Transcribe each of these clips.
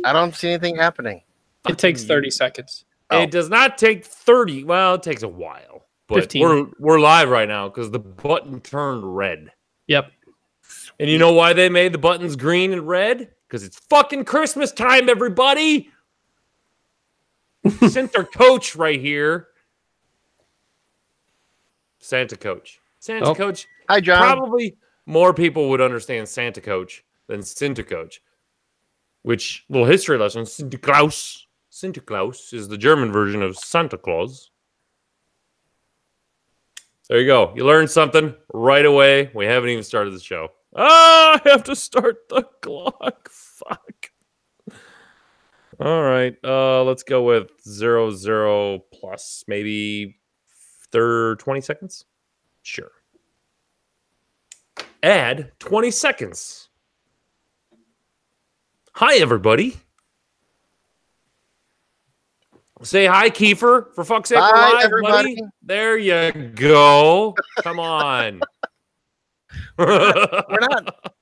I don't see anything happening. It takes 30 seconds. Oh. It does not take 30. Well, it takes a while. But 15. we're live right now because the button turned red. Yep. And you know why they made the buttons green and red? Because it's fucking Christmas time, everybody. Center Coach right here. Santa Coach. Santa Coach. Hi, John. Probably more people would understand Santa Coach than Santa Coach. Which, little history lesson, Santa Claus. Santa Claus is the German version of Santa Claus. There you go. You learned something right away. We haven't even started the show. I have to start the clock. Fuck. All right. Let's go with 00 plus maybe 20 seconds. Sure. Add 20 seconds. Hi, everybody. Say hi, Kiefer. For fuck's sake, we're live, everybody. buddy. There you go. Come on. We're not.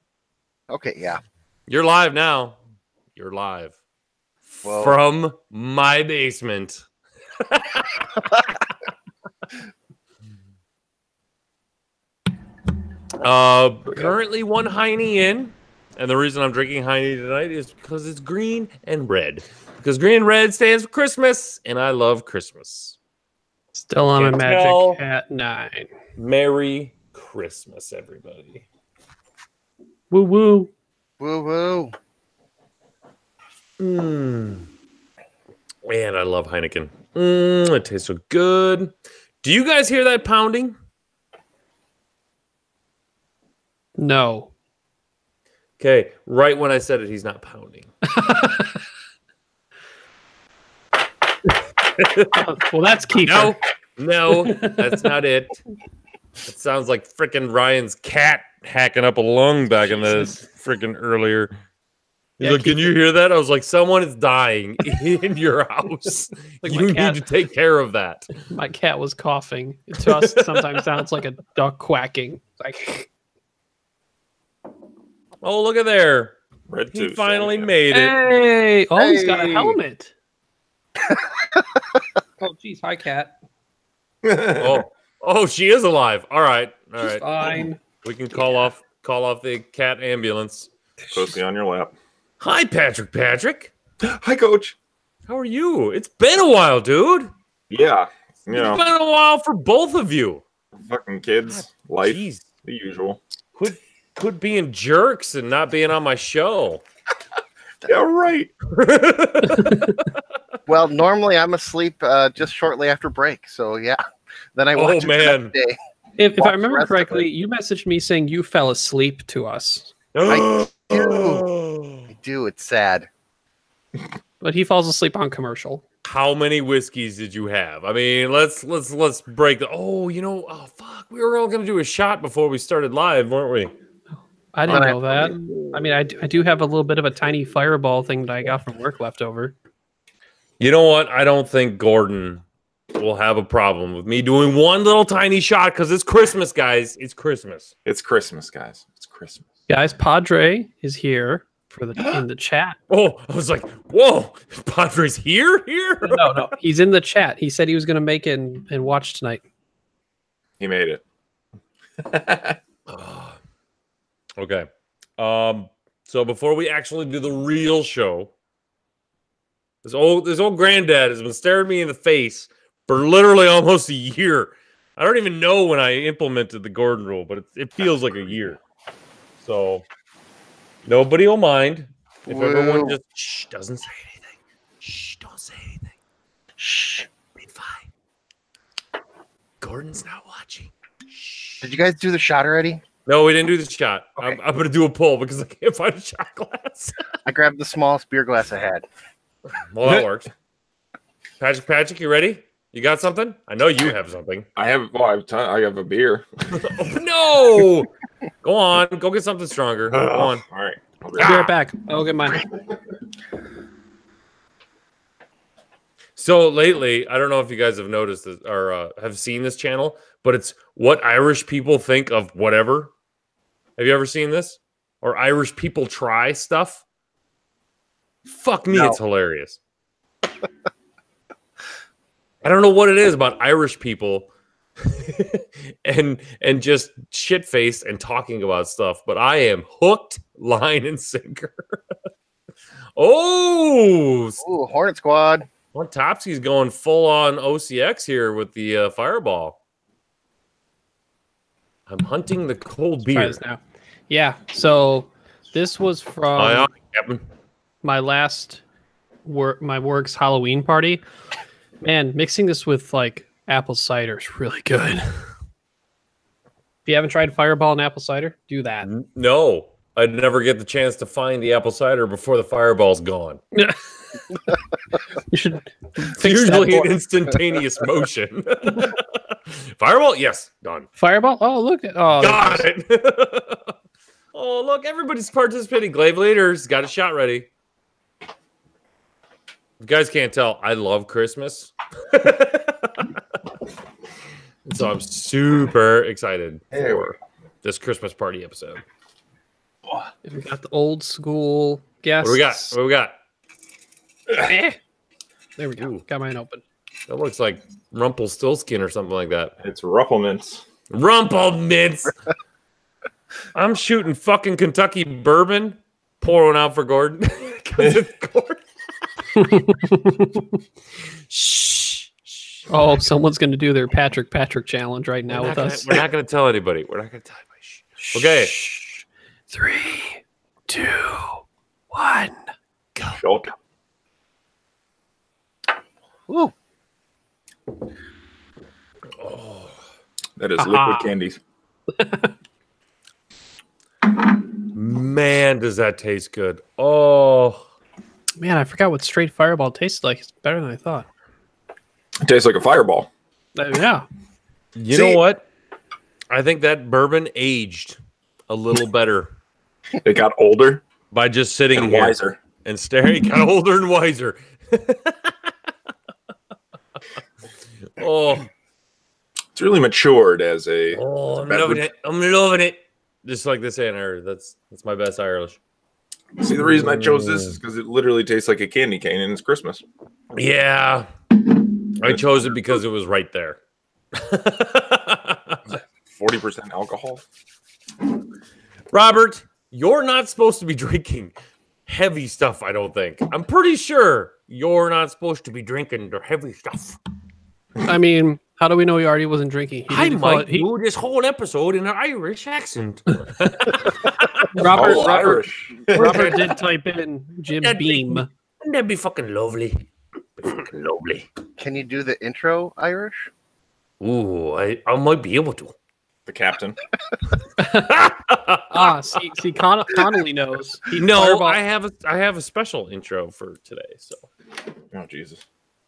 Okay, yeah. You're live now. You're live. Whoa. From my basement. Currently one Heine in. And the reason I'm drinking Heine tonight is because it's green and red. Because green and red stands for Christmas, and I love Christmas. Still on a magic at 9. Merry Christmas, everybody. Woo woo. Woo woo. Man, I love Heineken. It tastes so good. Do you guys hear that pounding? No. Okay, right when I said it, he's not pounding. Well, that's Kiefer. No, that's not it. It sounds like freaking Ryan's cat hacking up a lung back in the freaking earlier. He's like, can you hear that? I was like, someone is dying in your house. Like you need to take care of that. My cat was coughing. To us, it sometimes sounds like a duck quacking. Like, oh, look at there. He finally made it. Hey! Oh, he's got a helmet. Oh, geez. Hi, cat. Oh, she is alive. All right. She's fine. We can call off the cat ambulance. Pussy on your lap. Hi, Patrick. Hi, Coach. How are you? It's been a while, dude. Yeah. It's been a while for both of you. Fucking kids. Life. Geez. The usual. Quit being jerks and not being on my show. Yeah, right. Well, normally I'm asleep just shortly after break. So, yeah. Then I watch it the next day. If I remember correctly, you messaged me saying you fell asleep to us. I do. It's sad. But he falls asleep on commercial. How many whiskeys did you have? I mean, let's break the. Oh fuck, we were all gonna do a shot before we started live, weren't we? I didn't know that. I mean, I do have a little bit of a tiny fireball thing that I got from work left over. You know what? I don't think Gordon will have a problem with me doing one little tiny shot because it's Christmas, guys. It's Christmas. It's Christmas, guys. It's Christmas. Guys, Padre is here in the chat. Oh, I was like, whoa, Padre's here? No, he's in the chat. He said he was going to make it and watch tonight. He made it. Okay. So before we actually do the real show, this old granddad has been staring me in the face for literally almost a year. I don't even know when I implemented the Gordon rule, but it feels like a year. So nobody will mind if everyone just doesn't say anything. Don't say anything. Be fine. Gordon's not watching. Did you guys do the shot already? No, we didn't do the shot. Okay. I'm going to do a pull because I can't find a shot glass. I grabbed the smallest beer glass I had. Well, that works. Patrick, you ready? You got something? I know you have something. I have a beer. Oh, no! Go on. Go get something stronger. Go on. All right. I'll be right back. I'll get mine. So lately, I don't know if you guys have noticed this or have seen this channel, but it's what Irish people think of whatever. Have you ever seen this? or Irish people try stuff. Fuck me, it's hilarious. I don't know what it is about Irish people and just shit-faced and talking about stuff, but I am hooked, line, and sinker. Ooh, Hornet Squad. Well, Topski's going full-on OCX here with the fireball. I'm hunting the cold beer. Now. Yeah, so this was from Captain. My last work's Halloween party. Man, mixing this with like apple cider is really good. If you haven't tried Fireball and apple cider, do that. No, I'd never get the chance to find the apple cider before the Fireball's gone. You should. It's usually an instantaneous motion. Fireball, yes, done. Fireball. Oh, look at got it. Oh, look, everybody's participating. Glaive Leader's got a shot ready. You guys can't tell, I love Christmas. So I'm super excited for this Christmas party episode. We got the old school guests. What we got? There we go. Ooh. Got mine open. That looks like Rumpelstiltskin or something like that. It's Rumpelmints. Rumpelmints. I'm shooting fucking Kentucky bourbon. Pour one out for Gordon. Shh. Oh, someone's going to do their Patrick challenge right now with us. We're not going to tell anybody. Shh. Okay. 3, 2, 1, go. Shot. Ooh. Oh, that is liquid candies. Man, does that taste good. Oh. Man, I forgot what straight Fireball tastes like. It's better than I thought. It tastes like a Fireball. Yeah. You know what? I think that bourbon aged a little better. It got older by just sitting and here wiser and staring. It got older and wiser. Oh, it's really matured as a. Oh, I'm loving it. I'm loving it. Just like this Irish. That's my best Irish. See, the reason I chose this is because it literally tastes like a candy cane and it's Christmas. Yeah. I chose it because it was right there. 40% alcohol. Robert, you're not supposed to be drinking heavy stuff, I don't think. I'm pretty sure you're not supposed to be drinking the heavy stuff. I mean, how do we know he already wasn't drinking? I might do this whole episode in an Irish accent. Robert did type in Jim Beam. That'd be fucking lovely. Lovely. Can you do the intro Irish? Ooh, I might be able to. The captain. See, Connolly knows. I have a special intro for today. So, oh Jesus!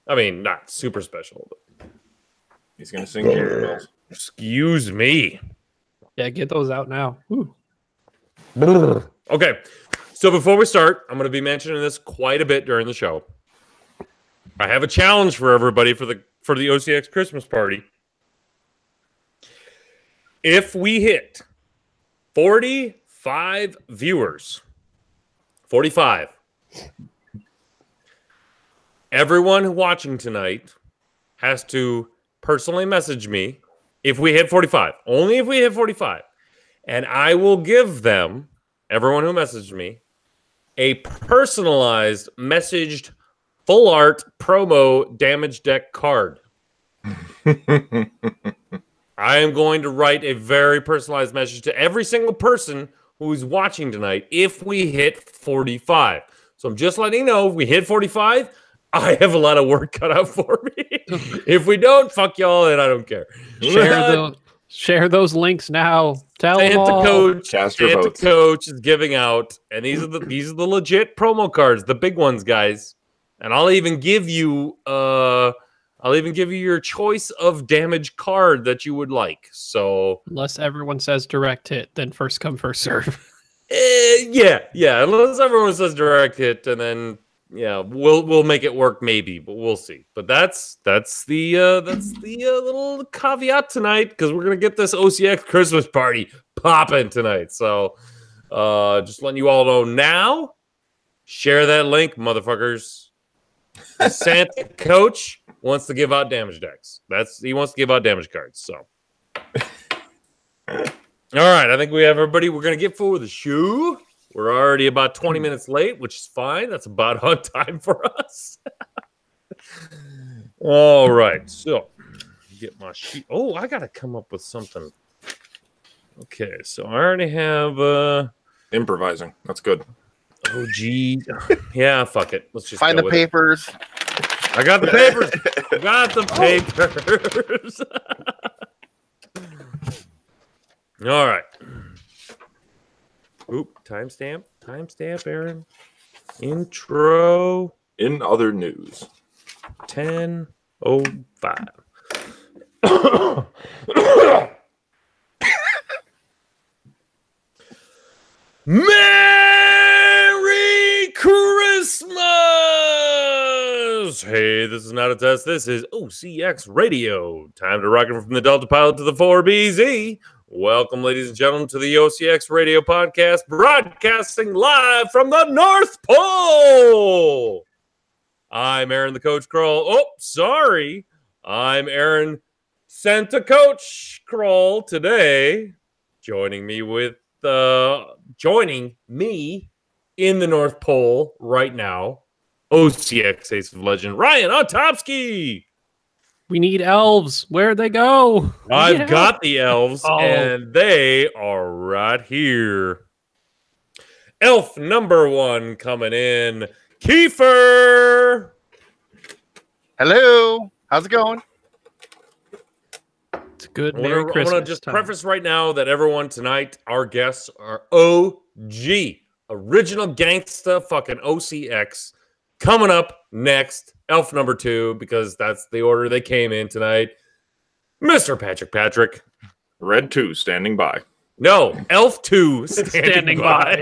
I mean, not super special, but he's gonna sing Jingle Bells. Excuse me. Yeah, get those out now. Ooh. Okay, so before we start, I'm going to be mentioning this quite a bit during the show. I have a challenge for everybody for the OCX Christmas party. If we hit 45 viewers, 45, everyone watching tonight has to personally message me if we hit 45. Only if we hit 45. And I will give them, everyone who messaged me, a personalized messaged full art promo damage deck card. I am going to write a very personalized message to every single person who's watching tonight if we hit 45. So I'm just letting you know, if we hit 45, I have a lot of work cut out for me. If we don't, fuck y'all, and I don't care. Share those links now. Tell them Santa all. Coach is giving out, and these are the legit promo cards, the big ones, guys. And I'll even give you your choice of damage card that you would like. So unless everyone says direct hit, then first come, first serve. Yeah. Unless everyone says direct hit, and then we'll make it work maybe, but we'll see. But that's the little caveat tonight, because we're gonna get this OCX Christmas party popping tonight. So Just letting you all know now. Share that link, motherfuckers. The Santa Coach wants to give out damage decks. He wants to give out damage cards. So, all right, I think we have everybody. We're gonna get forward the shoe. We're already about 20 minutes late, which is fine. That's about on time for us. All right, so get my sheet. Oh, I gotta come up with something. Okay, so I already have improvising. That's good. Oh, gee. Yeah, fuck it. Let's just find the papers. I got the papers. I got the papers. All right. Oop, timestamp. Timestamp, Aaron. Intro. In other news. 10:05. Merry Christmas! Hey, this is not a test. This is OCX Radio. Time to rock it from the Delta Pilot to the 4BZ. Welcome, ladies and gentlemen, to the OCX Radio Podcast, broadcasting live from the North Pole. I'm Aaron, the Coach Kroll. Oh, sorry. I'm Aaron, Santa Coach Kroll. Today, joining me in the North Pole right now, OCX Ace of Legend, Ryan Topski. We need elves. Where'd they go? I've got the elves, and they are right here. Elf number 1 coming in, Kiefer. Hello. How's it going? It's good. I want to just preface right now that everyone tonight, our guests are OG, original gangsta fucking OCX. Coming up next, Elf number 2, because that's the order they came in tonight. Mr. Patrick. Red 2 standing by. No, Elf 2 standing by.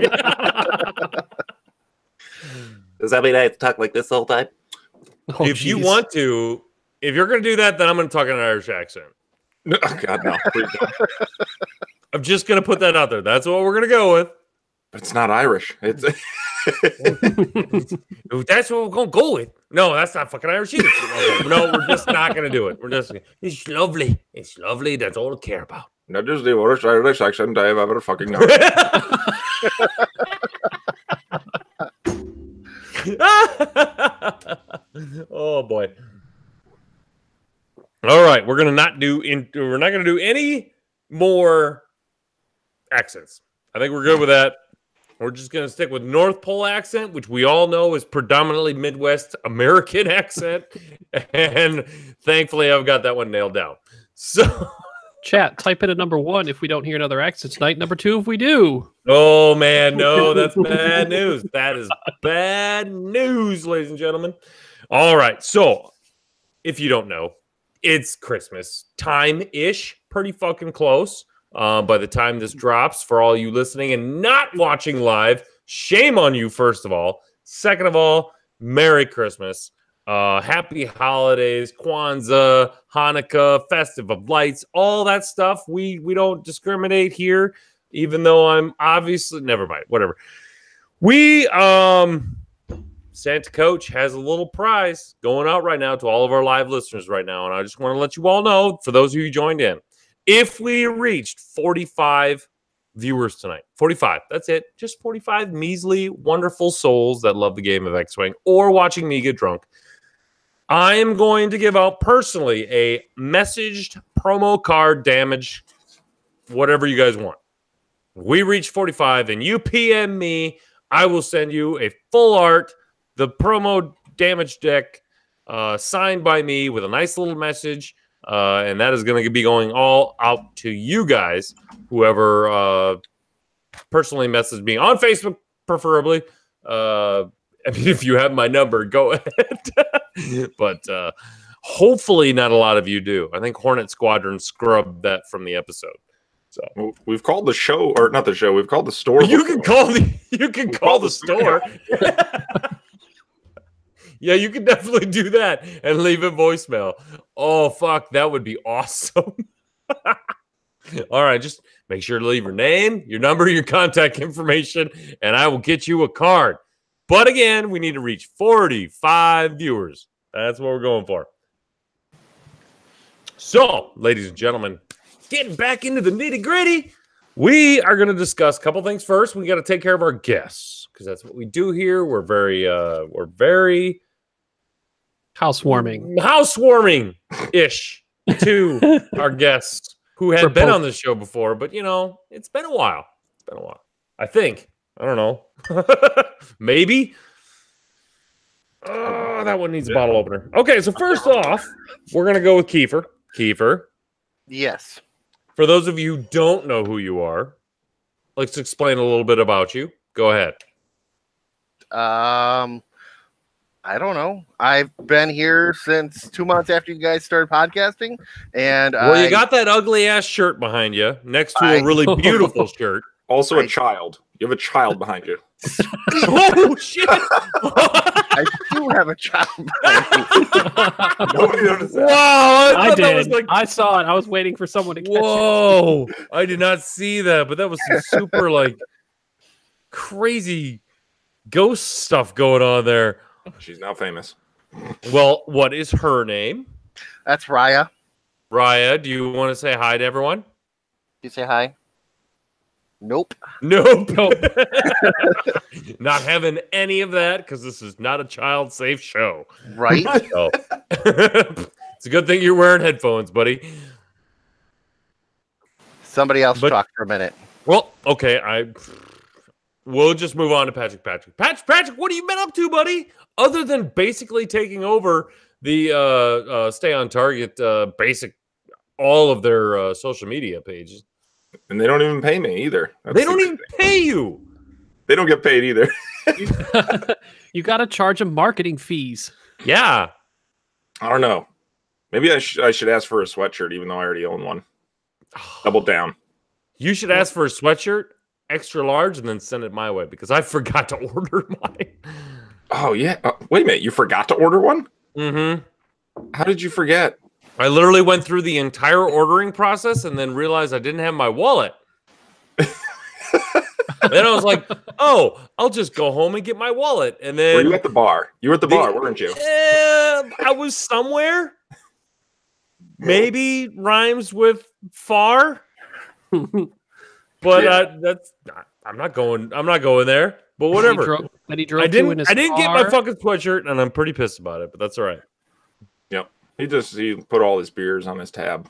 Does that mean I have to talk like this the whole time? Oh, if you want to, if you're going to do that, then I'm going to talk in an Irish accent. No, God, no. Please don't. I'm just going to put that out there. That's what we're going to go with. But it's not Irish. It's That's what we're going to go with. No, that's not fucking Irish either. No, we're just not going to do it. We're just, it's lovely. It's lovely. That's all I care about. That is the worst Irish accent I have ever fucking known. Oh boy. All right, we're not going to do any more accents. I think we're good with that. We're just going to stick with North Pole accent, which we all know is predominantly Midwest American accent. And thankfully, I've got that one nailed down. So, chat, type in a number 1 if we don't hear another accent tonight. Number 2 if we do. Oh, man, no, that's bad news. That is bad news, ladies and gentlemen. All right, so if you don't know, it's Christmas time-ish, pretty fucking close. By the time this drops, for all you listening and not watching live, shame on you, first of all. Second of all, Merry Christmas. Happy holidays, Kwanzaa, Hanukkah, Festive of Lights, all that stuff. We don't discriminate here, even though I'm obviously, never mind, whatever. Santa Coach has a little prize going out right now to all of our live listeners right now, and I just want to let you all know, for those of you who joined in, if we reached 45 viewers tonight, 45, that's it. Just 45 measly, wonderful souls that love the game of X-Wing or watching me get drunk. I am going to give out personally a messaged promo card damage, whatever you guys want. If we reach 45 and you PM me, I will send you a full art, the promo damage deck, signed by me with a nice little message. And that is going to be going all out to you guys, whoever personally messaged me on Facebook, preferably. I mean, if you have my number, go ahead. But hopefully not a lot of you do. I think Hornet Squadron scrubbed that from the episode. So we've called the show, or not the show, we've called the store. You can call the store. Yeah, you can definitely do that and leave a voicemail. Oh, fuck, that would be awesome. All right, just make sure to leave your name, your number, your contact information, and I will get you a card. But again, we need to reach 45 viewers. That's what we're going for. So, ladies and gentlemen, getting back into the nitty-gritty, we are going to discuss a couple things first. We got to take care of our guests because that's what we do here. We're very housewarming-ish to our guests who had been on the show before, but it's been a while. I think. I don't know. Maybe. Oh, that one needs a bottle opener. Okay, so first off, we're going to go with Kiefer. Kiefer. Yes. For those of you who don't know who you are, let's explain a little bit about you. Go ahead. I don't know. I've been here since 2 months after you guys started podcasting, and you got that ugly ass shirt behind you next to a really beautiful shirt. Also, a child. You have a child behind you. Oh shit! I do have a child behind me. Nobody noticed that. Wow, I did. I saw it. I was waiting for someone to catch it. Whoa! I did not see that, but that was some super crazy ghost stuff going on there. She's now famous. Well, what is her name? That's Raya. Raya, do you want to say hi to everyone? You say hi? Nope. Nope. Not having any of that because this is not a child-safe show. Right? So, it's a good thing you're wearing headphones, buddy. Somebody else talk for a minute. Well, okay. We'll just move on to Patrick. Patrick, what have you been up to, buddy? Other than basically taking over the Stay on Target basic, all of their social media pages. And they don't even pay me either. They don't even pay you. They don't get paid either. You got to charge them marketing fees. Yeah. I don't know. Maybe I should ask for a sweatshirt, even though I already own one. Double down. You should ask for a sweatshirt, extra large, and then send it my way because I forgot to order mine. Oh, yeah. Wait a minute. You forgot to order one? Mm-hmm. How did you forget? I literally went through the entire ordering process and then realized I didn't have my wallet. Then I was like, oh, I'll just go home and get my wallet. And then were you at the bar? You were at the bar, weren't you? I was somewhere. Maybe rhymes with far. But that's I'm not going there. But whatever. I didn't get my fucking sweatshirt, and I'm pretty pissed about it, but that's all right. Yep. He put all his beers on his tab.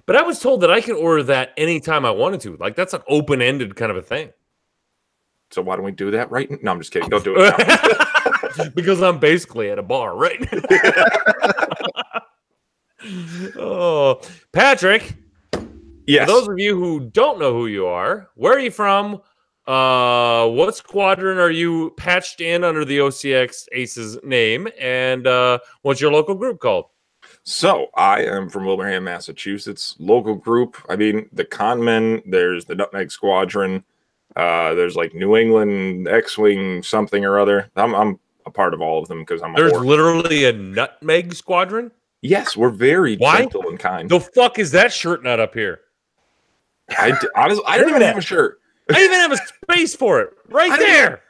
But I was told that I can order that anytime I wanted to. Like, that's an open-ended kind of a thing. So why don't we do that right now? No, I'm just kidding. Don't do it now. Because I'm basically at a bar right now. Oh, Patrick. Yes. For those of you who don't know who you are, where are you from? What squadron are you patched in under the OCX Aces name? And what's your local group called? So I am from Wilbraham, Massachusetts. Local group. I mean, the Conmen. There's the Nutmeg Squadron. There's like New England X-Wing something or other. I'm a part of all of them because There's literally a Nutmeg Squadron? Yes, we're very gentle and kind. The fuck is that shirt not up here? Honestly, I don't even have a shirt. I even have a space for it right there.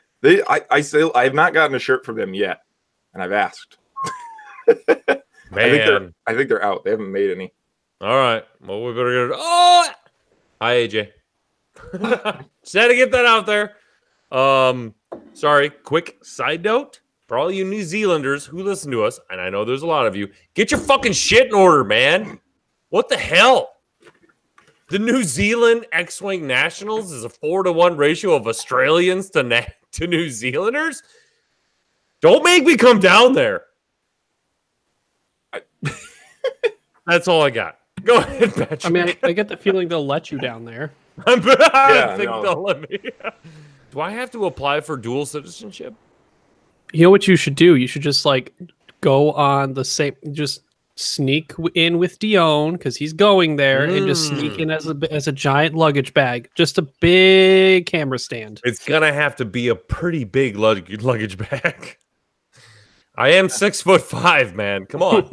I have not gotten a shirt from them yet, and I've asked. Man, I think they're out. They haven't made any. All right. Well, we better get it. Oh, hi AJ. Just had to get that out there. Sorry. Quick side note for all you New Zealanders who listen to us, and I know there's a lot of you. Get your fucking shit in order, man. What the hell? The New Zealand X-Wing Nationals is a 4-to-1 ratio of Australians to New Zealanders. Don't make me come down there. That's all I got. Go ahead, Patrick. I mean, I get the feeling they'll let you down there. I think they'll let me. Do I have to apply for dual citizenship? You know what you should do? You should just go on the same, just sneak in with Dion because he's going there, and just sneak in as a giant luggage bag, just a big camera stand. It's gonna have to be a pretty big luggage bag. I am 6'5", man. Come on,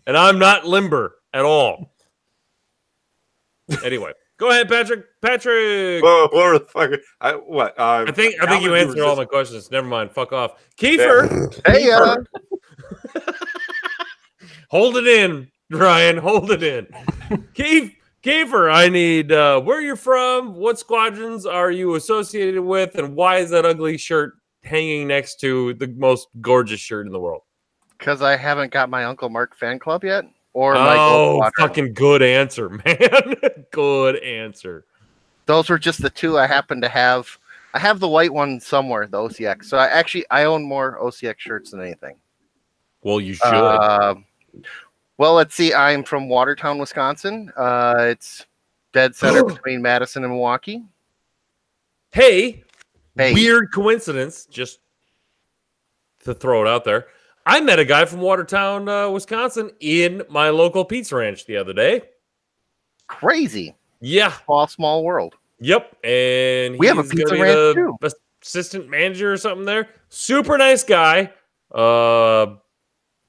and I'm not limber at all. Anyway, go ahead, Patrick. Patrick. Whoa, what the fuck? I think you answered all my questions. Never mind. Fuck off. Kiefer. Hey, Hold it in, Ryan. Hold it in. Kiefer, I need where you're from, what squadrons are you associated with, and why is that ugly shirt hanging next to the most gorgeous shirt in the world? Because I haven't got my Uncle Mark fan club yet. Or my gold squadron. Fucking good answer, man. Good answer. Those were just the two I happen to have. I have the white one somewhere, the OCX. So I own more OCX shirts than anything. Well, you should. Well, let's see. I'm from Watertown, Wisconsin. It's dead center between Madison and Milwaukee. Hey, weird coincidence. Just to throw it out there. I met a guy from Watertown, Wisconsin in my local pizza ranch the other day. Crazy. Yeah. Small world. Yep. And we have a pizza ranch too. Assistant manager or something there. Super nice guy. But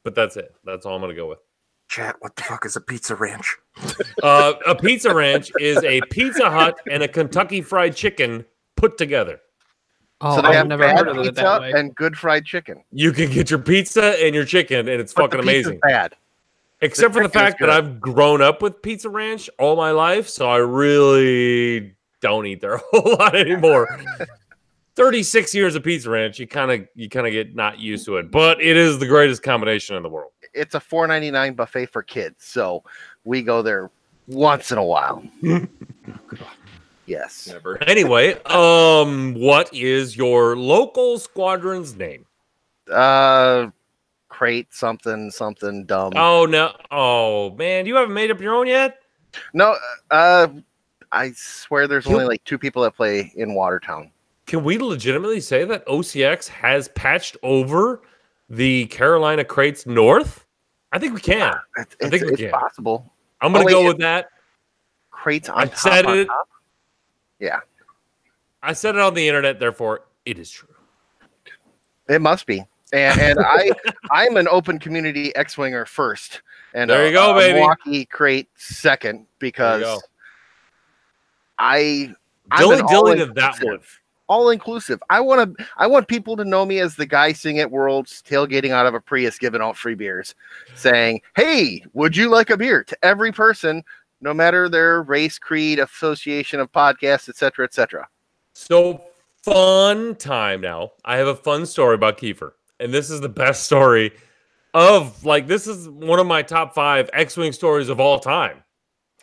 that's it. That's all I'm going to go with. Chat, what the fuck is a pizza ranch? A pizza ranch is a Pizza Hut and a Kentucky Fried Chicken put together. Oh, so they have never bad heard of it pizza that way. and good fried chicken. You can get your pizza and your chicken, and it's fucking amazing. Bad. Except for the fact that I've grown up with Pizza Ranch all my life, so I really don't eat there a whole lot anymore. 36 years of Pizza Ranch, you kind of get not used to it, but it is the greatest combination in the world. It's a $4.99 buffet for kids, so we go there once in a while. Yes. Never. Anyway, what is your local squadron's name? Crate something dumb. Oh no! Oh man, you haven't made up your own yet? No. I swear there's only like 2 people that play in Watertown. Can we legitimately say that OCX has patched over the Carolina Crates North? I think we can. I think we can. It's possible. I'm going to go with that. Crates on I top. said it. Top? Yeah. I said it on the internet, therefore it is true. It must be. And I'm an open community X-Winger first. And there you go, baby. Milwaukee Crate second because I'm dilly to that one. All inclusive. I want people to know me as the guy singing at Worlds, tailgating out of a Prius, giving out free beers, saying, "Hey, would you like a beer?" to every person, no matter their race, creed, association of podcasts, etc., etc. So fun time now. I have a fun story about Kiefer, and this is the best story of this is one of my top 5 X-Wing stories of all time,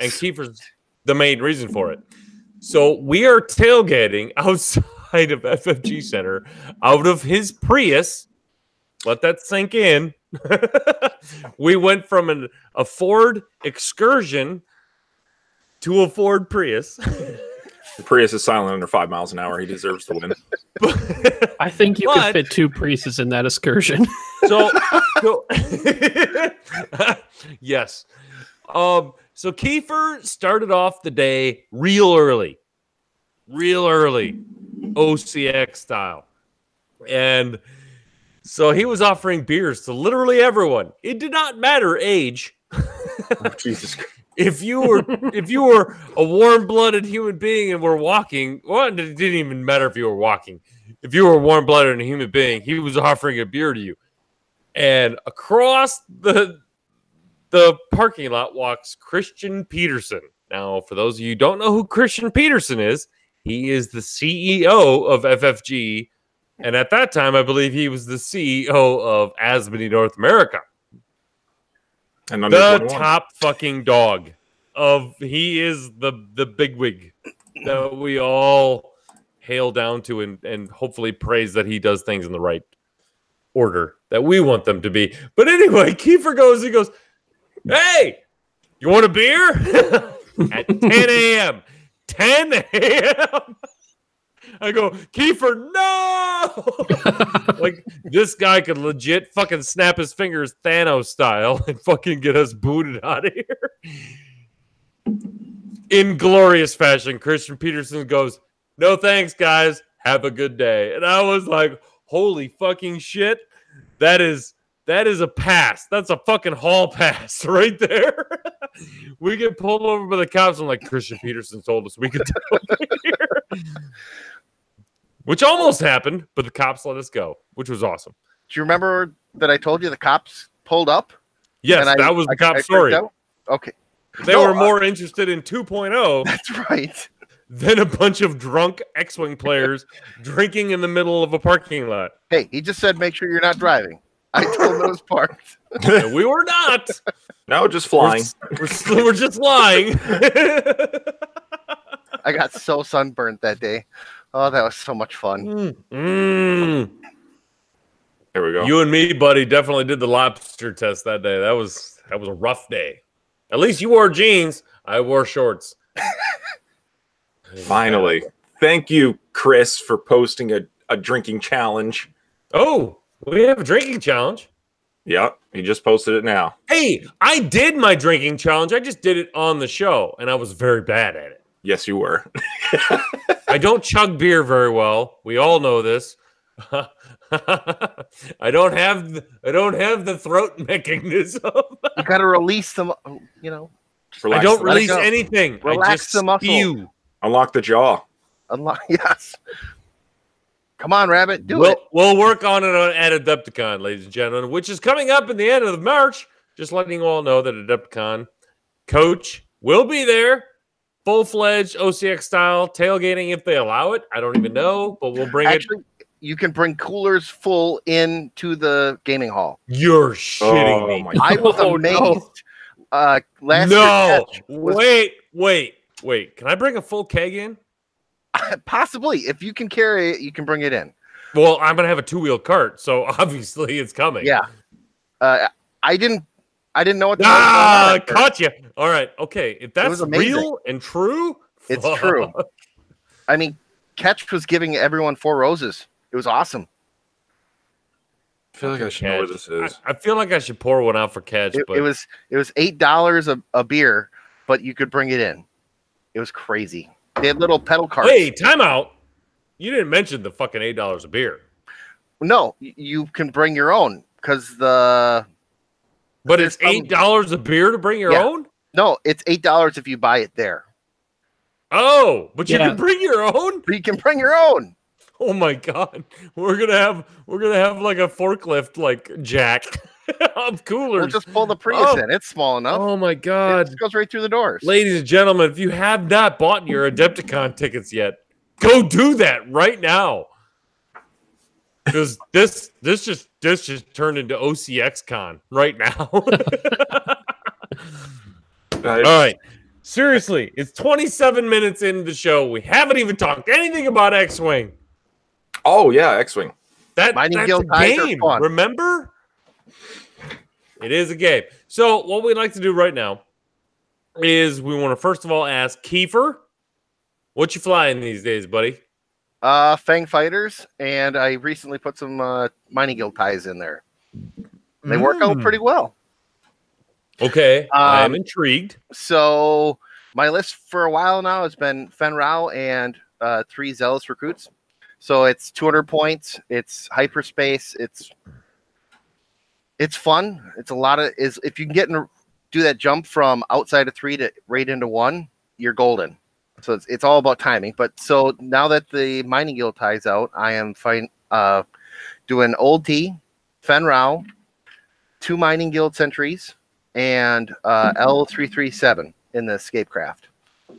and Kiefer's the main reason for it. So we are tailgating outside of FFG Center out of his Prius. Let that sink in. We went from a Ford Excursion to a Ford Prius. The Prius is silent under 5 miles an hour. He deserves to win. I think you could fit 2 Priuses in that excursion. So yes. So Kiefer started off the day real early, OCX style. And so he was offering beers to literally everyone. It did not matter age. Oh, Jesus Christ. If you were a warm-blooded human being and were walking, well, it didn't even matter if you were walking. If you were warm-blooded and a human being, he was offering a beer to you. And across the parking lot walks Christian Peterson. Now, for those of you who don't know who Christian Peterson is, he is the CEO of FFG. And at that time, I believe he was the CEO of Asmodee North America. And the top fucking dog he is the bigwig that we all hail down to and hopefully praise that he does things in the right order that we want them to be. But anyway, Kiefer goes, "Hey, you want a beer?" At 10 a.m. 10 a.m. I go, "Kiefer, no!" Like, this guy could legit fucking snap his fingers Thanos style and fucking get us booted out of here. In glorious fashion, Christian Peterson goes, "No thanks, guys. Have a good day." And I was like, holy fucking shit. That is a pass. That's a fucking hall pass right there. We get pulled over by the cops. I'm like, Christian Peterson told us we could do it here. Which almost happened, but the cops let us go, which was awesome. Do you remember that I told you the cops pulled up? Yes, that was the cop story. Okay. They were more interested in 2.0. That's right. Than a bunch of drunk X-Wing players drinking in the middle of a parking lot. Hey, he just said make sure you're not driving. I told those parts. And we were not. No, just flying. We're just lying. I got so sunburnt that day. Oh, that was so much fun. There we go. You and me, buddy, definitely did the lobster test that day. That was a rough day. At least you wore jeans. I wore shorts. Finally. Thank you, Chris, for posting a drinking challenge. Oh, we have a drinking challenge. Yep, he just posted it now. Hey, I did my drinking challenge. I just did it on the show, and I was very bad at it. Yes, you were. I don't chug beer very well. We all know this. I don't have the throat mechanism. You got to release them, you know. I don't release anything. Relax I just the muscle. spew. Unlock the jaw. Yes. Come on, Rabbit. Do it. We'll work on it at Adepticon, ladies and gentlemen, which is coming up in the end of March. Just letting you all know that Adepticon Coach will be there. Full-fledged OCX style tailgating if they allow it. I don't even know, but we'll bring Actually, you can bring coolers full into the gaming hall. You're shitting me. I was amazed. Last year, wait. Can I bring a full keg in? Possibly. If you can carry it, you can bring it in. Well, I'm gonna have a 2-wheel cart, so obviously it's coming. Yeah. I didn't know what. Caught you. All right. Okay. If that's real and true, it's true. I mean, Catch was giving everyone 4 roses. It was awesome. I feel like I should know where this is. I feel like I should pour one out for Catch. It was $8 a beer, but you could bring it in. It was crazy. They had little pedal carts. Hey, time out. You didn't mention the fucking $8 a beer. No, you can bring your own because the. But it's $8 a beer to bring your own? No, it's $8 if you buy it there. Oh, but you can bring your own? You can bring your own. Oh my god. We're gonna have like a forklift like jack of coolers. We'll just pull the Prius in. It's small enough. Oh my god. It goes right through the doors. Ladies and gentlemen, if you have not bought your Adepticon tickets yet, go do that right now. Because this just turned into OCX Con right now. All right. Seriously, it's 27 minutes into the show. We haven't even talked anything about X-Wing. Oh, yeah, X-Wing. That's a game, remember? It is a game. So what we'd like to do right now is we want to first of all ask Kiefer, what you flying these days, buddy? Fang Fighters, and I recently put some Mining Guild ties in there. They work out pretty well. Okay, I'm intrigued. So my list for a while now has been Fen Rao and 3 Zealous Recruits. So it's 200 points. It's hyperspace. It's fun. It's a lot of if you can get do that jump from outside of 3 to right into 1, you're golden. So it's all about timing. But so now that the Mining Guild ties out, I am doing Old T, Fen Rao, 2 Mining Guild Sentries, and L337 in the Escapecraft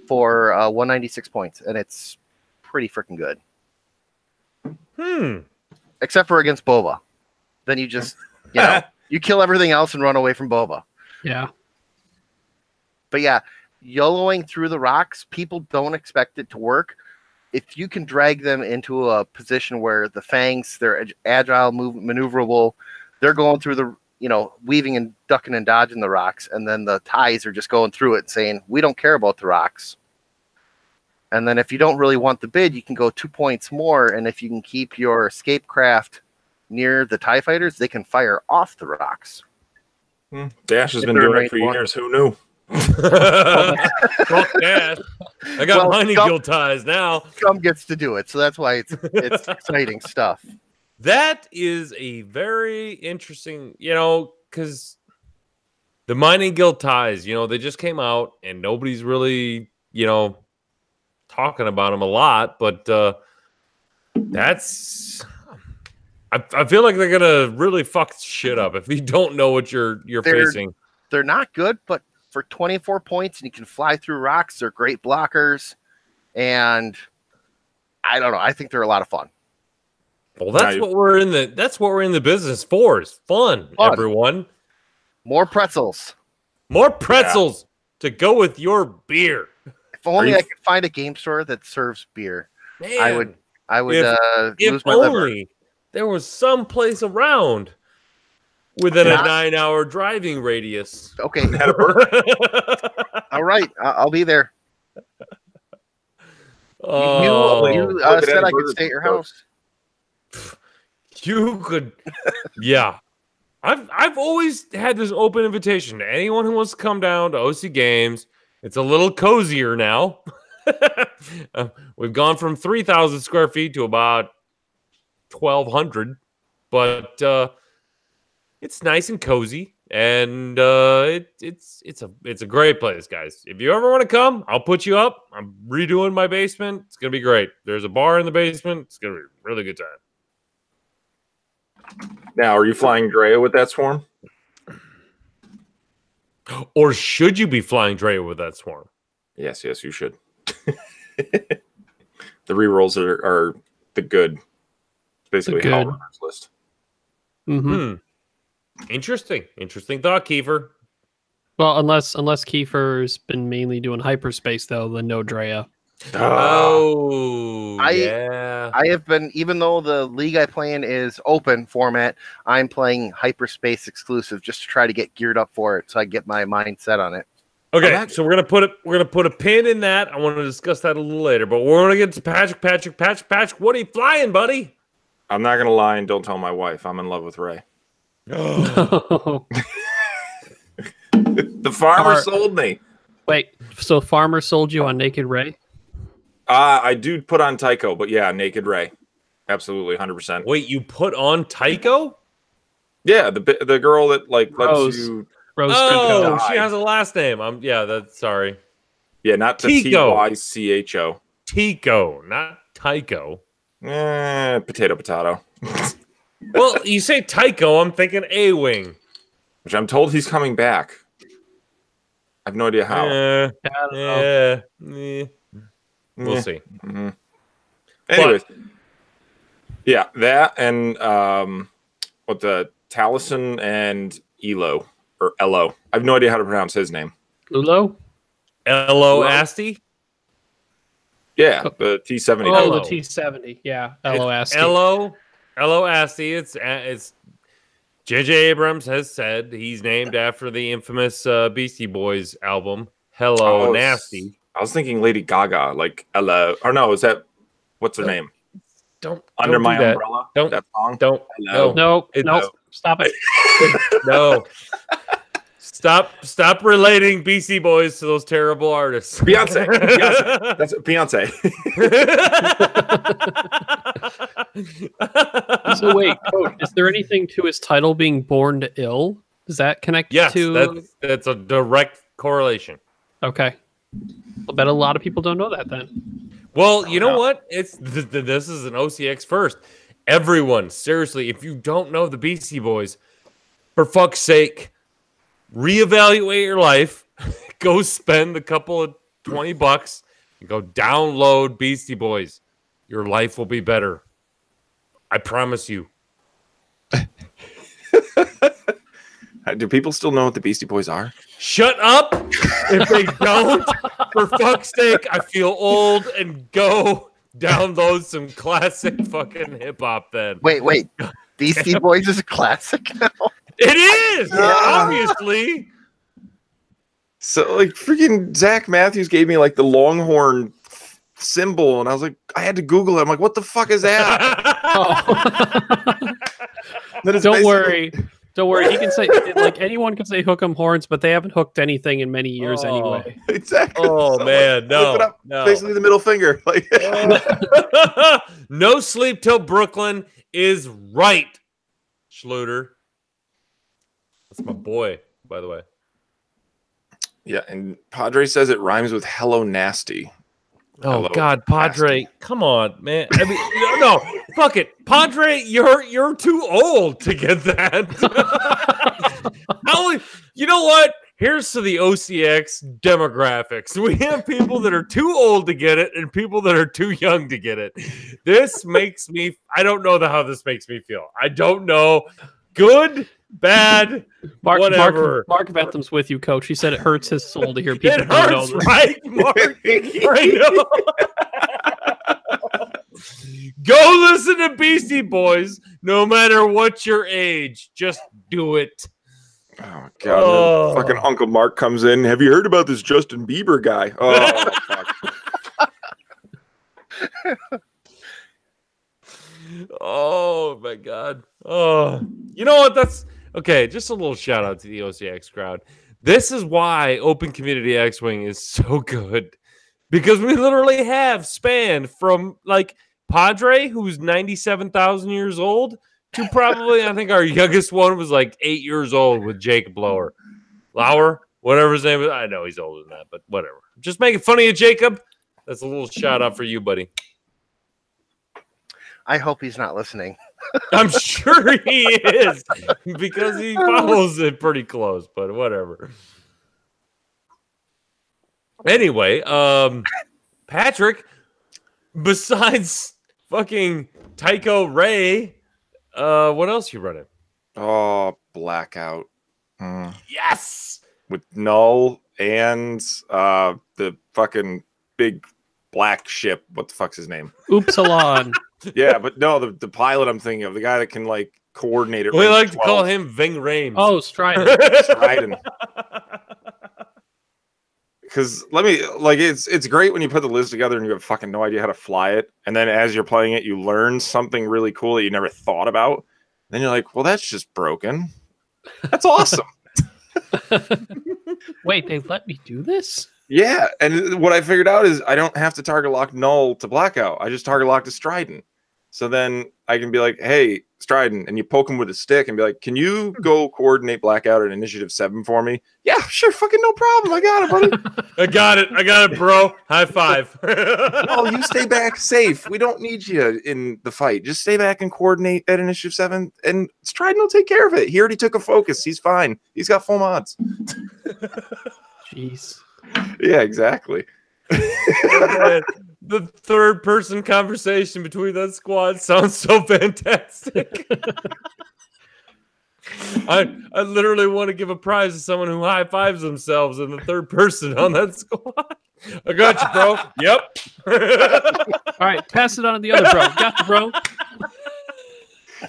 for 196 points, and it's pretty freaking good. Except for against Boba. Then you just, you kill everything else and run away from Boba. Yeah. But yeah, YOLOing through the rocks, people don't expect it to work. If you can drag them into a position where the fangs, they're agile, maneuverable, they're going through the, weaving and ducking and dodging the rocks, and then the ties are just going through it saying, we don't care about the rocks. And then if you don't really want the bid, you can go 2 points more, and if you can keep your Escapecraft near the TIE fighters, they can fire off the rocks. Dash has been doing it for years. Who knew? Fuck Dash. I got Mining Guild ties now. Scum gets to do it, so that's why it's exciting stuff. That is a very interesting, because the mining guild ties, they just came out and nobody's really, talking about them a lot, but that's I feel like they're gonna really fuck shit up if you don't know what you're facing. They're not good, but for 24 points and you can fly through rocks, they're great blockers, and I don't know. I think they're a lot of fun. Well, that's what we're in the business for, is fun. Everyone. More pretzels. More pretzels to go with your beer. If only I could find a game store that serves beer. Man, I would if lose my liver. There was some place around within a 9-hour driving radius. Okay. All right. I'll be there. You said I could stay at your house. You could. Yeah. I've always had this open invitation to anyone who wants to come down to OC Games. It's a little cozier now. We've gone from 3,000 square feet to about 1,200, but it's nice and cozy, and it's a great place, guys. If you ever want to come, I'll put you up. I'm redoing my basement. It's gonna be great. There's a bar in the basement. It's gonna be a really good time. Now, are you flying Drea with that swarm? Or should you be flying Drea with that swarm? Yes, you should. The rerolls are the good. It's basically how runners list. Mm-hmm. Interesting thought, Kiefer. Well, unless Kiefer's been mainly doing hyperspace, though, then no Drea. I have been, even though the league I play in is open format, I'm playing hyperspace exclusive just to try to get geared up for it, so I get my mind set on it. Okay, so we're gonna put a pin in that. I want to discuss that a little later, but we're gonna get to Patrick. What are you flying, buddy? I'm not gonna lie and don't tell my wife. I'm in love with Ray. Oh. The farmer sold me. Wait, so Farmer sold you on Naked Ray? I do put on Tycho, but yeah, Naked Ray. Absolutely, 100%. Wait, you put on Tycho? Yeah, the girl that lets you... Rose. Oh, she has a last name. Sorry. Yeah, not the Tycho. Tico, not Tycho. Potato. Well, you say Tycho, I'm thinking A-Wing. Which I'm told he's coming back. I have no idea how. I don't know. We'll see. Mm-hmm. Anyways, yeah, that and the Taliesin and Elo. Or Elo. I have no idea how to pronounce his name. Lulo? Elo Asti? Yeah, the T70. Oh, the T70. Yeah, Elo Asti. Elo Asti. It's J.J. Abrams has said he's named after the infamous Beastie Boys album, Hello Nasty. I was thinking Lady Gaga, like Ella. Or no, is that what's her name? Don't Under do My that. Umbrella. Don't that song. Don't. No. Stop it. No. Stop relating Beastie Boys to those terrible artists. Beyonce. That's Beyonce. So wait, Coach, is there anything to his title being Born to Ill? Does that connect to... Yes, that's a direct correlation. Okay. I bet a lot of people don't know that then. Well, you know what? This is an OCX first. Everyone, seriously, if you don't know the Beastie Boys, for fuck's sake, reevaluate your life. Go spend a couple of $20 and go download Beastie Boys. Your life will be better. I promise you. Do people still know what the Beastie Boys are? Shut up if they don't. For fuck's sake, I feel old, and go download some classic fucking hip hop then. Wait. Beastie Boys is a classic now? It is! Yeah. Obviously. So, like, freaking Zach Matthews gave me, like, the Longhorn symbol, and I was like, I had to Google it. I'm like, what the fuck is that? Don't worry. Don't worry. He can say, like, anyone can say hook 'em horns, but they haven't hooked anything in many years anyway. Exactly. Oh, so, man. No. Basically the middle finger. Like, No Sleep Till Brooklyn is right, Schluter. That's my boy, by the way. Yeah, and Padre says it rhymes with hello nasty. Oh Hello, God, Padre, nasty. come on, man. I mean, no, fuck it, Padre. You're too old to get that. You know what? Here's to the OCX demographics. We have people that are too old to get it and people that are too young to get it. This makes me. I don't know how this makes me feel. I don't know. Good, bad, whatever. Mark Bentham's with you, Coach. He said it hurts his soul to hear people It hurts, know this. right, Mark? I know. Go listen to Beastie Boys, no matter what your age. Just do it. Oh God! Fucking Uncle Mark comes in. Have you heard about this Justin Bieber guy? Oh fuck! Oh my God! Oh, you know what? That's okay. Just a little shout out to the OCX crowd. This is why Open Community X-Wing is so good, because we literally have spanned from like Padre, who's 97,000 years old, to probably, I think our youngest one was like 8 years old with Jacob Lauer, whatever his name is. I know he's older than that, but whatever. Just making fun of you, Jacob. That's a little shout out for you, buddy. I hope he's not listening. I'm sure he is, because he follows it pretty close, but whatever. Anyway, Patrick, besides fucking Tycho Ray, what else you running? Oh, Blackout. Yes! With Null and the fucking big black ship. What the fuck's his name? Oopsalon. Yeah, but no, the pilot I'm thinking of, the guy that can like coordinate it. We like to call him Ving Rhames. Oh, Strident. Strident. Because it's great when you put the list together and you have fucking no idea how to fly it, and then as you're playing it, you learn something really cool that you never thought about. Then you're like, well, that's just broken. That's awesome. Wait, they let me do this? Yeah, and what I figured out is I don't have to target lock Null to Blackout. I just target lock to Strident. So then I can be like, hey, Strident, and you poke him with a stick and be like, can you go coordinate Blackout at Initiative 7 for me? Yeah, sure, fucking no problem. I got it, buddy. I got it, bro. High five. Oh, you stay back safe. We don't need you in the fight. Just stay back and coordinate at Initiative 7, and Strident will take care of it. He already took a focus. He's fine. He's got full mods. Jeez. Yeah, exactly. The third person conversation between that squad sounds so fantastic. I literally want to give a prize to someone who high fives themselves in the third person on that squad. I got you, bro. Yep. All right, pass it on to the other bro. Got you, bro.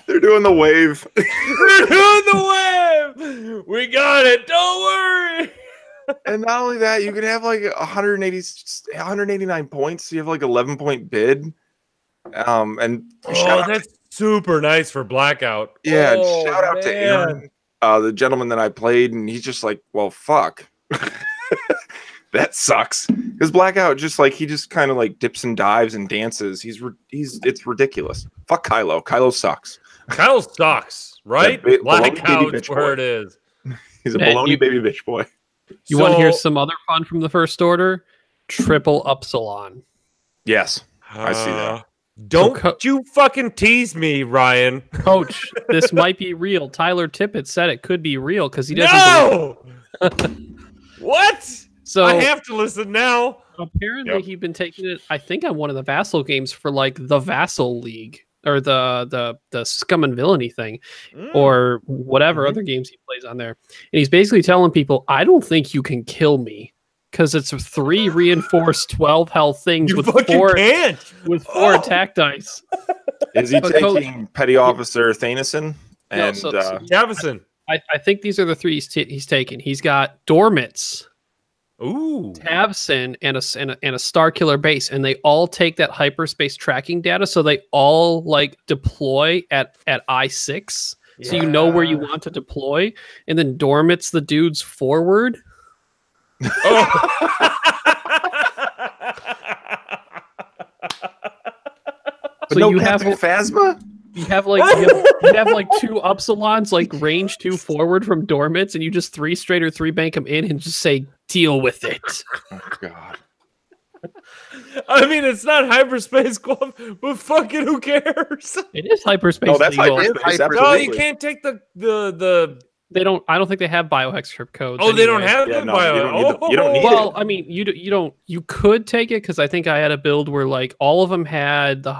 They're doing the wave. We're doing the wave. We got it. Don't worry. And not only that, you can have like 189 points. So you have like 11-point bid. And that's super nice for Blackout. Yeah, oh, shout out to Aaron, the gentleman that I played, and he's just like, well, fuck. That sucks. Because Blackout he just kind of like dips and dives and dances. It's ridiculous. Fuck Kylo. Kylo sucks. Kylo sucks, right? Blackout's where it is. He's a baloney baby bitch boy. You want to hear some other fun from the First Order? Triple Upsilon. Yes, I see that. Don't you fucking tease me, Ryan. Coach, this might be real. Tyler Tippett said it could be real because he doesn't What? So I have to listen now. Apparently he'd been taking it, I think, on one of the Vassal games for like the Vassal League or the Scum and Villainy thing or whatever other games he plays on there. And he's basically telling people, I don't think you can kill me because it's 3 reinforced 12 health things with 4 attack dice. Is he taking Petty Officer Thanison and Gavison? I think these are the 3 he's taken. He's got Dormits. Ooh, Tabson and a Star Killer base, and they all take that hyperspace tracking data, so they all like deploy at I6, so you know where you want to deploy, and then Dormit's the dudes forward. But So no you have Phasma? You have like you have like 2 Upsilons like range 2 forward from Dormits, and you just 3 straight or 3 bank them in and just say Deal with it. Oh, God. I mean, it's not hyperspace glove, but fucking who cares? It is hyperspace. No, that's legal. hyperspace. No, No, Absolutely. you can't take the. They don't. I don't think they have biohexcrypt codes. Oh, they don't anyway. have Yeah, the no, bio. you don't need the- you don't need Well, I mean, you don't. You could take it because I think I had a build where like all of them had the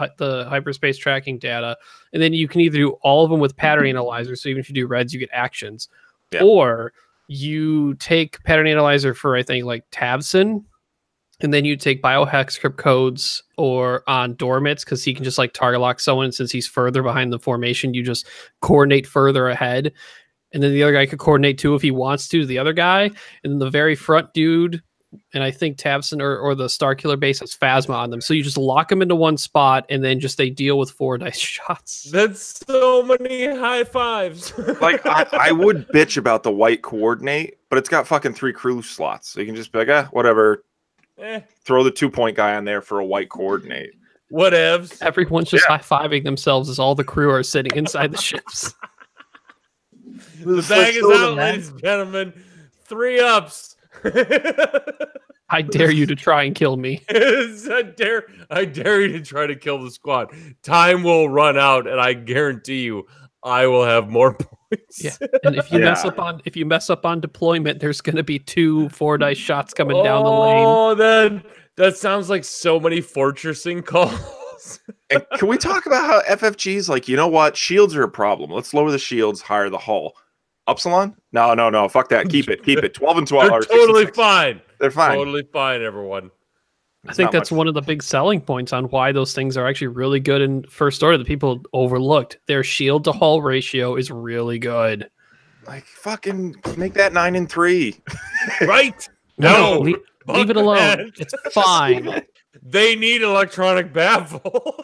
hyperspace tracking data, and then you can either do all of them with pattern analyzer. So even if you do reds, you get actions, Yeah. or you take pattern analyzer for I think like Tabson, and then you take biohexcrypt codes or on Dormitz because he can just like target lock someone. Since he's further behind the formation, you just coordinate further ahead. And then the other guy could coordinate too if he wants to the other guy. And then the very front dude, and I think Tabson or the Starkiller base has Phasma on them. So you just lock them into one spot and then just they deal with 4 dice shots. That's so many high fives. Like, I would bitch about the white coordinate, but it's got fucking 3 crew slots. So you can just be like, whatever. Throw the 2-point guy on there for a white coordinate. Whatevs. Everyone's just high-fiving themselves as all the crew are sitting inside the ships. The bag is out, ladies and gentlemen. 3 ups. I dare you to try and kill me. I dare you to try to kill the squad. Time will run out, and I guarantee you, I will have more points. Yeah, and if you Yeah. mess up on deployment, there's going to be 2 4 dice shots coming down the lane. Oh, then that sounds like so many fortressing calls. And can we talk about how FFG's like, you know what? Shields are a problem. Let's lower the shields, higher the hull. Upsilon? No. Fuck that. Keep it. 12 and 12 They're are totally 66. fine. They're fine. Totally fine, everyone. I think not that's much. one of the big selling points on why those things are actually really good in First Order that people overlooked. Their shield to hull ratio is really good. Like, fucking make that 9 and 3. Right? No, No. leave it alone. Buckhead. It's fine. They need electronic baffle.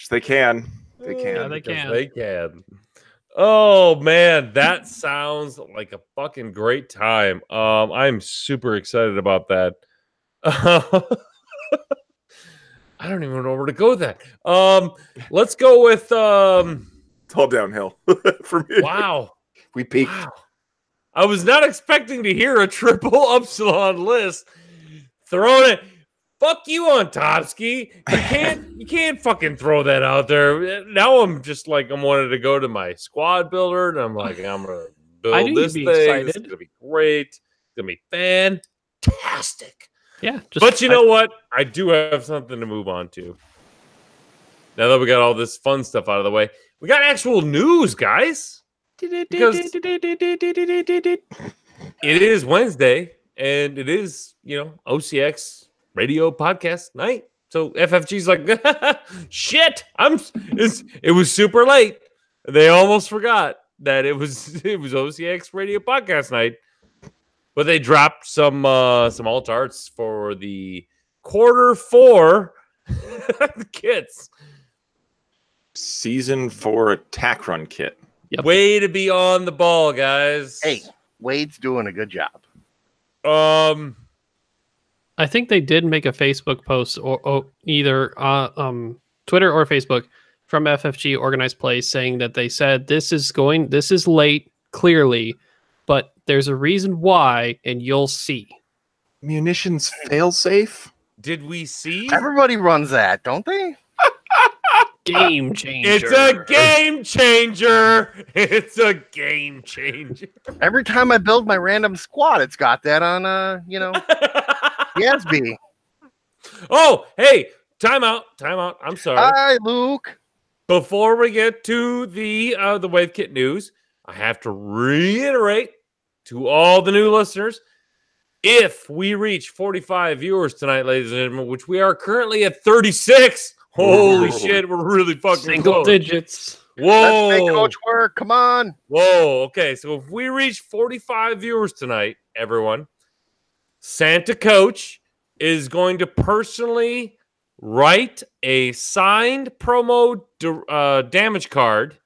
They can. They can. Yeah, they Because can. They can. Oh man, that sounds like a fucking great time. I'm super excited about that. I don't even know where to go with that. Let's go with It's all downhill for me. wow. We peaked. Wow. I was not expecting to hear a triple Upsilon list. Throwing it. Fuck you on Topski. You can't fucking throw that out there. Now I'm just like I'm wanting to go to my squad builder and I'm like, I'm gonna I knew build this you'd thing. be This is excited. gonna be great. It's gonna be fantastic. Yeah, But you know what? I do have something to move on to. Now that we got all this fun stuff out of the way, we got actual news, guys. Because it is Wednesday and it is, OCX Radio Podcast night. So FFG's like, shit, it was super late. They almost forgot that it was OCX Radio Podcast night. But they dropped some alt arts for the Q4 kits. Season 4 attack run kit. Yep. Way to be on the ball, guys. Hey, Wade's doing a good job. I think they did make a Facebook post or either Twitter or Facebook from FFG Organized Play saying that they said this is late, clearly, but there's a reason why, and you'll see. Munitions failsafe? Did we see? Everybody runs that, don't they? Game changer. It's a game changer. It's a game changer. Every time I build my random squad, it's got that on, Gatsby. Oh, hey, time out. I'm sorry. Hi, Luke. Before we get to the Wave Kit news, I have to reiterate to all the new listeners, if we reach 45 viewers tonight, ladies and gentlemen, which we are currently at 36, holy shit, we're really fucking Single close. digits. Whoa. Let's make Coach work. Come on. Whoa. Okay, so if we reach 45 viewers tonight, everyone, Santa Coach is going to personally write a signed promo damage card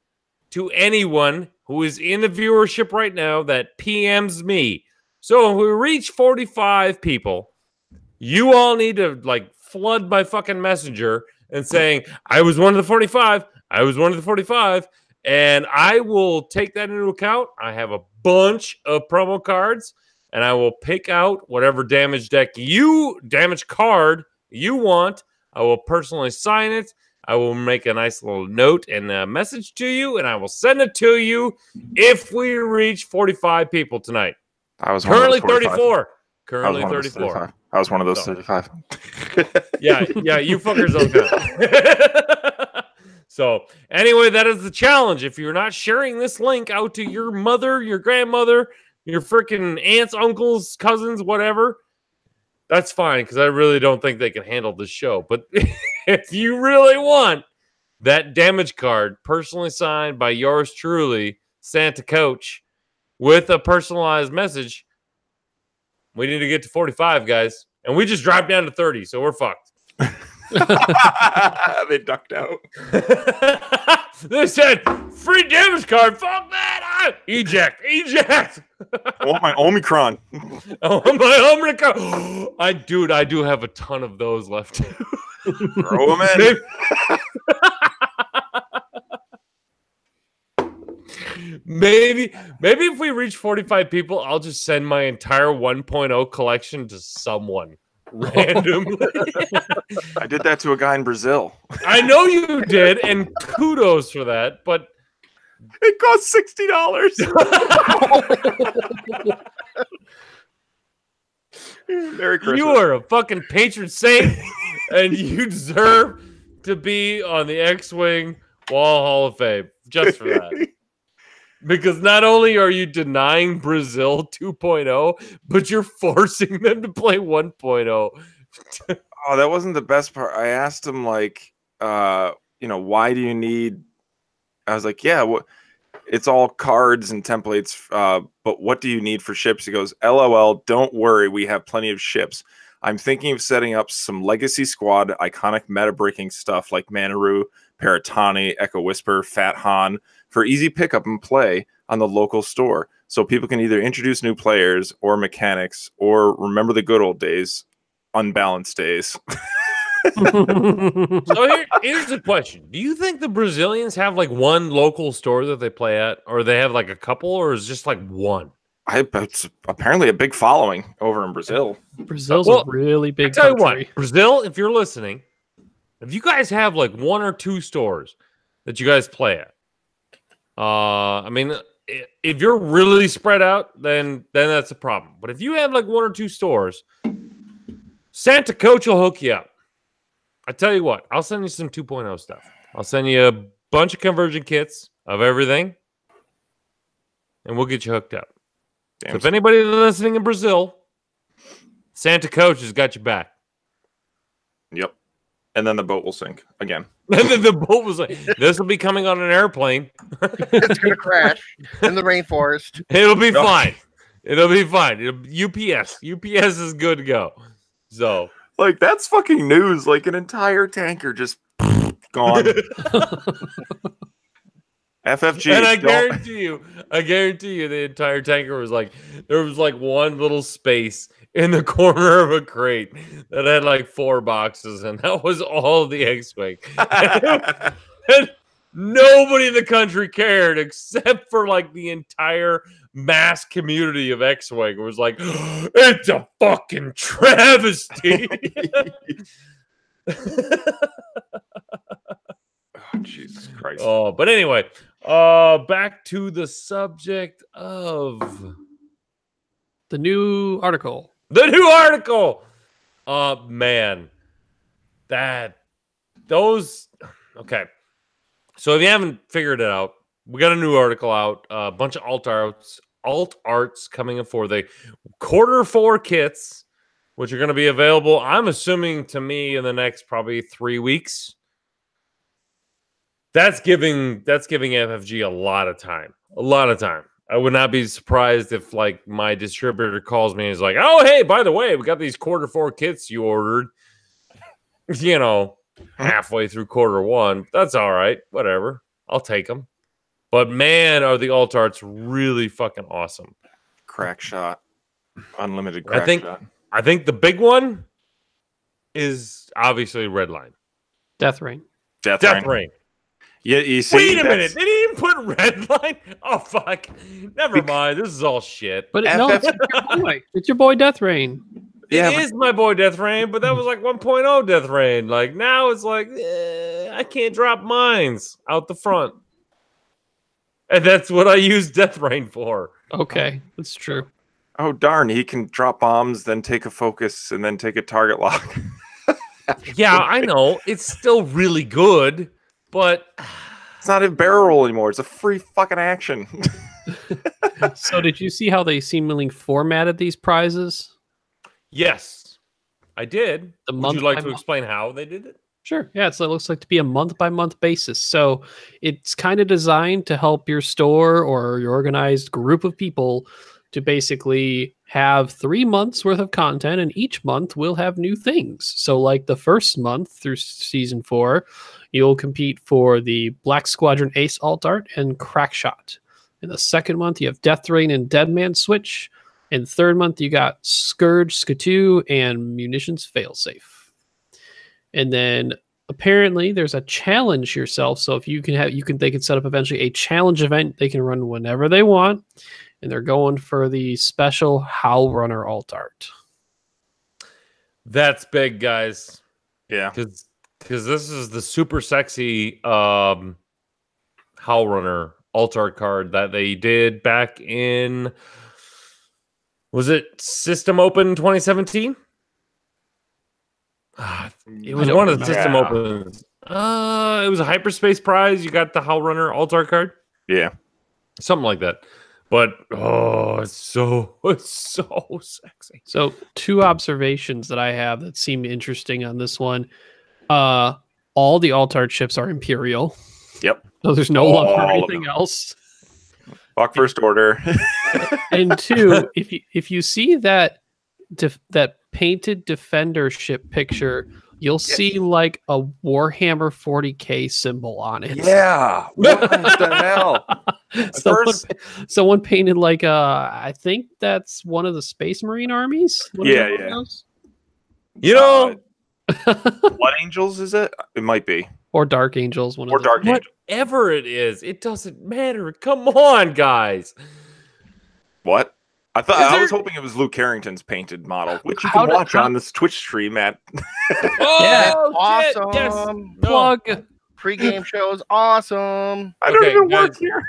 to anyone who is in the viewership right now that PMs me. So if we reach 45 people, you all need to flood my fucking messenger and saying, I was one of the 45. I was one of the 45. And I will take that into account. I have a bunch of promo cards, and I will pick out whatever damage card you want. I will personally sign it. I will make a nice little note and a message to you, and I will send it to you if we reach 45 people tonight. I was currently 34. Currently 34. I was one of those 35. Yeah, you fuckers don't count. So, anyway, that is the challenge. If you're not sharing this link out to your mother, your grandmother, your freaking aunts, uncles, cousins, whatever, that's fine, because I really don't think they can handle this show. But if you really want that damage card personally signed by yours truly, Santa Coach, with a personalized message, we need to get to 45, guys. And we just dropped down to 30, so we're fucked. They ducked out. They said, free damage card. Fuck that. Eject. I want my Omicron. I do have a ton of those left. Throw them in. Maybe if we reach 45 people, I'll just send my entire 1.0 collection to someone randomly. I did that to a guy in Brazil. I know you did, and kudos for that, but it cost $60. Merry Christmas. You are a fucking patron saint, and you deserve to be on the X-Wing Wall Hall of Fame just for that. Because not only are you denying Brazil 2.0, but you're forcing them to play 1.0. Oh, that wasn't the best part. I asked him, like, why do you need... I was like, yeah, it's all cards and templates, but what do you need for ships? He goes, LOL, don't worry, we have plenty of ships. I'm thinking of setting up some Legacy Squad, iconic meta-breaking stuff like Manaru, Paratani, Echo Whisper, Fat Han, for easy pickup and play on the local store. So people can either introduce new players or mechanics or remember the good old days, unbalanced days. So here's the question. Do you think the Brazilians have like one local store that they play at, or they have like a couple, or is just like one? It's apparently a big following over in Brazil. Brazil's a really big country. Tell you what, Brazil, if you're listening, if you guys have like one or two stores that you guys play at, I mean, if you're really spread out, then that's a problem. But if you have like one or two stores, Santa Coach will hook you up. I tell you what, I'll send you some 2.0 stuff. I'll send you a bunch of conversion kits of everything, and we'll get you hooked up. So if anybody listening in Brazil, Santa Coach has got your back. Yep. And then the boat will sink again. And then the boat was like, this will be coming on an airplane. It's going to crash in the rainforest. It'll be fine. It'll be fine. UPS is good to go. So, like, that's fucking news. Like, an entire tanker just gone. FFG. And I guarantee you, the entire tanker was like, there was like one little space in the corner of a crate that had like 4 boxes, and that was all of the X-Wing. And nobody in the country cared except for like the entire mass community of X-Wing. It was like, it's a fucking travesty. Oh, Jesus Christ. Oh, but anyway, back to the subject of the new article. Man, okay. So if you haven't figured it out, we got a new article out, a bunch of alt arts coming in for the Q4 kits, which are going to be available, I'm assuming, to me in the next probably 3 weeks. That's giving FFG a lot of time. I would not be surprised if like my distributor calls me and is like, oh, hey, by the way, we got these Q4 kits you ordered, halfway through Q1. That's all right. Whatever. I'll take them. But man, are the alt arts really fucking awesome. Crack shot. Unlimited crack shot. I think the big one is obviously Redline. Death Rain. Death Rain. Yeah, you see. Wait a minute. Did he even put red line? Oh fuck. Never mind. This is all shit. But no, it's your boy. It's your boy Death Rain. It is my boy Death Rain, but that was like 1.0 Death Rain. Like now it's like I can't drop mines out the front. And that's what I use Death Rain for. Okay, that's true. Oh darn, he can drop bombs, then take a focus, and then take a target lock. Yeah, I know. It's still really good, but it's not a barrel roll anymore. It's a free fucking action. So did you see how they seemingly formatted these prizes? yes, I did. The Would month you like by to month? explain how they did it? Sure. Yeah, it looks like to be a month-by-month basis. So it's kind of designed to help your store or your organized group of people to basically have 3 months worth of content, and each month will have new things. So like the first month through season 4, you'll compete for the Black Squadron Ace Alt Art and Crack Shot. In the second month, you have Death Rain and Deadman Switch. In third month, you got Scourge, Skatu, and Munitions Failsafe. And then apparently there's a challenge yourself. So if you can they can set up eventually a challenge event they can run whenever they want. And they're going for the special Howl Runner alt art. That's big, guys. Yeah. Because this is the super sexy Howl Runner alt art card that they did back in, was it System Open 2017? It was one of the System Opens. It was a hyperspace prize. You got the Howl Runner alt art card. Yeah. Something like that. But it's so sexy. So 2 observations that I have that seem interesting on this one. All the alt art ships are Imperial. Yep. So there's no longer anything else. Fuck First Order. And 2, if you see that that painted Defender ship picture, you'll see like a Warhammer 40K symbol on it. Yeah. What the hell? Someone painted like I think that's one of the Space Marine armies. Yeah. You know, Blood Angels, is it? It might be. Or Dark Angels. Dark Angels. Whatever it is, it doesn't matter. Come on, guys. What? I was hoping it was Luke Carrington's painted model, which you can watch on this Twitch stream at. Yeah, awesome. Yes. Plug. Pre-game shows, awesome. I don't even work guys. here.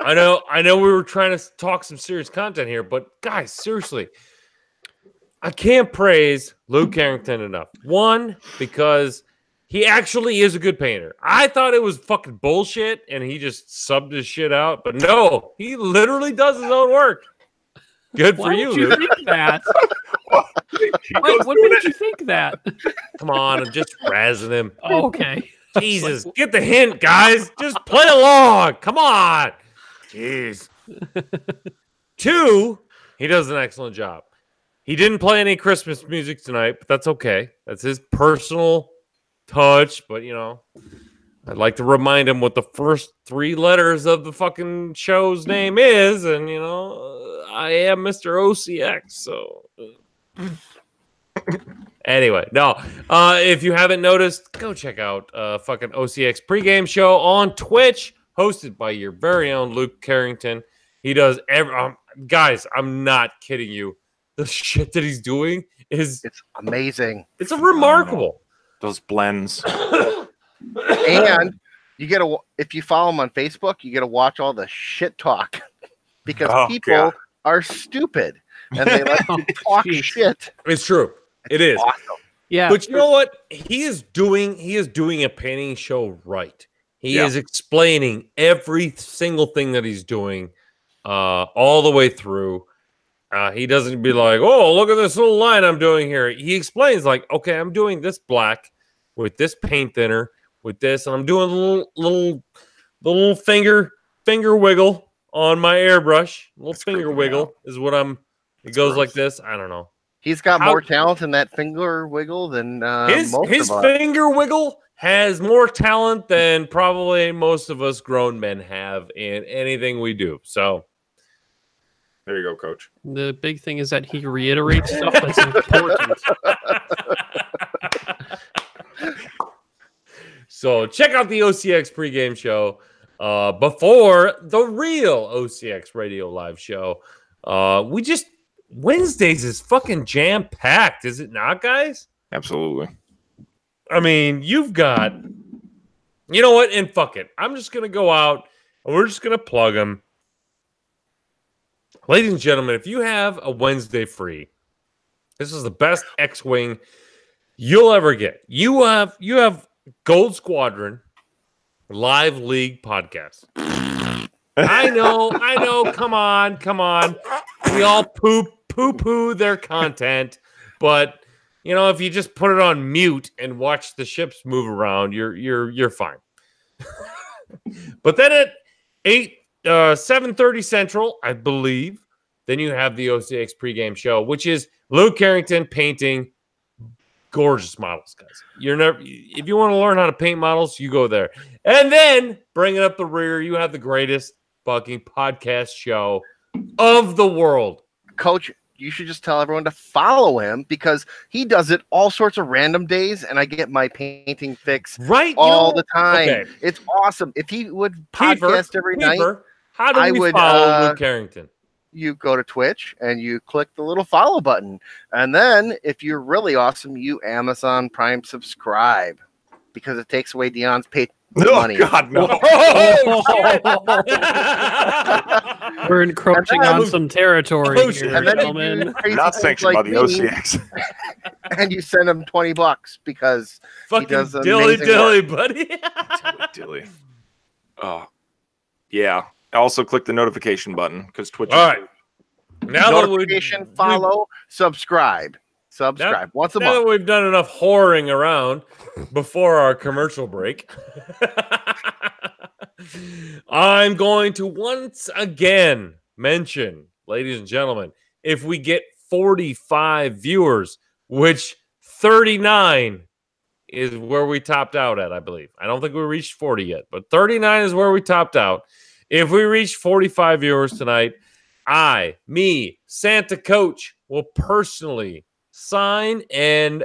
I know we were trying to talk some serious content here, but guys, seriously, I can't praise Luke Carrington enough. One, because he actually is a good painter. I thought it was fucking bullshit and he just subbed his shit out, but no, he literally does his own work. Good for you, Luke. Luke. Think that? Wait, what made you think that? Come on, I'm just razzing him. Oh, okay. Jesus, get the hint, guys. Just play along. Come on. Jeez. 2, he does an excellent job. He didn't play any Christmas music tonight, but that's okay. That's his personal touch. But, you know, I'd like to remind him what the first 3 letters of the fucking show's name is. And, you know, I am Mr. OCX. So, anyway, no. If you haven't noticed, go check out fucking OCX pregame show on Twitch, hosted by your very own Luke Carrington. He does guys, I'm not kidding you. The shit that he's doing it's amazing. It's remarkable. Those blends. And you get if you follow him on Facebook, you get to watch all the shit talk because people are stupid and they like to talk shit. It's true. It is. Awesome. Yeah. But you know what? He is doing a painting show right. He is explaining every single thing that he's doing all the way through. He doesn't be like, oh, look at this little line I'm doing here. He explains like, okay, I'm doing this black with this paint thinner with this, and I'm doing the little finger wiggle on my airbrush. Finger wiggle is what it goes gross. like this. I don't know. He's got more talent in that finger wiggle than his most of us. finger wiggle has more talent than probably most of us grown men have in anything we do. So there you go, Coach. The big thing is that he reiterates stuff that's important. So check out the OCX pregame show before the real OCX Radio Live show. Wednesdays is fucking jam-packed, is it not, guys? Absolutely. I mean, you've got... You know what? And fuck it. I'm just going to go out and we're just going to plug them. Ladies and gentlemen, if you have a Wednesday free, this is the best X-Wing you'll ever get. You have Gold Squadron Live League podcast. I know. Come on. We all poo-poo their content, but you know, if you just put it on mute and watch the ships move around, you're fine. But then at 7:30 Central, I believe, then you have the OCX pregame show, which is Luke Carrington painting gorgeous models, guys. If you want to learn how to paint models, you go there. And then bringing up the rear, you have the greatest fucking podcast show of the world. Coach, you should just tell everyone to follow him because he does it all sorts of random days, and I get my painting fix all the time. Okay. It's awesome. If he would podcast every night, how do we follow Luke Carrington? You go to Twitch and you click the little follow button, and then if you're really awesome, you Amazon Prime subscribe because it takes away Dion's money. God, no. We're encroaching on some territory here, and then gentlemen. Not sanctioned by the OCX. And you send him $20 because fucking he does dilly, buddy. Dilly. Oh, yeah. Also, click the notification button because Twitch. All right. Now notification, follow, subscribe. Once a month. Now that we've done enough whoring around before our commercial break, I'm going to once again mention, ladies and gentlemen, if we get 45 viewers, which 39 is where we topped out at, I believe. I don't think we reached 40 yet, but 39 is where we topped out. If we reach 45 viewers tonight, Santa Coach, will personally sign and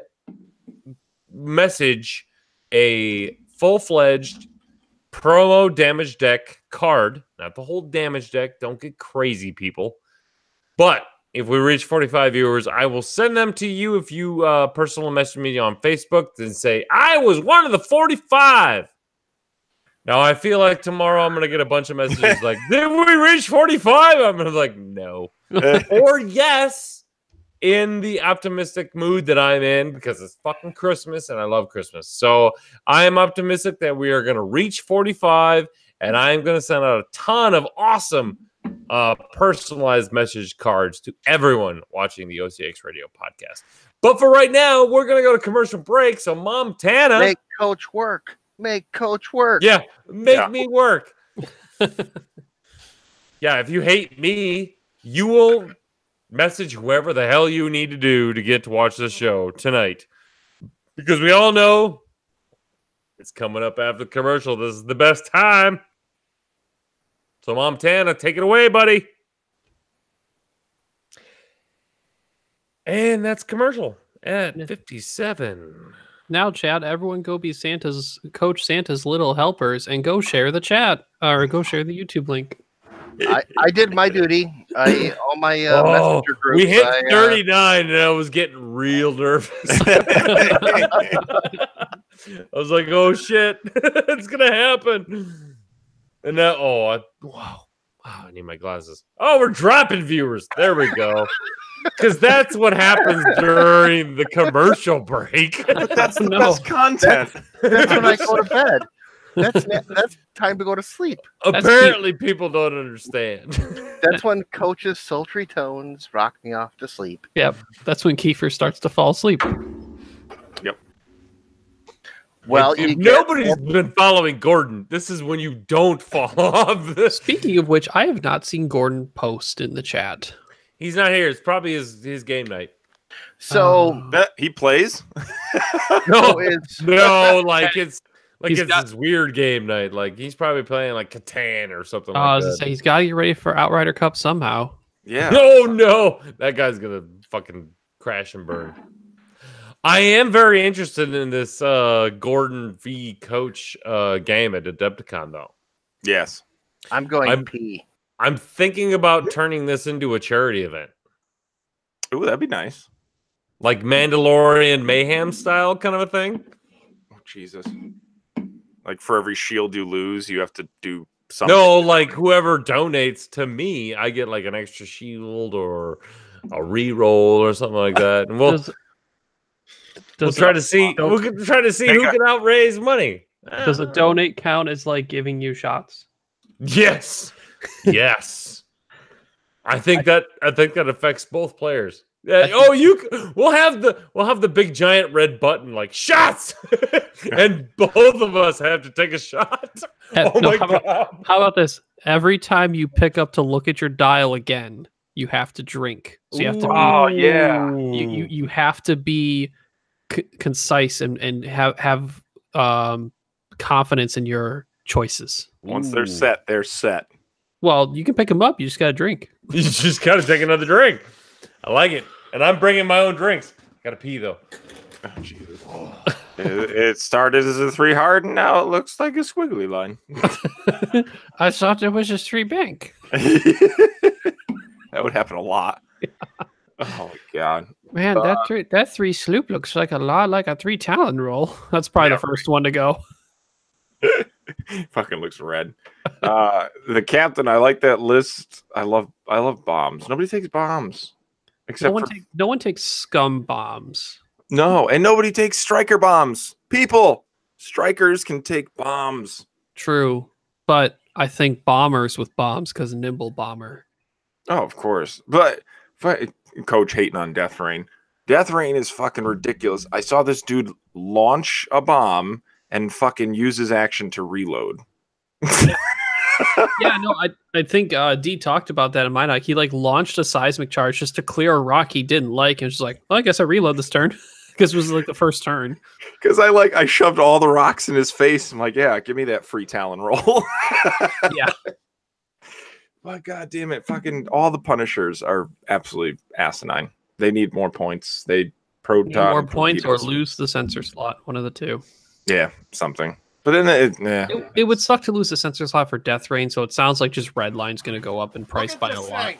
message a full-fledged promo damage deck card. Not the whole damage deck. Don't get crazy, people. But if we reach 45 viewers, I will send them to you if you personal message me on Facebook and say, I was one of the 45. Now, I feel like tomorrow I'm going to get a bunch of messages like, did we reach 45? I'm going to be like, no. Or yes, in the optimistic mood that I'm in because it's fucking Christmas and I love Christmas. So I am optimistic that we are going to reach 45 and I'm going to send out a ton of awesome personalized message cards to everyone watching the OCX Radio podcast. But for right now, we're going to go to commercial break. So Mom Tana. Make Coach work. Yeah, make me work. Yeah, if you hate me, you will message whoever the hell you need to do to get to watch the show tonight. Because we all know it's coming up after the commercial. This is the best time. So, Mom Tana, take it away, buddy. And that's commercial at 57. Now, Chad, everyone go be Santa's little helpers and go share the chat or go share the YouTube link. I did my duty. All my messenger groups. We hit 39 and I was getting real nervous. I was like, oh shit, it's going to happen. And now, wow, I need my glasses. Oh, we're dropping viewers. There we go. Because that's what happens during the commercial break. That's the best content. That's when I go to bed. That's time to go to sleep. Apparently, people don't understand. That's when Coach's sultry tones rock me off to sleep. Yep, that's when Kiefer starts to fall asleep. Yep. Well, if nobody's been following Gordon, this is when you don't fall off. Speaking of which, I have not seen Gordon post in the chat. He's not here. It's probably his game night. So he plays? No, it's his weird game night. Like he's probably playing like Catan or something like that. I was gonna say he's got to get ready for Outrider Cup somehow. Yeah. No, that guy's gonna fucking crash and burn. I am very interested in this Gordon v. Coach game at Adepticon, though. Yes. I'm going P. I'm thinking about turning this into a charity event. Ooh, that'd be nice. Like Mandalorian Mayhem style kind of a thing. Oh, Jesus. Like for every shield you lose, you have to do something. No, like whoever donates to me, I get like an extra shield or a re-roll or something like that. And we'll try to see who can outraise money. Does a donate count as like giving you shots? Yes. Yes. I think that affects both players. We'll have the big giant red button like shots, and both of us have to take a shot. God! How about this? Every time you pick up to look at your dial again, you have to drink. So you have to. You have to be concise and have confidence in your choices. Once they're set, they're set. Well, you can pick them up. You just got to drink. You just got to take another drink. I like it. And I'm bringing my own drinks. Got to pee, though. Oh, Jesus. It started as a 3 hard, and now it looks like a squiggly line. I thought there was a 3 bank. That would happen a lot. Oh, my God. Man, that 3 sloop looks like a lot like a 3 talon roll. That's probably the first one to go. Fucking looks red. The captain, I like that list. I love bombs. Nobody takes bombs. Except no one takes scum bombs. No, and nobody takes striker bombs. People, strikers can take bombs. True, but I think bombers with bombs because nimble bomber. Oh, of course. But Coach hating on Death Rain. Death Rain is fucking ridiculous. I saw this dude launch a bomb and fucking use his action to reload. Yeah, no, I think D talked about that in my night. He like launched a seismic charge just to clear a rock he didn't like, and was like, well, I guess I reload this turn because it was like the first turn. Because I shoved all the rocks in his face. I'm like, yeah, give me that free talon roll. Yeah. But god damn it, fucking all the Punishers are absolutely asinine. They need more points. They proton more points or lose the sensor slot. One of the two. Yeah, something. But then it would suck to lose the sensor slot for Death Rain, so it sounds like just Redline's going to go up in price by a lot.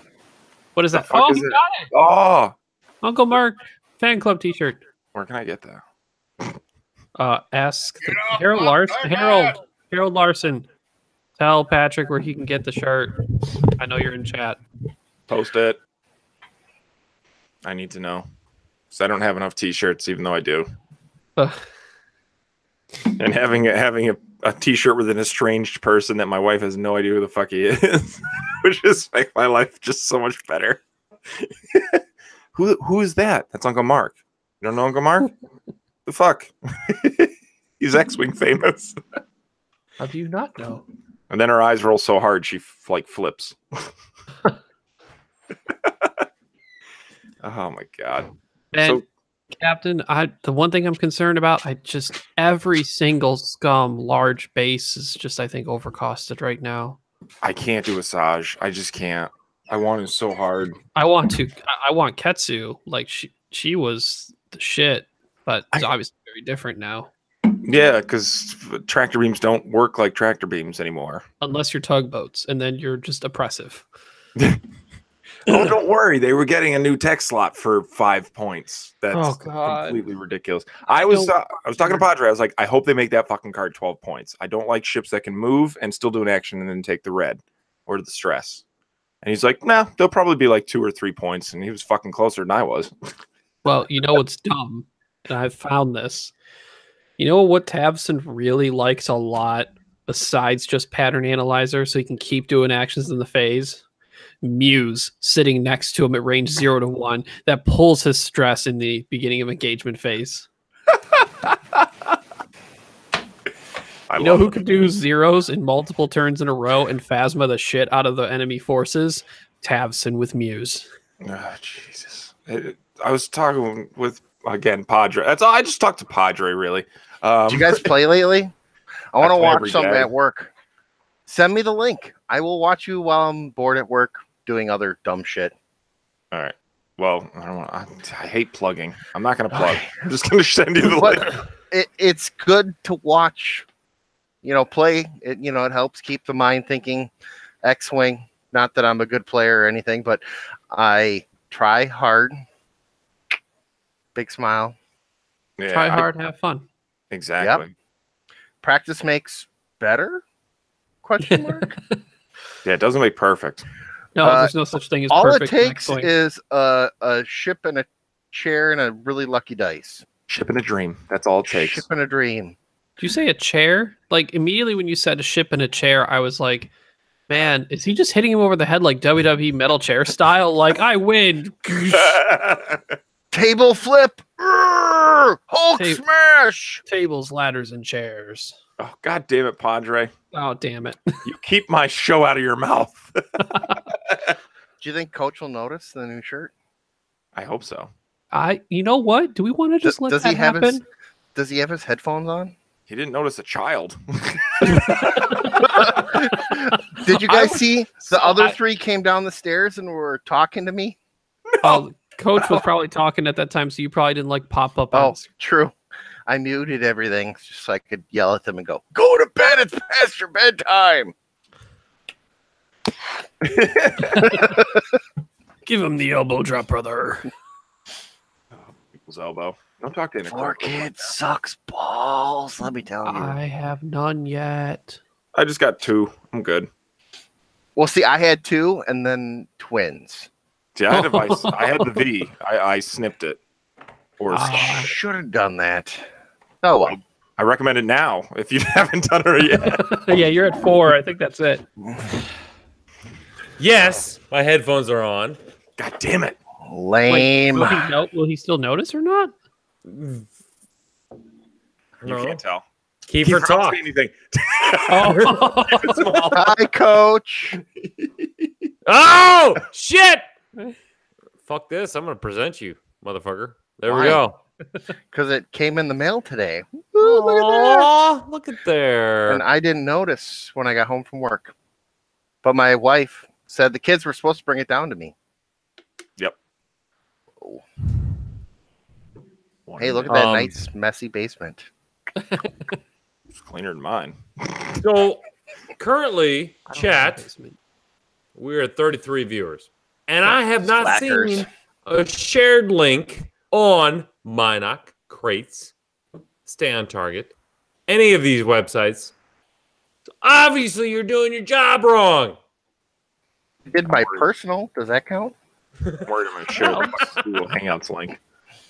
What is that? Oh, you got it! Oh! Uncle Mark fan club t-shirt. Where can I get that? Ask Harold Larson. Tell Patrick where he can get the shirt. I know you're in chat. Post it. I need to know. Because I don't have enough t-shirts, even though I do. And having a t-shirt with an estranged person that my wife has no idea who the fuck he is, which just makes my life just so much better. Who is that? That's Uncle Mark. You don't know Uncle Mark? The fuck? He's X-Wing famous. How do you not know? And then her eyes roll so hard she flips. Oh my god. And Captain, the one thing I'm concerned about, every single scum large base is just, I think, overcosted right now. I can't do Asajj. I just can't. I want it so hard. I want Ketsu. Like she was the shit, but it's obviously very different now. Yeah, because tractor beams don't work like tractor beams anymore. Unless you're tugboats, and then you're just oppressive. Oh, don't worry. They were getting a new tech slot for 5 points. That's God. Completely ridiculous. I was talking to Padre. I was like, I hope they make that fucking card 12 points. I don't like ships that can move and still do an action and then take the red or the stress. And he's like, nah, they'll probably be like 2 or 3 points. And he was fucking closer than I was. Well, you know what's dumb? And I've found this. You know what Tavson really likes a lot, besides just pattern analyzer, so he can keep doing actions in the phase? Muse sitting next to him at range 0 to 1 that pulls his stress in the beginning of engagement phase. You know who could do zeros in multiple turns in a row and phasma the shit out of the enemy forces? Tavson with Muse. Oh, Jesus. I was talking with, again, Padre. That's all. I just talked to Padre, really. Did you guys play lately? I want to watch something at work. Send me the link. I will watch you while I'm bored at work doing other dumb shit. All right. Well, I don't want. I hate plugging. I'm not going to plug. I'm just going to send you the link. It's good to watch. Play. It helps keep the mind thinking. X-wing. Not that I'm a good player or anything, but I try hard. Big smile. Yeah, Try hard, have fun. Exactly. Yep. Practice makes better? Question mark. Yeah, it doesn't make perfect. No, there's no such thing as all perfect. All it takes is a ship and a chair and a really lucky dice. Ship and a dream. That's all it takes. Ship and a dream. Did you say a chair? Like, immediately when you said a ship and a chair, I was like, man, is he just hitting him over the head like WWE metal chair style? Like, I win. Table flip. Hulk smash. Tables, ladders, and chairs. Oh, God damn it, Padre. Oh, damn it. You keep my show out of your mouth. Do you think Coach will notice the new shirt? I hope so. You know what? Do we want to just let that happen? Does he have his headphones on? He didn't notice a child. Did you guys see the other three came down the stairs and were talking to me? No. Coach was probably talking at that time, so you probably didn't pop up. Oh, true. I muted everything just so I could yell at them and go to bed. It's past your bedtime. Give him the elbow drop, brother. People's elbow. Don't talk to him. 4Kids sucks balls. Let me tell you. I have none yet. I just got 2. I'm good. Well, see, I had 2 and then twins. See, I had the V. I snipped it. Or should have done that. Oh, well. I recommend it now if you haven't done it yet. Yeah, you're at 4. I think that's it. Yes, my headphones are on. God damn it. Lame. Wait, will he still notice or not? You can't tell. Keep her talk. Anything. Hi, Coach. Oh, shit. Fuck this. I'm going to present you, motherfucker. There we go. Because it came in the mail today. Ooh, look at that. Look at there. And I didn't notice when I got home from work. But my wife said the kids were supposed to bring it down to me. Yep. Oh. Hey, look at that nice, messy basement. It's cleaner than mine. So, currently, chat, we're at 33 viewers. And I have not seen a shared link on Minoc, Crates, Stay on Target, any of these websites. So obviously, you're doing your job wrong. I did my personal. Does that count? I'm worried I'm going to share the Google Hangouts link.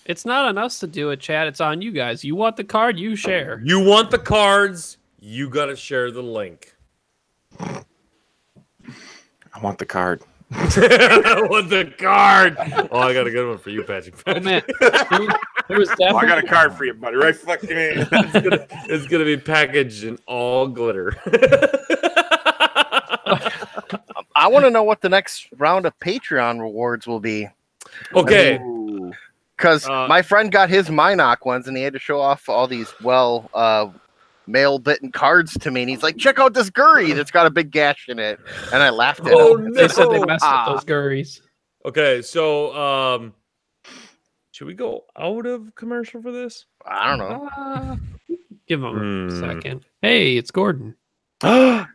It's not on us to do it, chat. It's on you guys. You want the card, you share. You want the cards, you got to share the link. I want the card. I want the card. Oh, I got a good one for you, Patrick. Oh, man. There was definitely... I got a card for you, buddy. Right fucking in. It's gonna be packaged in all glitter. I want to know what the next round of Patreon rewards will be. Okay. Because my friend got his Minoc ones, and he had to show off all these mail-bitten cards to me, and he's like, check out this Gurry that's got a big gash in it. And I laughed at him. They said they messed up those Gurries. Okay, so should we go out of commercial for this? I don't know. Give him a second. Hey, it's Gordon. Gordon!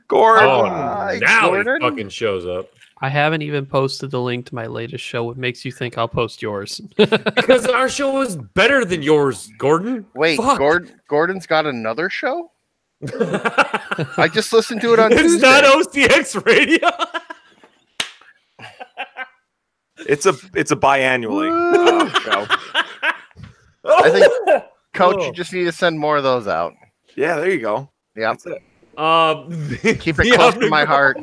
Now Gordon? he fucking shows up. I haven't even posted the link to my latest show. What makes you think I'll post yours? Because our show is better than yours, Gordon. Wait, Gordon's got another show? I just listened to it on Tuesday. It's not OCX Radio. It's a biannually show. I think, Coach, you just need to send more of those out. Yeah, there you go. Yeah. That's it. Keep it close to my heart.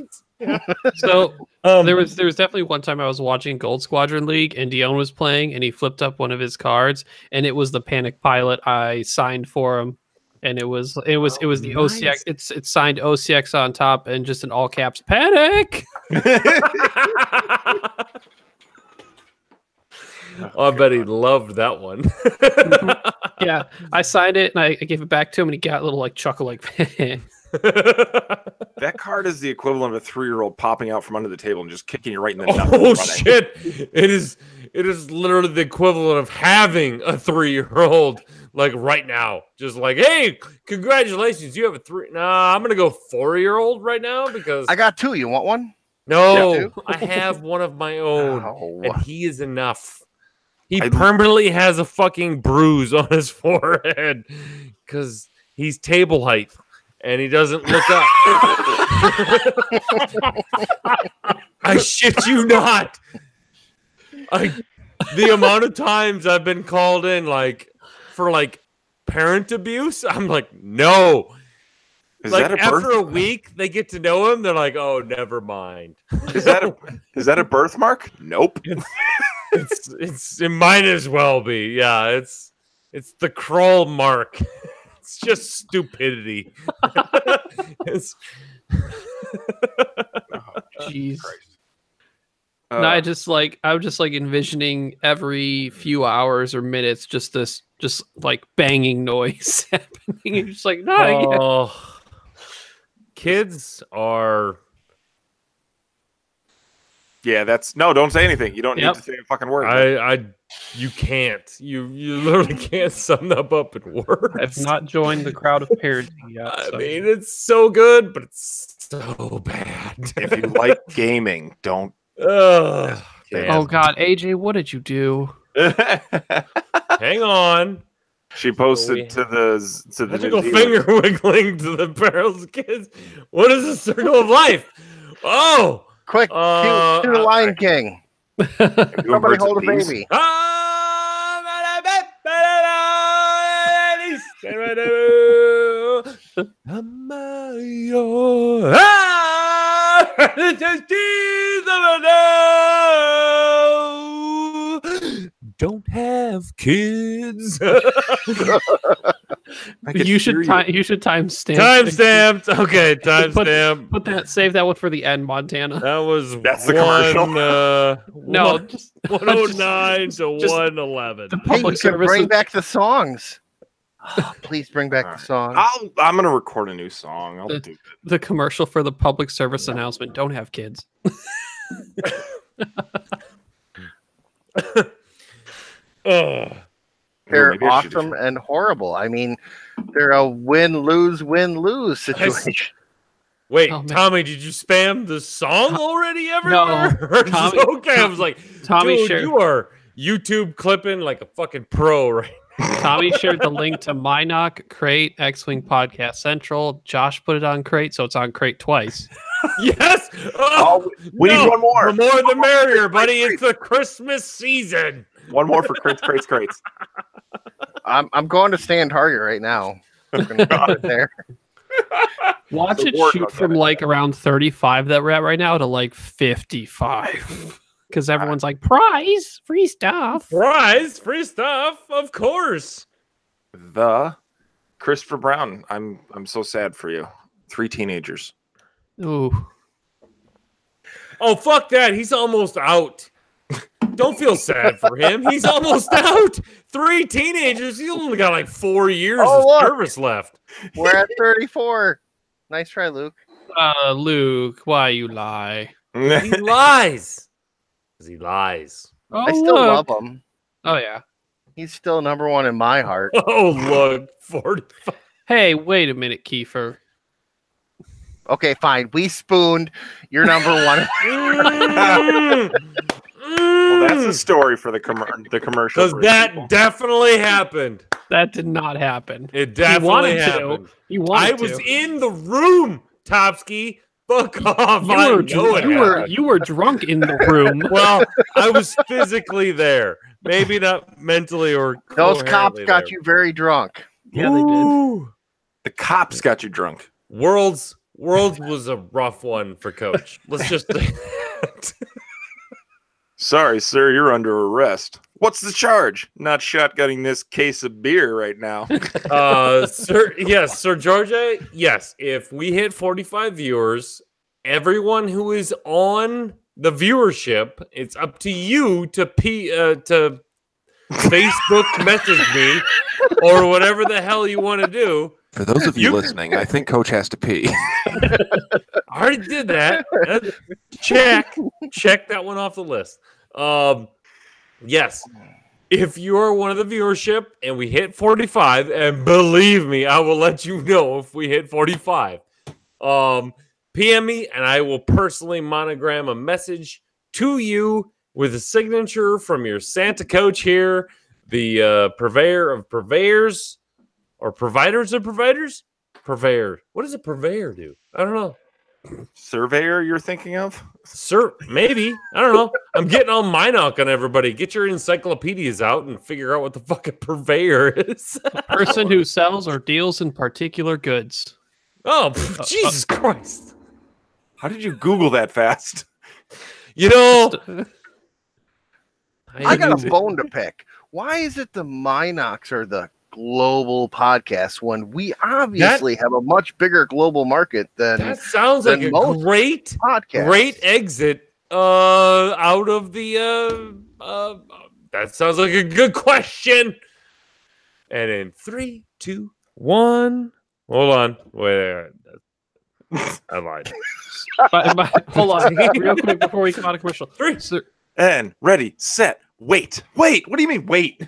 So there was definitely one time I was watching Gold Squadron League and Dion was playing and he flipped up one of his cards and it was the Panic Pilot. I signed for him and it was the OCX. It's signed OCX on top and just in all caps Panic. I bet he loved that one. Yeah, I signed it and I gave it back to him and he got a little chuckle like. That card is the equivalent of a 3-year-old popping out from under the table and just kicking you right in the nuts. Oh shit! It It is literally the equivalent of having a 3-year-old, like right now. Just like, hey, congratulations, you have a 3. Nah, I'm gonna go 4-year-old right now because I got 2. You want one? no, I have one of my own, Oh. and he is enough. He permanently has a fucking bruise on his forehead because he's table height and he doesn't look up. I shit you not. The amount of times I've been called in for parent abuse, I'm like, no. Is like that a after birth? a week, they get to know him. They're like, oh, never mind. Is that a birthmark? Nope. It might as well be. Yeah, it's the crawl mark. It's just stupidity. Jeez. No, I'm just like envisioning every few hours or minutes just like banging noise happening. You're just like, no, kids are. Yeah, don't say anything. You don't need to say a fucking word. You can't. You literally can't sum that up in words. I've not joined the crowd of parenting yet. I mean, it's so good, but it's so bad. If you like gaming, don't. Oh God, AJ, what did you do? Hang on. She posted to the magical finger wiggling to the barrels of kids. What is the circle of life? Oh, quick! To the Lion King. Somebody hold a baby. Don't have kids. You should timestamp. Timestamped. Okay, timestamp. Save that one for the end, Montana. That's the commercial. No, just 109 to 111. The public service. Bring back the songs. Please bring back the songs. I'm gonna record a new song. I'll do it. The commercial for the public service announcement. Don't have kids. They're awesome and horrible. I mean, they're a win-lose situation. Wait, Tommy, did you spam the song already everywhere? No, Tommy, okay, I was like, Tommy, dude, you are YouTube clipping like a fucking pro right now. Tommy shared the link to Minoc, Crate, X-Wing Podcast Central. Josh put it on Crate, so it's on Crate twice. Yes! We need one more. The more the merrier, buddy. It's the Christmas season. One more for crates. I'm going to stand Target right now. I'm going to put it there. Watch it shoot from like around 35 that we're at right now to like 55. Because everyone's like, prize, free stuff. Prize, free stuff, of course. The Christopher Brown. I'm so sad for you. 3 teenagers. Ooh. Oh, fuck that. He's almost out. Don't feel sad for him. He's almost out. 3 teenagers. He's only got like 4 years of service left. We're at 34. Nice try, Luke. Luke, why you lie? He lies. He lies. Oh, I still love him. Oh, yeah. He's still number 1 in my heart. Oh, look. 45. Hey, wait a minute, Kiefer. Okay, fine. We spooned. You're number 1. Well, that's a story for the commercial. Because that definitely happened. That did not happen. It definitely happened. He wanted to. I was in the room, Topski. Fuck off. You were drunk in the room. Well, I was physically there. Maybe not mentally or those cops got you very drunk. Yeah, they did. The cops got you drunk. Worlds was a rough one for Coach. Let's just say that. Sorry, sir, you're under arrest. What's the charge? Not shotgunning this case of beer right now. Sir George, yes. If we hit 45 viewers, everyone who is on the viewership, it's up to you to Facebook message me or whatever the hell you want to do. For those of you listening, I think Coach has to pee. I already did that. Check that one off the list. Yes. If you are one of the viewership and we hit 45, and believe me, I will let you know if we hit 45. PM me, and I will personally monogram a message to you with a signature from your Santa coach here, the purveyor of purveyors, or providers of providers? Purveyor. What does a purveyor do? I don't know. Surveyor you're thinking of? Sir, maybe. I don't know. I'm getting all Minoc on everybody. Get your encyclopedias out and figure out what the fuck a purveyor is. A person who sells or deals in particular goods. Oh, Jesus Christ. How did you Google that fast? You know, I got a bone to pick. Why is it the Minox are the global podcast when we obviously have a much bigger global market than that sounds like a great podcast. Great exit out of the that sounds like a good question. And in 3, 2, 1, hold on. Wait, I lied. Hold on, real quick before we come out of commercial. 3, And ready, set, wait. Wait, what do you mean wait?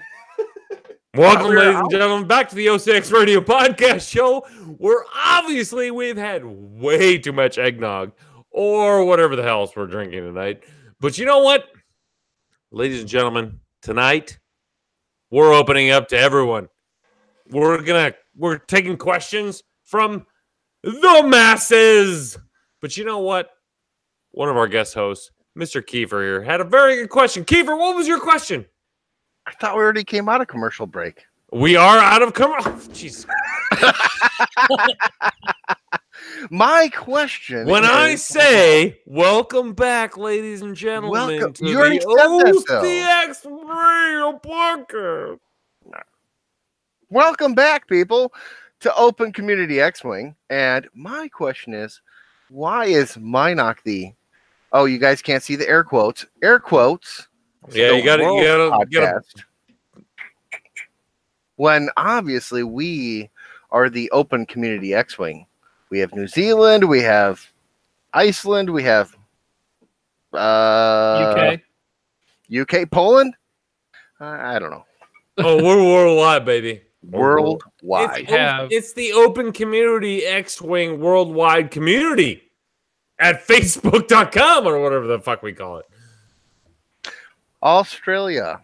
welcome, ladies and gentlemen, back to the OCX Radio Podcast Show, where obviously we've had way too much eggnog, or whatever the hell else we're drinking tonight. But you know what? Ladies and gentlemen, tonight, we're opening up to everyone. We're taking questions from the masses. But you know what? One of our guest hosts, Mr. Kiefer here, had a very good question. Kiefer, what was your question? I thought we already came out of commercial break. We are out of commercial. Jeez. My question When is, I say welcome back, ladies and gentlemen, Welcome. to You already the said that, OCX Radio Podcast. welcome back, people, to Open Community X-Wing. And my question is, why is Minoc the... Oh, you guys can't see the air quotes. Air quotes. Yeah, you gotta. When obviously we are the Open Community X-Wing. We have New Zealand, we have Iceland, we have UK, Poland. I don't know. Oh, we're worldwide, baby. Worldwide. It's the Open Community X-Wing Worldwide Community at Facebook.com or whatever the fuck we call it. Australia.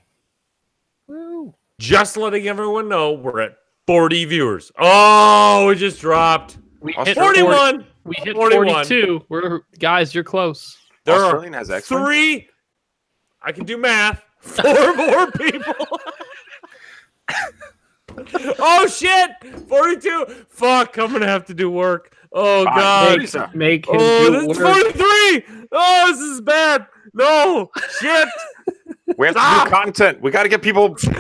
Woo. Just letting everyone know we're at 40 viewers. Oh, we just dropped. we hit 41. We hit 41. 42. Guys, you're close. There Australian are has X-Wing? 3. I can do math. 4 more people. Oh shit! 42. Fuck! I'm gonna have to do work. Oh god! Make him Oh, do this is work. 43. Oh, this is bad. No shit. We have to do content. We got to get people. We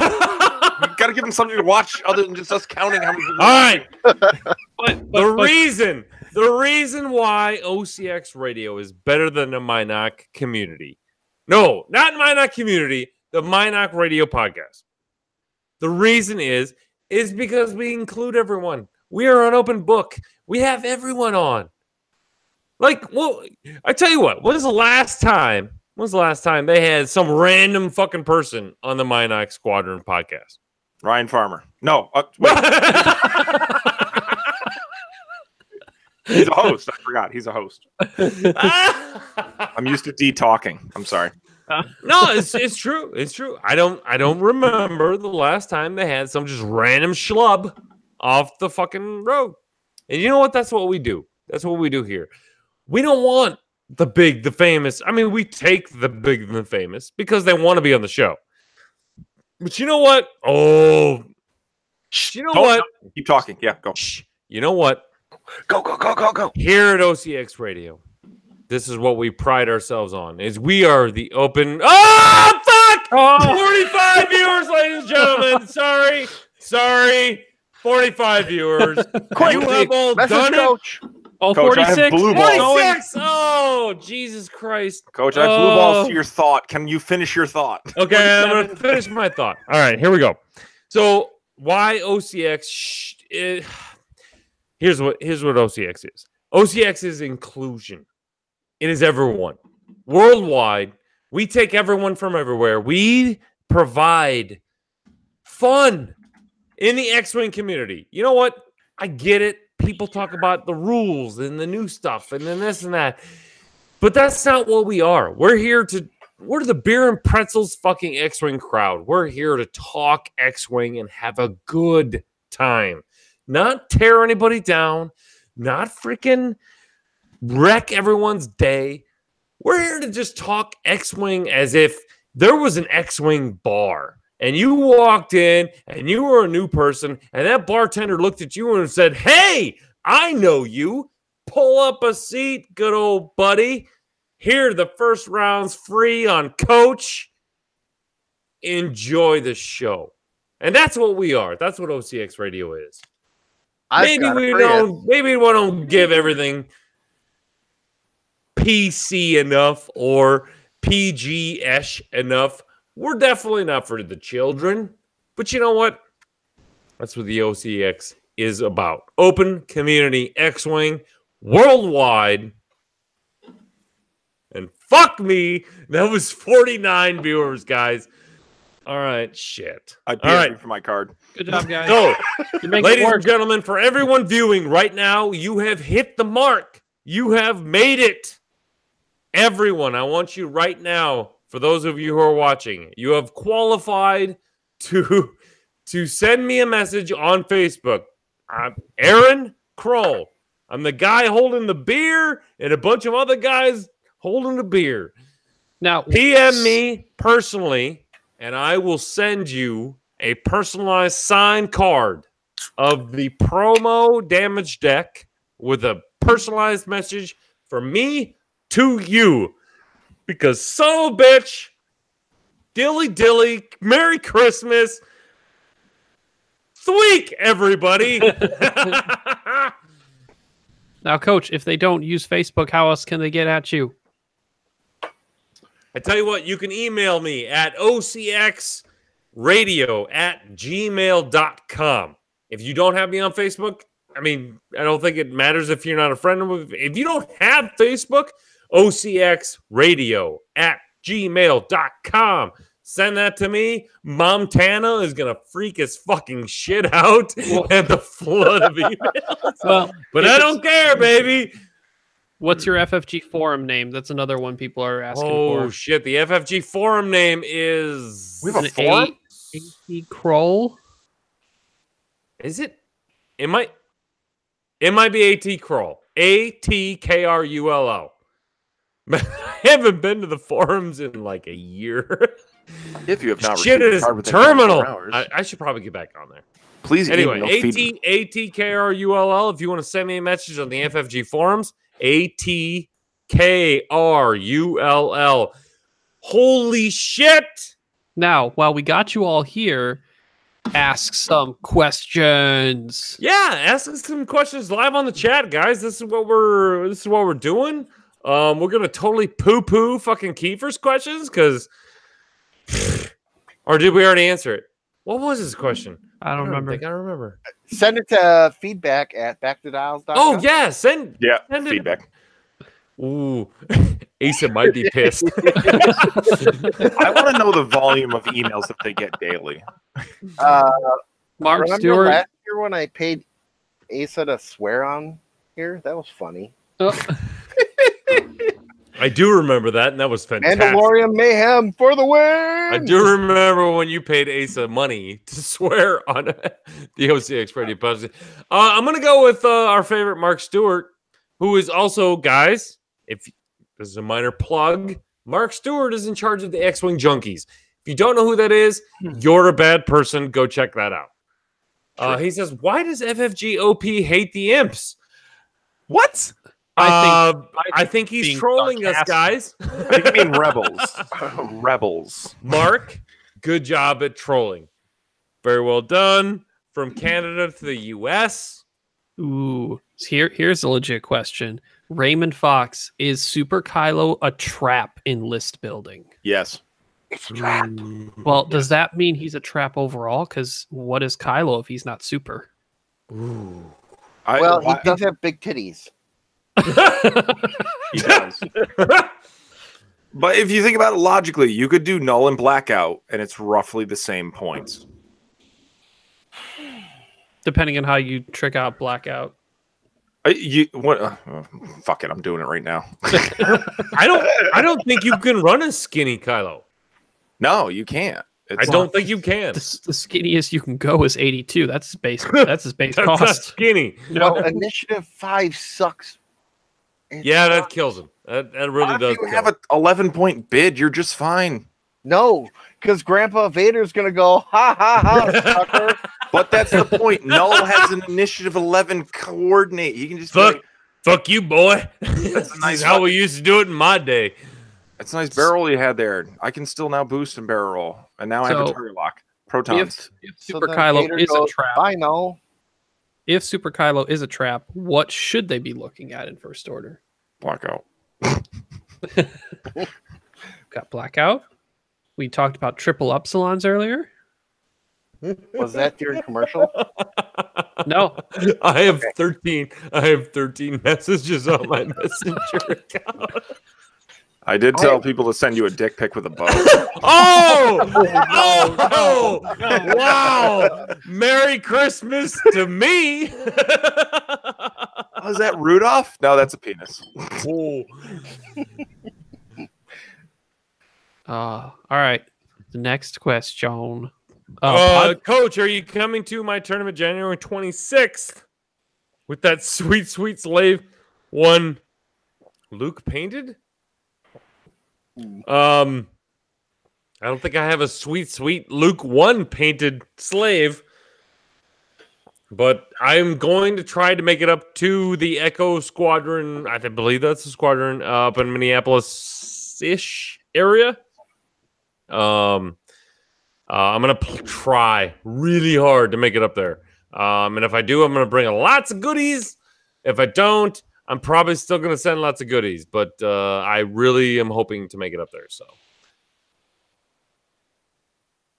got to give them something to watch other than just us counting how many. All right. But The reason why OCX Radio is better than the Minoc community. No, not Minoc community. The Minoc Radio podcast. The reason is because we include everyone. We are an open book. We have everyone on. Like, well, I tell you what. When was the last time they had some random fucking person on the Minoc Squadron podcast? Ryan Farmer. No. Wait. He's a host. I forgot. He's a host. I'm used to talking. I'm sorry. No, it's true. It's true. I don't remember the last time they had some just random schlub off the fucking road. And you know what? That's what we do. That's what we do here. We don't want the big, the famous. I mean, we take the big and the famous because they want to be on the show. But you know what? Oh, you know what? Keep talking. Yeah, go. You know what? Go. Here at OCX Radio, this is what we pride ourselves on: is we are the open. Oh fuck! 45 viewers, ladies and gentlemen. Sorry. 45 viewers. You have all done Coach. Oh, Coach, I have 46. blue balls. 46. Oh, Jesus Christ. Coach, I have blue balls to your thought. Can you finish your thought? Okay, I'm going to finish my thought. All right, here we go. So, why OCX? Here's what OCX is. OCX is inclusion. It is everyone. Worldwide, we take everyone from everywhere. We provide fun in the X-Wing community. You know what? I get it. People talk about the rules and the new stuff and then this and that. But that's not what we are. We're the beer and pretzels fucking X-Wing crowd. We're here to talk X-Wing and have a good time. Not tear anybody down. Not freaking wreck everyone's day. We're here to just talk X-Wing as if there was an X-Wing bar. And you walked in and you were a new person and that bartender looked at you and said, "Hey, I know you. Pull up a seat, good old buddy. Here, the first round's free on Coach. Enjoy the show." And that's what we are. That's what OCX Radio is. Maybe we don't give everything PC enough or PG-ish enough. We're definitely not for the children. But you know what? That's what the OCX is about. Open community X-Wing worldwide. And fuck me, that was 49 viewers, guys. All right, shit. I'd be happy for my card. Good job, guys. So, ladies and gentlemen, for everyone viewing right now, you have hit the mark. You have made it. Everyone, I want you right now, for those of you who are watching, you have qualified to send me a message on Facebook. I'm Aaron Kroll. I'm the guy holding the beer and a bunch of other guys holding the beer. Now, PM me personally, and I will send you a personalized signed card of the promo damage deck with a personalized message from me to you. Because son of a bitch, dilly dilly, Merry Christmas, Thweek, everybody. Now, Coach, if they don't use Facebook, how else can they get at you? I tell you what, you can email me at ocxradio@gmail.com. If you don't have me on Facebook, I mean, I don't think it matters if you're not a friend of me. If you don't have Facebook, ocxradio@gmail.com. Send that to me. Montana is going to freak his fucking shit out at the flood of emails. But I don't care, baby. What's your FFG forum name? That's another one people are asking for. Oh, shit. The FFG forum name is... We have a forum? A.T. Kroll? Is it? It might be A.T. Kroll. ATKRULL. I haven't been to the forums in like a year. If you have not shit received is a card within terminal. 24 hours, I should probably get back on there. please Anyway, email feedback. ATKRULL. If you want to send me a message on the FFG forums, ATKRULL. Holy shit! Now, while we got you all here, ask some questions. Yeah, ask us some questions live on the chat, guys. This is what we're doing. We're gonna totally poo-poo fucking Kiefer's questions because, or did we already answer it? What was his question? I don't remember. I think I remember. Send it to feedback@backtodials.com. Oh yeah, send Feedback. Ooh, Asa might be pissed. I want to know the volume of emails that they get daily. Mark Remember Stewart. last year when I paid Asa to swear on here? That was funny. Oh, I do remember that, and that was fantastic. Mandalorian mayhem for the win! I do remember when you paid Asa money to swear on the OCX Radio Party. I'm going to go with our favorite Mark Stewart, who is also, guys, if this is a minor plug, Mark Stewart is in charge of the X-Wing Junkies. If you don't know who that is, you're a bad person. Go check that out. He says, why does FFG OP hate the imps? What? I think he's trolling sarcastic. us, guys. I think you mean rebels. Rebels. Mark, good job at trolling. Very well done. From Canada to the U.S. ooh. Here's a legit question. Raymond Fox, is Super Kylo a trap in list building? Yes. It's a trap. Well, does that mean he's a trap overall? Because what is Kylo if he's not super? Ooh. Well, he does have big titties. He does. But if you think about it logically, you could do null and blackout, and it's roughly the same points. Depending on how you trick out blackout. Fuck it, I'm doing it right now. I don't think you can run a skinny Kylo. No, you can't. I don't think you can. The skinniest you can go is 82. That's his base. That's his base That's cost. not skinny. No, Initiative 5 sucks. Yeah, that kills him. That really does. If you have an 11-point bid, you're just fine. No, because Grandpa Vader's gonna go ha ha ha, sucker. But that's the point. Null has an initiative 11 coordinate. He can just fuck you, boy. That's That's how we used to do it in my day. That's a nice barrel roll you had there. I can still now boost and barrel roll, and now I have a target lock. Protons. If Super Kylo is a trap, I know. If Super Kylo is a trap, what should they be looking at in first order? Blackout. Got blackout. We talked about triple upsilons earlier. Was that your commercial? No. I have 13. I have 13 messages on my messenger account. I did tell people to send you a dick pic with a bow. Oh, wow. Merry Christmas to me. Oh, is that Rudolph? No, that's a penis. All right. The next question. Coach, are you coming to my tournament January 26th with that sweet, sweet slave one Luke painted? I don't think I have a sweet, sweet Luke 1 painted slave, but I'm going to try to make it up to the Echo Squadron. I believe that's the squadron up in Minneapolis-ish area. I'm going to try really hard to make it up there. And if I do, I'm going to bring lots of goodies. If I don't, I'm probably still going to send lots of goodies, but I really am hoping to make it up there. So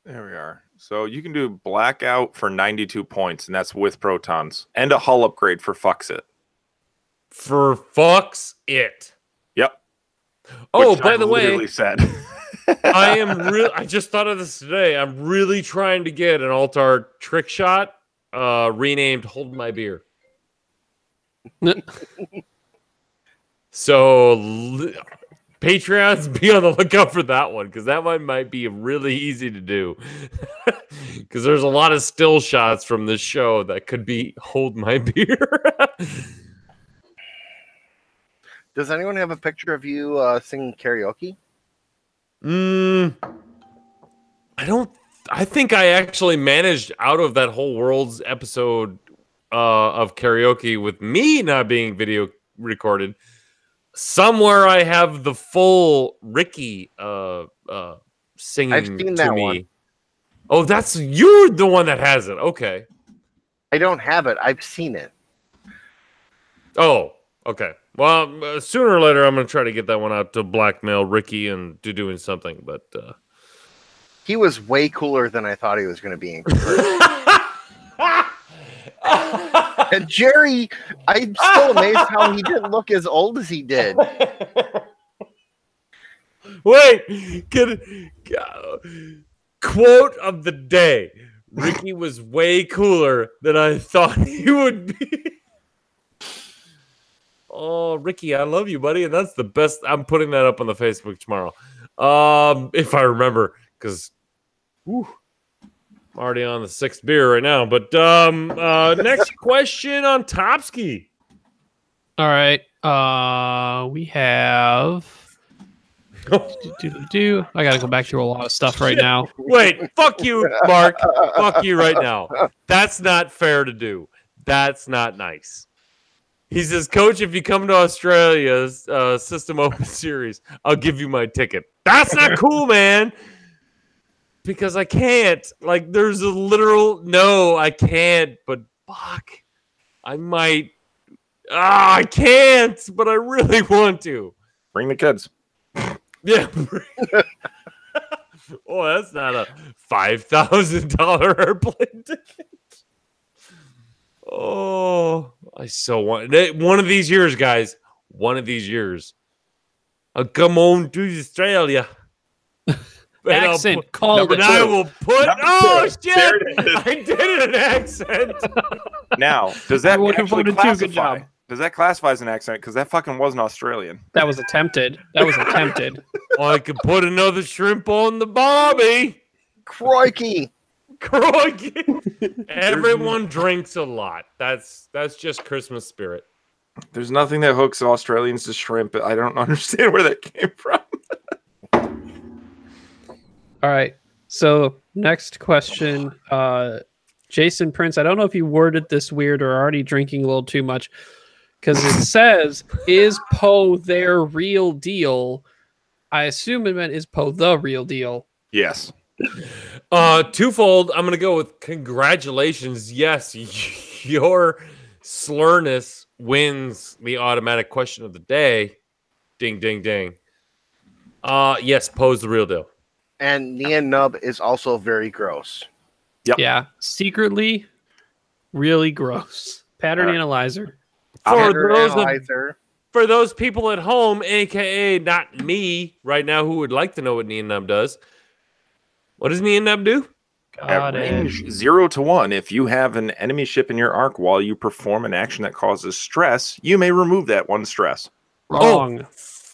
there we are. So you can do blackout for 92 points, and that's with protons, and a hull upgrade for fucks it. For fucks it. Yep. Oh, which by I the way, literally said. I just thought of this today. I'm really trying to get an Altar trick shot renamed Hold My Beer. So Patreons, be on the lookout for that one, because that one might be really easy to do. Because there's a lot of still shots from this show that could be Hold My Beer. Does anyone have a picture of you singing karaoke? I think I actually managed out of that whole Worlds episode of karaoke with me not being video recorded. Somewhere I have the full Ricky singing I've seen to that me. one. Oh, you're the one that has it. Okay. I don't have it. I've seen it. Oh, okay. Well, sooner or later, I'm going to try to get that one out to blackmail Ricky and to doing something. But he was way cooler than I thought he was going to be. And Jerry, I'm still amazed how he didn't look as old as he did. Wait, quote of the day: Ricky was way cooler than I thought he would be. Oh, Ricky, I love you, buddy, and that's the best. I'm putting that up on the Facebook tomorrow, if I remember, because I'm already on the 6th beer right now. But next question on Topski. All right, we have. I gotta go back through a lot of stuff right now. Wait, fuck you, Mark. Fuck you right now. That's not fair to do. That's not nice. He says, Coach, if you come to Australia's System Open Series, I'll give you my ticket. That's not cool, man. Because I can't. Like, there's a literal no, I can't. But fuck, I might. I can't, but I really want to. Bring the kids. Yeah. Oh, that's not a $5,000 airplane ticket. Oh, I so want it. One of these years, guys. One of these years, I'll come on to Australia. Accent called And it. I will put. Number Oh two. There shit! it is. I did it in an accent. Now, does that Everyone actually voted two. Good classify? job. Does that classify as an accent? Because that fucking wasn't Australian. That was attempted. I could put another shrimp on the barbie. Crikey. Crikey. Everyone drinks a lot. That's just Christmas spirit. There's nothing that hooks Australians to shrimp. I don't understand where that came from. All right. So next question, Jason Prince. I don't know if you worded this weird or already drinking a little too much, because it says, "Is Poe their real deal?" I assume it meant, "Is Poe the real deal?" Yes. Twofold. I'm gonna go with congratulations. Yes, your slurness wins the automatic question of the day. Ding, ding, ding. Yes, Poe's the real deal. And Neon Nub is also very gross. Yep. Yeah. Secretly, really gross. Pattern analyzer. For those people at home, aka not me right now, who would like to know what Neon Nub does. What does Neon Nub do? Got At it. range 0 to 1, if you have an enemy ship in your arc while you perform an action that causes stress, you may remove that one stress. Wrong.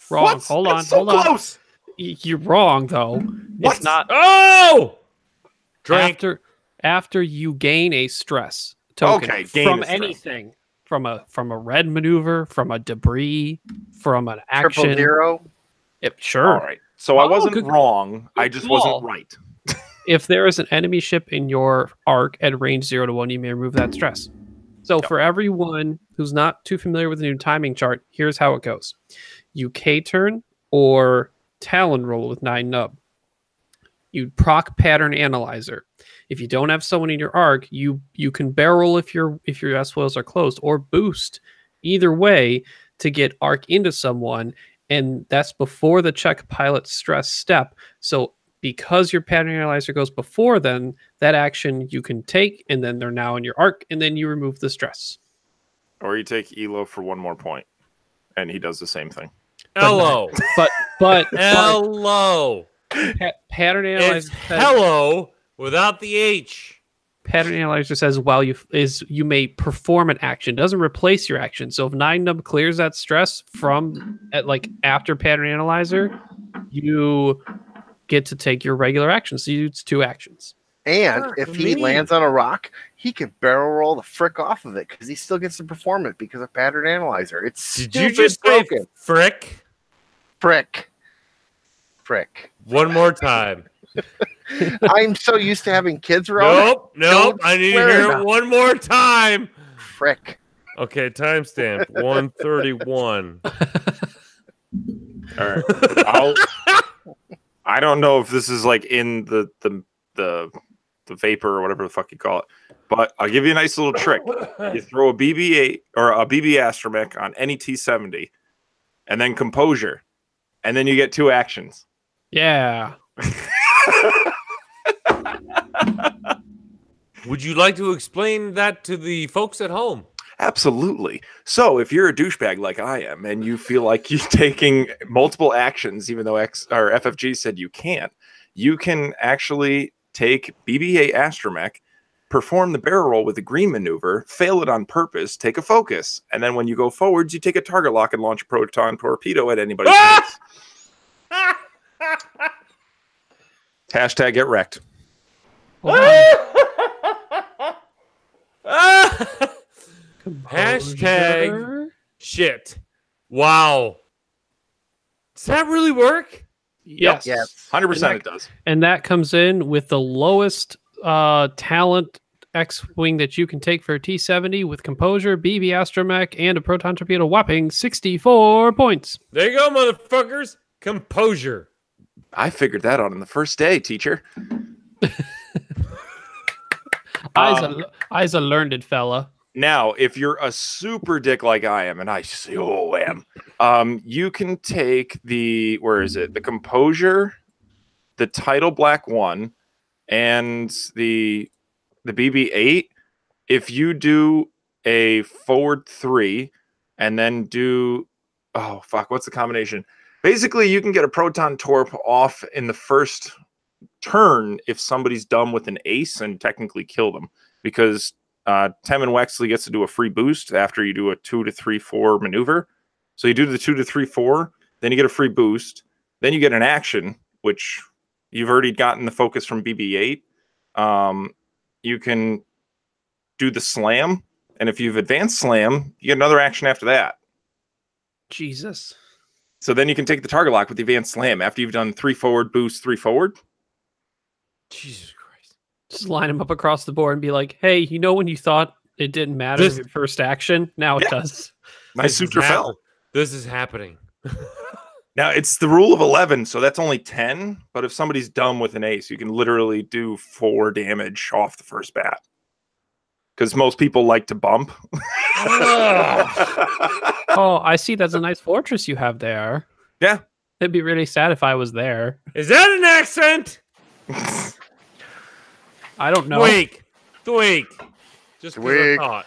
Wrong. What? Hold on. That's so Hold on. close. You're wrong though. What? It's not. Oh! Drink. After you gain a stress token Okay, gain from a stress. anything, from a red maneuver, from a debris, from an action. 000. Sure. All right. So I Oh, wasn't good- wrong. I just call. wasn't right. If there is an enemy ship in your arc at range 0 to 1, you may remove that stress. So for everyone who's not too familiar with the new timing chart, here's how it goes. You K-turn or Talon roll with 9 nub. You proc Pattern Analyzer. If you don't have someone in your arc, you can barrel if your S-foils are closed, or boost. Either way to get arc into someone, and that's before the check pilot stress step. So because your Pattern Analyzer goes before then, that action you can take, and then they're now in your arc, and then you remove the stress. Or you take Elo for 1 more point, and he does the same thing. Hello. But Hello. Pattern Analyzer It's hello without the H. Pattern Analyzer says while you may perform an action, doesn't replace your action. So if 9 nub clears that stress after Pattern Analyzer, you get to take your regular action. So it's 2 actions. And if he lands on a rock, he can barrel roll the frick off of it because he still gets to perform it because of Pattern Analyzer. It's Did you just say frick? Frick. One more time. I'm so used to having kids around. Nope. I need to hear it one more time. Frick. Okay, timestamp 131. All right. I don't know if this is like in the vapor or whatever the fuck you call it, but I'll give you a nice little trick. You throw a BB-8 or a BB Astromech on any T-70, and then Composure, and then you get 2 actions. Yeah. Would you like to explain that to the folks at home? Absolutely. So if you're a douchebag like I am, and you feel like you're taking multiple actions, even though FFG said you can't, you can actually take BB-8 Astromech, perform the barrel roll with the green maneuver, fail it on purpose, take a focus, and then when you go forwards, you take a target lock and launch a proton torpedo at anybody's face. Hashtag get wrecked. Hashtag shit. Wow. Does that really work? Yes. Yes. 100% it does. And that comes in with the lowest talent X-Wing that you can take for a T-70 with Composure, BB Astromech, and a Proton Torpedo, whopping 64 points. There you go, motherfuckers. Composure. I figured that out on the first day, teacher. I's a learned fella. Now, if you're a super dick like I am, and I so am, you can take the Composure, the Tidal Black 1, and the BB-8. If you do a forward 3 and then do what's the combination? Basically, you can get a proton torp off in the first turn if somebody's dumb with an ace and technically kill them, because Tem and Wexley gets to do a free boost after you do a 2 to 3 4 maneuver. So you do the 2 to 3 4, then you get a free boost, then you get an action, which you've already gotten the focus from BB-8. You can do the slam, and if you've advanced slam, you get another action after that. Jesus. So then you can take the target lock with the advanced slam after you've done 3 forward, boost, 3 forward. Jesus Christ. Just line them up across the board and be like, hey, you know when you thought it didn't matter your first action? Now it does. Nice suture fell. This is happening. Now, it's the rule of 11, so that's only 10. But if somebody's dumb with an ace, you can literally do 4 damage off the first bat. Because most people like to bump. Oh, I see. That's a nice fortress you have there. Yeah. It'd be really sad if I was there. Is that an accent? I don't know. Tweak. Just Tweak. thought.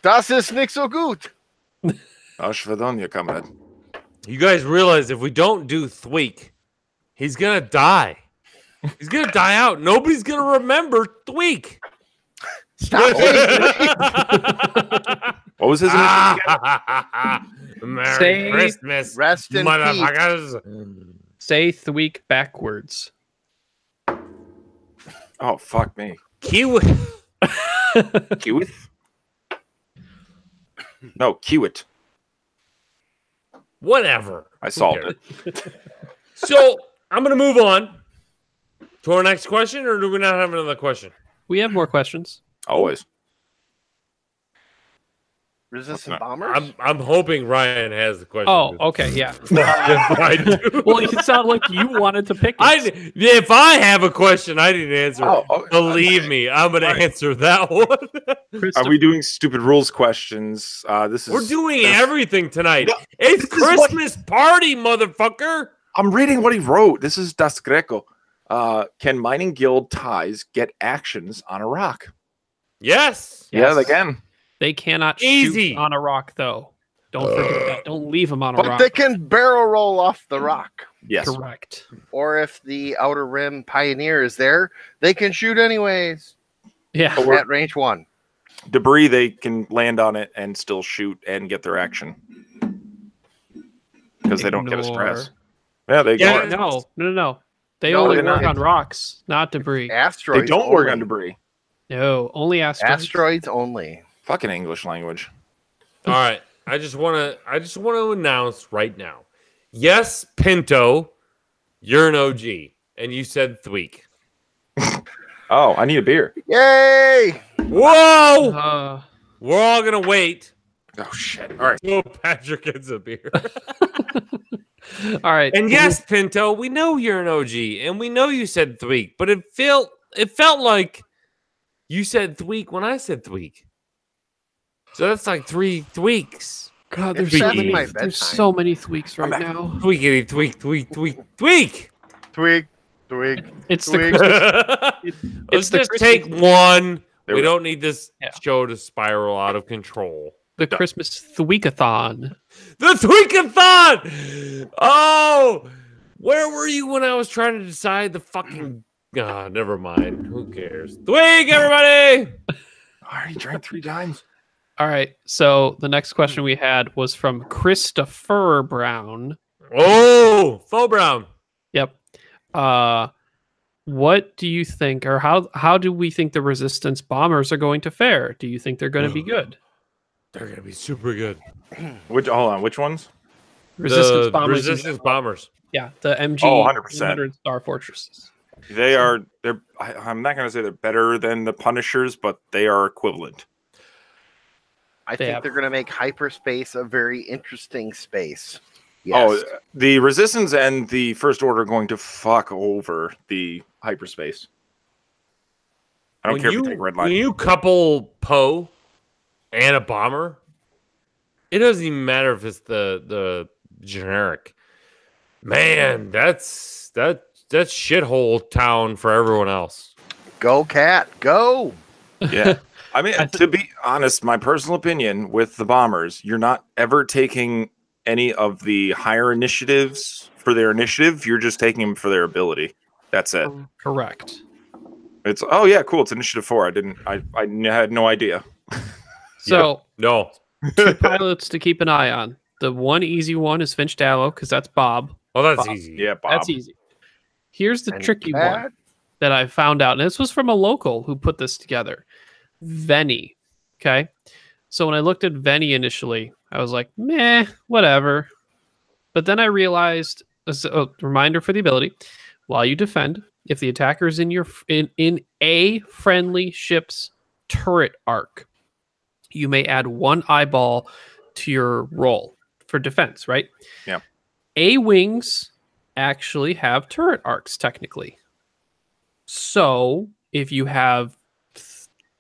Das ist nicht so gut. Ashvadonia, comrade. You guys realize if we don't do Tweak, he's gonna die. He's gonna die out. Nobody's gonna remember Tweak. Stop. What was his name? Merry Christmas, Rest in peace. motherfuckers. Say Thweek backwards. Oh, fuck me. Kiwi. Kiwit? No, Kiwit. Whatever. I solved it. So I'm gonna move on to our next question, or do we not have another question? We have more questions. Always. Resistant bombers? I'm hoping Ryan has the question. Oh, okay, yeah. I do. Well, it sounded like you wanted to pick it. If I have a question I didn't answer, believe me, I'm going to answer that one. Are we doing stupid rules questions? We're doing everything tonight. No, it's Christmas party, motherfucker. I'm reading what he wrote. This is Das Greco. Can mining guild ties get actions on a rock? Yes. Yeah, they can. They cannot shoot on a rock, though. Don't forget that. Don't leave them on a rock. But they can barrel roll off the rock. Yes. Correct. Or if the Outer Rim Pioneer is there, they can shoot anyways. Yeah. At range 1. Debris, they can land on it and still shoot and get their action. Because they don't get a stress. Yeah, they go. No. They only work on rocks, not debris. Asteroids. They don't work on debris. No, only asteroids. Asteroids only. Fucking English language. All right. I just want to announce right now. Yes, Pinto, you're an OG. And you said Thweek. Oh, I need a beer. Yay! Whoa! We're all going to wait. Oh, shit. All right. Until Patrick gets a beer. All right. And yes, Pinto, we know you're an OG. And we know you said Thweek. But it felt like you said Thweek when I said Thweek. So that's like 3 Thweeks. God, there's so many Thweeks right now. Tweakity, tweak. It's tweak. Let's just take one. We don't need this show to spiral out of control. The Christmas Thweekathon. The Thweekathon! Oh! Where were you when I was trying to decide the fucking... never mind. Who cares? Thweek, everybody! I already drank 3 times. All right, so the next question we had was from Christopher Brown. Oh, Faux Brown. Yep. What do you think, or how do we think the Resistance bombers are going to fare? Do you think they're going to be good? They're going to be super good. Hold on, which ones? Resistance bombers. Resistance bombers. Yeah, the MG 100% Star Fortresses. I'm not going to say they're better than the Punishers, but they are equivalent. I think they're going to make hyperspace a very interesting space. Yes. Oh, the Resistance and the First Order are going to fuck over the hyperspace. I don't care if you take Red Line. When you couple Poe and a bomber, it doesn't even matter if it's the generic. Man, that's shithole town for everyone else. Go, Cat, go! Yeah. I mean, to be honest, my personal opinion with the bombers, you're not ever taking any of the higher initiatives for their initiative. You're just taking them for their ability. That's it. Correct. It's oh yeah, cool. It's initiative 4. I had no idea. So No. 2 pilots to keep an eye on. The one easy one is Finch Dallow because that's Bob. Oh, that's Bob. easy. Yeah, Bob. That's easy. Here's the And tricky Cat. one that I found out, and this was from a local who put this together. Venny. Okay. So when I looked at Venny initially, I was like, meh, whatever. But then I realized, as a reminder for the ability, while you defend, if the attacker is in a friendly ship's turret arc, you may add 1 eyeball to your roll for defense, right? Yeah. A-wings actually have turret arcs, technically. So if you have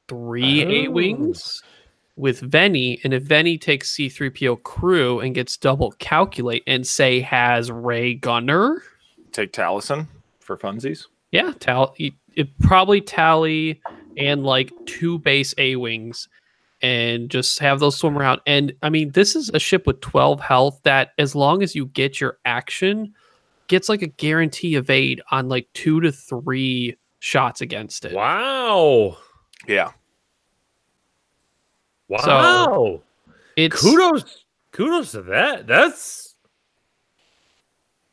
3 A-wings with Venny, and if Venny takes C-3PO crew and gets double calculate and say has Ray Gunner, Take Taliesin for funsies. yeah, it probably tally and like 2 base A-wings and just have those swim around. And I mean, this is a ship with 12 health that as long as you get your action, gets like a guarantee evade on like 2 to 3 shots against it. Wow. Yeah. Wow. It's Kudos to that. That's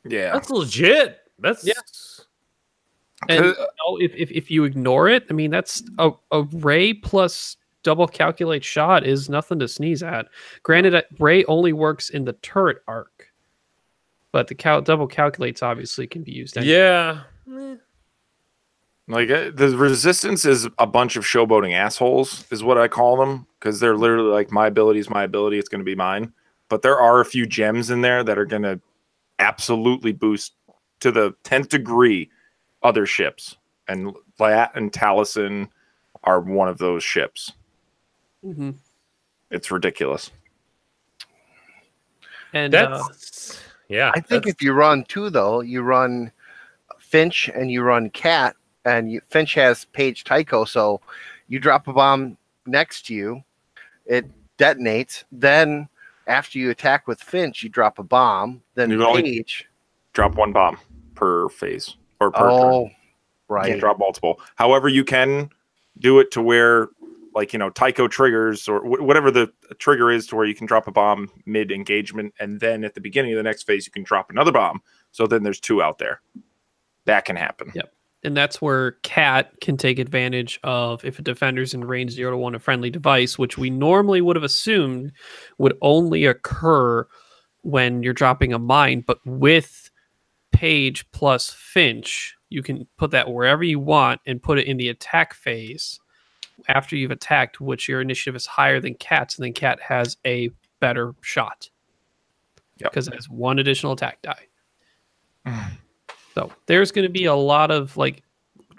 Yeah. legit. That's Yeah. And you know, if you ignore it, I mean, that's a Ray plus double calculate shot is nothing to sneeze at. Granted, Ray only works in the turret arc, but the double calculates obviously can be used. Anyway. Yeah. Like the resistance is a bunch of showboating assholes, is what I call them, because they're literally like, my ability is my ability, it's going to be mine. But there are a few gems in there that are going to absolutely boost to the 10th degree other ships, and Lat and Taliesin are one of those ships. Mm-hmm. It's ridiculous. And That's yeah. I think if you run 2 though, you run Finch and you run Cat, and Finch has Paige Tycho, so you drop a bomb next to you, it detonates. Then after you attack with Finch, you drop a bomb. Then You only Paige. drop 1 bomb per phase or per turn. Oh, You right. can't drop multiple. However, you can do it to where, like, you know, Tycho triggers or whatever the trigger is, to where you can drop a bomb mid engagement, and then at the beginning of the next phase you can drop another bomb. So then there's 2 out there. That can happen. Yep. And that's where Cat can take advantage of if a defender's in range 0 to 1 a friendly device, which we normally would have assumed would only occur when you're dropping a mine. But with Paige plus Finch, you can put that wherever you want and put it in the attack phase after you've attacked, which your initiative is higher than Cat's, and then Cat has a better shot. Because it has 1 additional attack die. So there's going to be a lot of, like,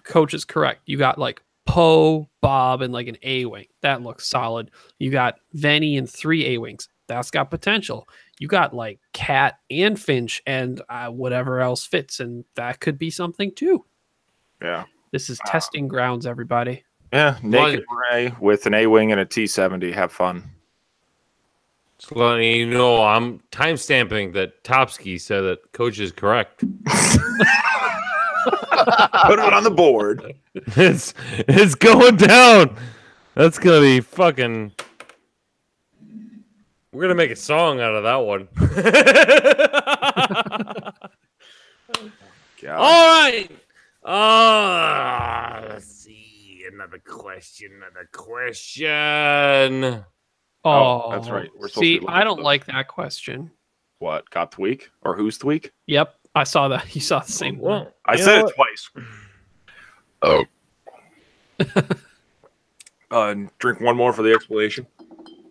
Coach is correct. You got like Poe, Bob, and like an A-wing. That looks solid. You got Venny and 3 A-wings. That's got potential. You got like Cat and Finch and whatever else fits, and that could be something too. Yeah. This is testing grounds, everybody. Yeah. Naked Ray with an A-wing and a T-70. Have fun. Just letting you know, I'm timestamping that Topski said that Coach is correct. Put it on the board. It's going down. That's gonna be fucking. We're gonna make a song out of that one. God. All right. Let's see. Another question. Oh, that's right. We're supposed to See, be I don't looking like that question. What? Got Tweak? Or who's Tweak? Yep, I saw that. You saw the same one. Well, I you said know it twice. And drink 1 more for the explanation.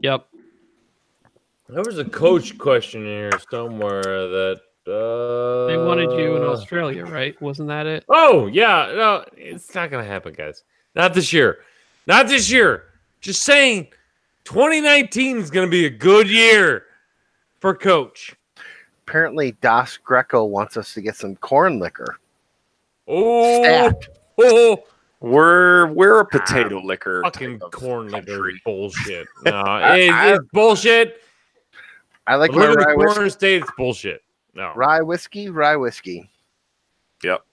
Yep. There was a coach question in here somewhere that They wanted you in Australia, right? Wasn't that it? Oh yeah, no, it's not gonna happen, guys. Not this year. Not this year. Just saying, 2019 is gonna be a good year for Coach. Apparently, Dos Greco wants us to get some corn liquor. Oh, Stacked. oh, We're a potato liquor. fucking type of corn liquor country. bullshit. No, it's bullshit. I like Live my in the rye corner whiskey. state, it's bullshit. No. Rye whiskey, rye whiskey. Yep.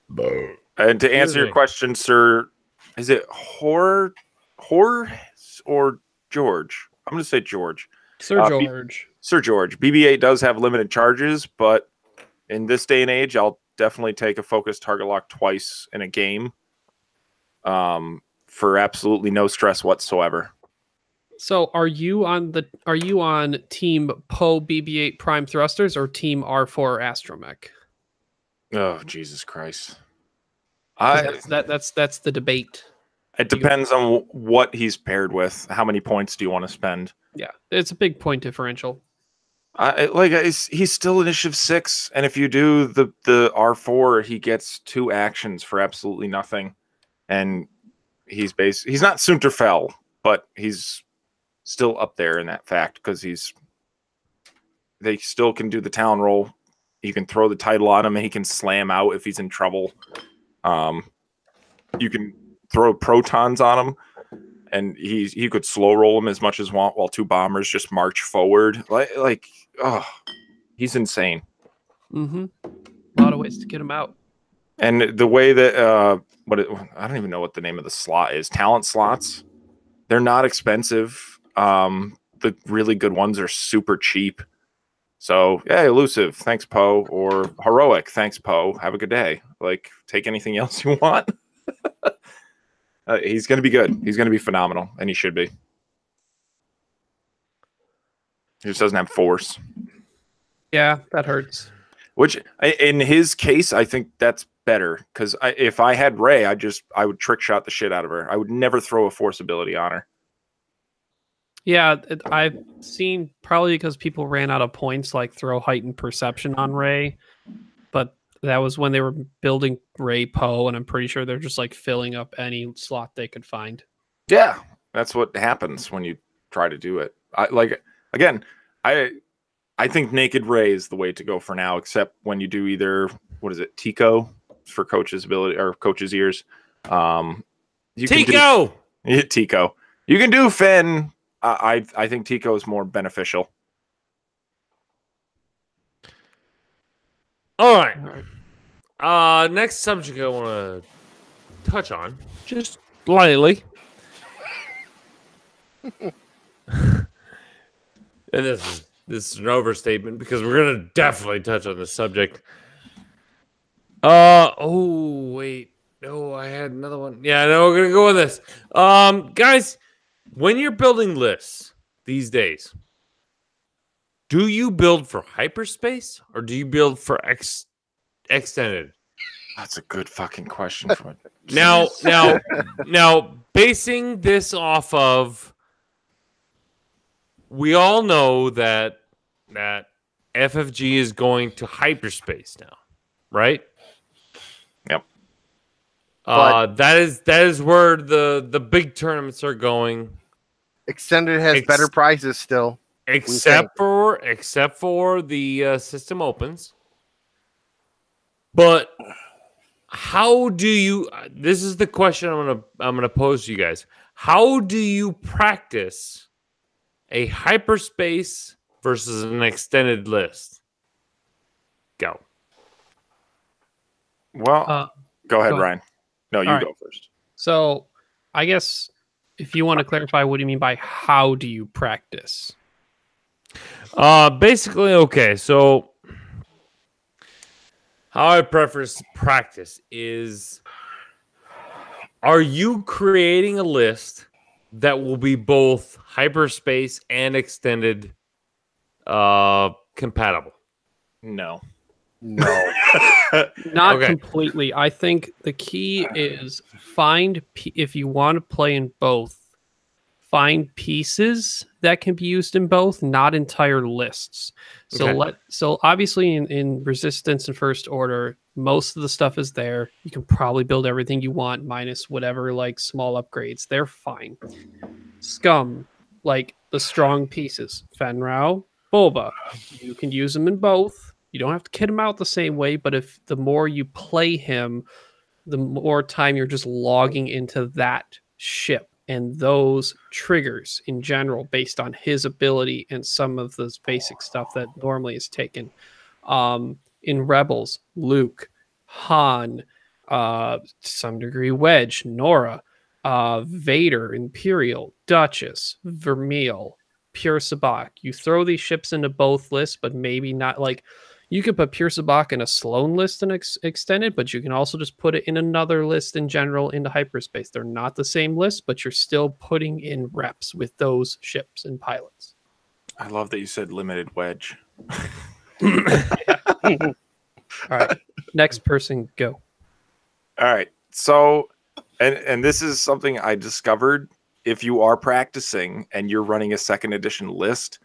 And to answer your question, sir, is it Hor or George? I'm going to say George. Sir George. Sir George. BB-8 does have limited charges, but in this day and age, I'll definitely take a focused target lock twice in a game for absolutely no stress whatsoever. So are you on team Poe BB-8 Prime Thrusters or team R4 Astromech? Oh, Jesus Christ. That's the debate. It depends on what he's paired with. How many points do you want to spend? Yeah, it's a big point differential. He's still Initiative 6, and if you do the R4, he gets 2 actions for absolutely nothing. And he's not Sunterfell, but he's still up there in that fact because they still can do the talon roll. You can throw the title on him and he can slam out if he's in trouble. You can throw protons on him and he could slow roll him as much as want while 2 bombers just march forward. He's insane. Mm-hmm. A lot of ways to get him out. And the way that I don't even know what the name of the slot is. Talent slots. They're not expensive. The really good ones are super cheap. So, yeah, elusive, thanks, Poe, or heroic, thanks, Poe. Have a good day. Take anything else you want. He's going to be good. He's going to be phenomenal, and he should be. He just doesn't have force. Yeah, that hurts. Which, in his case, I think that's better. Because if I had Rey, I would trick shot the shit out of her. I would never throw a force ability on her. Yeah, I've seen probably because people ran out of points, throw heightened perception on Rey. But that was when they were building Rey Poe, and I'm pretty sure they're just filling up any slot they could find. Yeah, that's what happens when you try to do it. I think Naked Rey is the way to go for now, except when you do either, Tico for Coach's ability or Coach's ears. Tico! Tico. You can do Finn. I think Tico is more beneficial. All right. Next subject I want to touch on, just lightly. And this is an overstatement because we're gonna definitely touch on this subject. Wait. No, I had another one. Yeah, no, we're gonna go with this. Guys, when you're building lists these days, do you build for hyperspace or do you build for extended? That's a good fucking question. Now, basing this off of, we all know that FFG is going to hyperspace now, right? Yep. That is where the big tournaments are going. Extended has better prizes still. Except for the system opens. But how do you? This is the question I'm gonna pose to you guys. How do you practice a hyperspace versus an extended list? Go. Well, go ahead, Ryan. No, you go first. So, I guess if you want to clarify, what do you mean by how do you practice? Basically, okay. So, how I preface practice is, are you creating a list that will be both hyperspace and extended compatible? No. Not completely. I think the key is if you want to play in both, find pieces that can be used in both, not entire lists. So obviously in Resistance and First Order, most of the stuff is there. You can probably build everything you want minus whatever small upgrades. They're fine. Scum, the strong pieces, Fenrau, Boba, you can use them in both. You don't have to kit him out the same way, but if the more you play him, the more time you're just logging into that ship and those triggers in general based on his ability and some of this basic stuff that normally is taken. in Rebels, Luke, Han, to some degree Wedge, Nora, Vader, Imperial, Duchess, Vermeil, Pure Sabacc. You throw these ships into both lists, but maybe not. Like, you could put Pure Sabacc in a Sloan list and extended, but you can also just put it in another list in general into hyperspace. They're not the same list, but you're still putting in reps with those ships and pilots. I love that you said limited Wedge. All right, next person, go. All right. So, and this is something I discovered. If you are practicing and you're running a second edition list,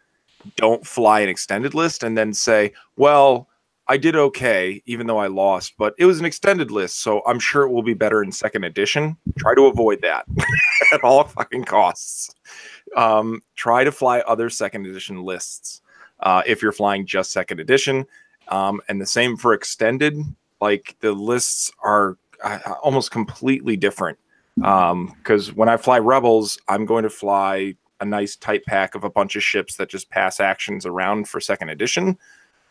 don't fly an extended list and then say, well, I did okay, even though I lost, but it was an extended list, so I'm sure it will be better in second edition. Try to avoid that at all fucking costs. Try to fly other second edition lists if you're flying just second edition. And the same for extended. Like, the lists are almost completely different. Because when I fly Rebels, I'm going to fly a nice tight pack of a bunch of ships that just pass actions around for second edition.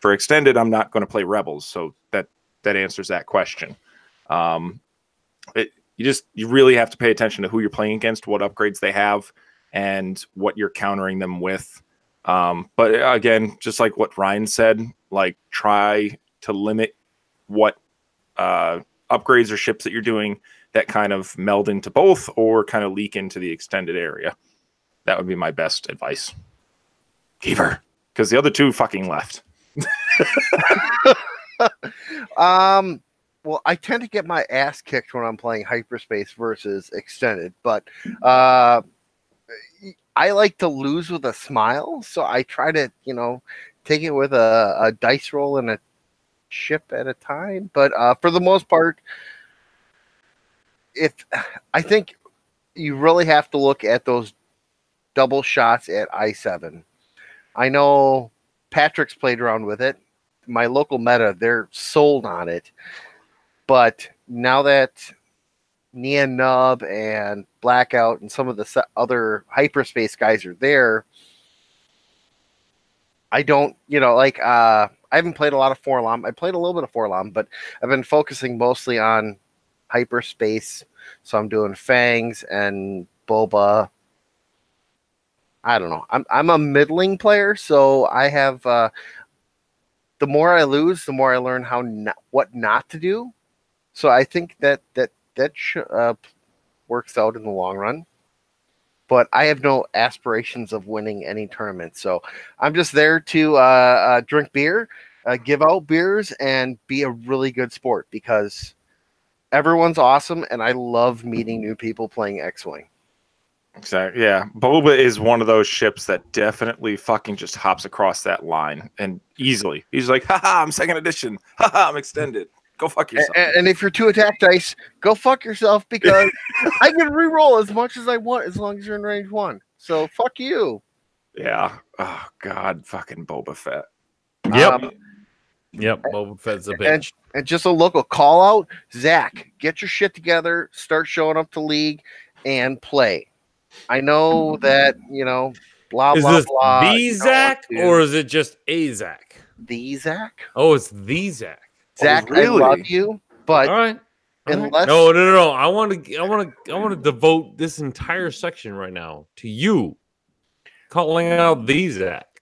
For extended, I'm not going to play Rebels, so that answers that question. You really have to pay attention to who you're playing against, what upgrades they have, and what you're countering them with. But again, just like what Ryan said, like, try to limit what upgrades or ships that you're doing that kind of meld into both or kind of leak into the extended area. That would be my best advice. Keeper. Because the other two fucking left. Well, I tend to get my ass kicked when I'm playing hyperspace versus extended, but I like to lose with a smile, so I try to, take it with a dice roll and a ship at a time. But for the most part, I think you really have to look at those double shots at I-7. I know Patrick's played around with it. My local meta, they're sold on it. But now that Nia Nub and Blackout and some of the other hyperspace guys are there, I don't, I haven't played a lot of Forlom. I played a little bit of Forlom, but I've been focusing mostly on hyperspace. So I'm doing Fangs and Boba. I don't know. I'm a middling player, so I have the more I lose, the more I learn what not to do. So I think that works out in the long run. But I have no aspirations of winning any tournament, so I'm just there to drink beer, give out beers, and be a really good sport because everyone's awesome, and I love meeting new people playing X-Wing. Exactly. Yeah. Boba is one of those ships that definitely fucking just hops across that line and easily. He's like, haha, I'm second edition. Haha, I'm extended. Go fuck yourself. And if you're 2 attack dice, go fuck yourself because I can reroll as much as I want as long as you're in range 1. So fuck you. Yeah. Oh God, fucking Boba Fett. Yep. Boba Fett's a bitch. And just a local call out, Zach, get your shit together, start showing up to League and play. I know that, blah, is blah, this blah. The Zach or is it just a Zach? The Zach? Oh, it's the Zach. Zach, oh, really? I love you, but all right. unless No. I want to devote this entire section right now to you calling out the Zach.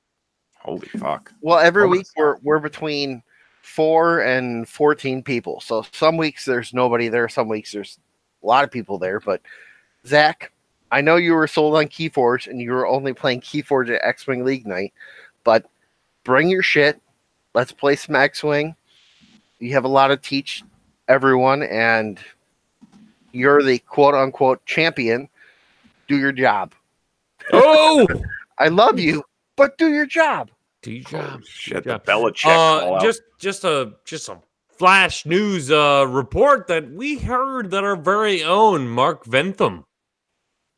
Holy fuck. Well, every week we're between 4 and 14 people. So some weeks there's nobody there, some weeks there's a lot of people there, but Zach, I know you were sold on Keyforge and you were only playing Keyforge at X-Wing League night, but bring your shit. Let's play some X-Wing. You have a lot to teach everyone, and you're the quote-unquote champion. Do your job. Oh! I love you, but do your job. Do your job. Shit, the Belichick. Just a flash news report that we heard that our very own Mark Ventham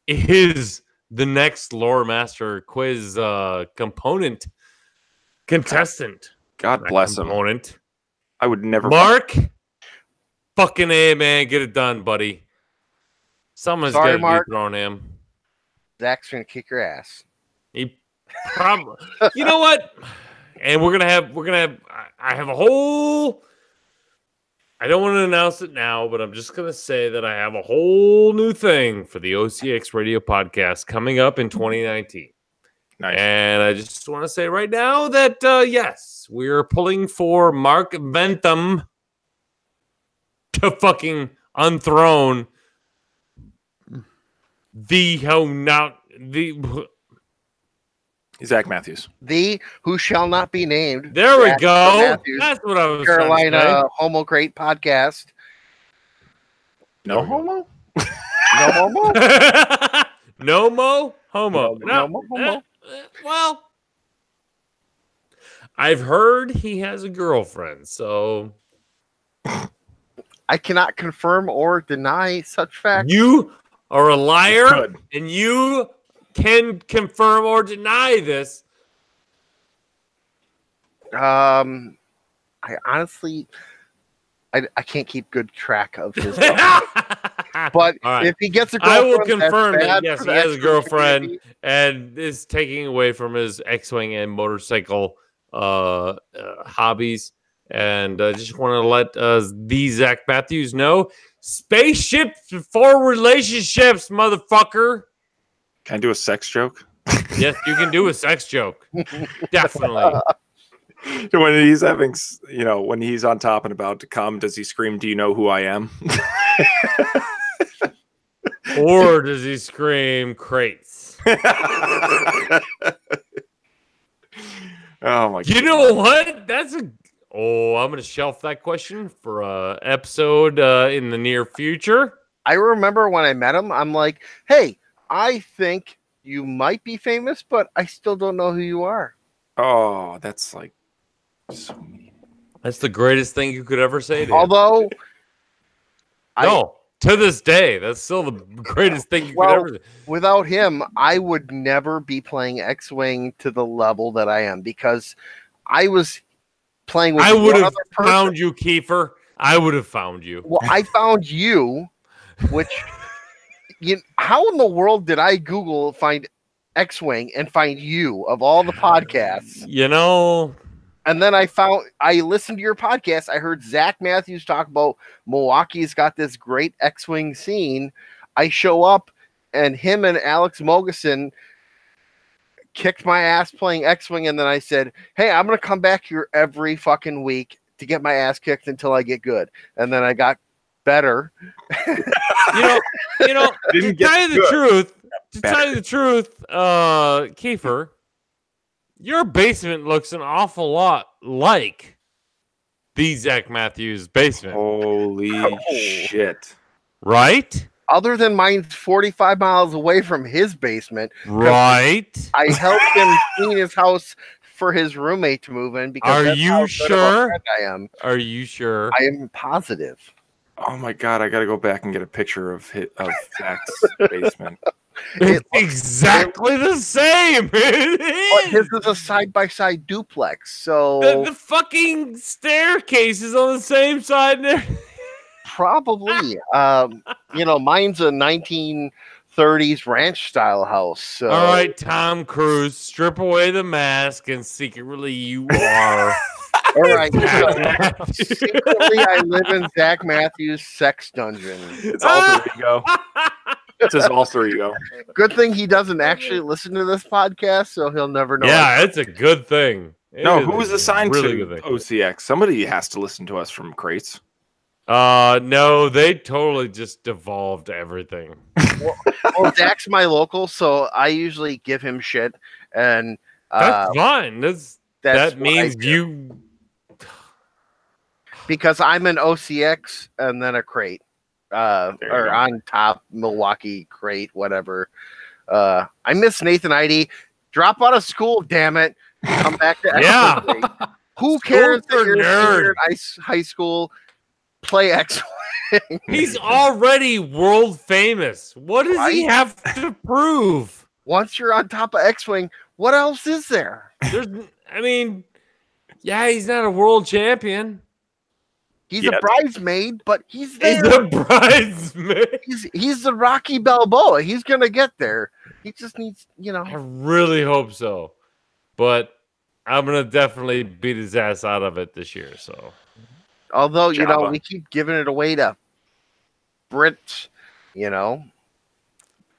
is the next Lore Master quiz contestant. God bless him. I would never. Mark, fucking A, man, get it done, buddy. Someone's got to be thrown him. Zach's gonna kick your ass. He probably. You know what? And we're gonna have. I have a whole. I don't want to announce it now, but I'm just going to say that I have a whole new thing for the OCX Radio Podcast coming up in 2019. Nice. And I just want to say right now that, yes, we're pulling for Mark Bentham to fucking unthrone Zach Matthews. The who shall not be named. There we Zach go. Matthews, That's what I was Carolina Homo Crate Podcast. No homo? No homo? No mo homo. No homo. Well, I've heard he has a girlfriend, so I cannot confirm or deny such facts. you are a liar, Good. and you can confirm or deny this. I honestly, I can't keep good track of his stuff. But All right. if he gets a I girlfriend, will confirm that's that bad yes, for he the has a X-Wing girlfriend community. and is taking away from his X-wing and motorcycle hobbies. And I just want to let the Zach Matthews know: spaceships for relationships, motherfucker. Can I do a sex joke? Yes, you can do a sex joke. Definitely. When he's having, when he's on top and about to come, does he scream, "Do you know who I am?" Or does he scream crates? Oh my god. You know what? I'm going to shelf that question for an episode in the near future. I remember when I met him, I'm like, hey, I think you might be famous, but I still don't know who you are. Oh, that's like so mean. That's the greatest thing you could ever say to him. Although, To this day, that's still the greatest thing you could ever say. without him, I would never be playing X-Wing to the level that I am because I was playing with I would one have other person. found you, Kiefer. I would have found you. Well, I found you, which how in the world did I Google find X-Wing and find you of all the podcasts? You know, And then I listened to your podcast. I heard Zach Matthews talk about Milwaukee's got this great X-Wing scene. I show up and him and Alex Mogeson kicked my ass playing X-Wing. And then I said, hey, I'm going to come back here every fucking week to get my ass kicked until I get good. And then I got better. to tell you the truth, Kiefer, your basement looks an awful lot like the Zach Matthews basement. Holy shit. Right? Other than mine's 45 miles away from his basement. Right? I helped him clean his house for his roommate to move in. Because Are that's you how good of a sure? friend I am. Are you sure? I am positive. Oh my god, I gotta go back and get a picture of Zach's basement. It's exactly the same. It But is. his is a side-by-side duplex, so The fucking staircase is on the same side there. probably, mine's a 1930s ranch-style house. So. All right, Tom Cruise, strip away the mask and secretly you are. All right. So, secretly, I live in Zach Matthews' sex dungeon. It's alter ego. It's his alter ego. Good thing he doesn't actually listen to this podcast, so he'll never know. Yeah, it's a good thing. No, who was assigned really to good thing. OCX? Somebody has to listen to us from crates. No, they totally just devolved everything. Well, Zach's my local, so I usually give him shit, and That's fine. That what I means do. you. Because I'm an OCX and then a crate, There you or go. on top Milwaukee crate, whatever. I miss Nathan Idy. Drop out of school, damn it. Come back to Yeah. X-Wing. Who cares for that you're a senior nerds. in high school? Play X. He's already world famous. What does he Right? have to prove? Once you're on top of X-Wing, what else is there? He's not a world champion. He's Yet. a bridesmaid, but he's He's there. a bridesmaid. He's the Rocky Balboa. He's gonna get there. He just needs, I really hope so. But I'm gonna definitely beat his ass out of it this year. So, Although, you know, Java. we keep giving it away to Brits, you know.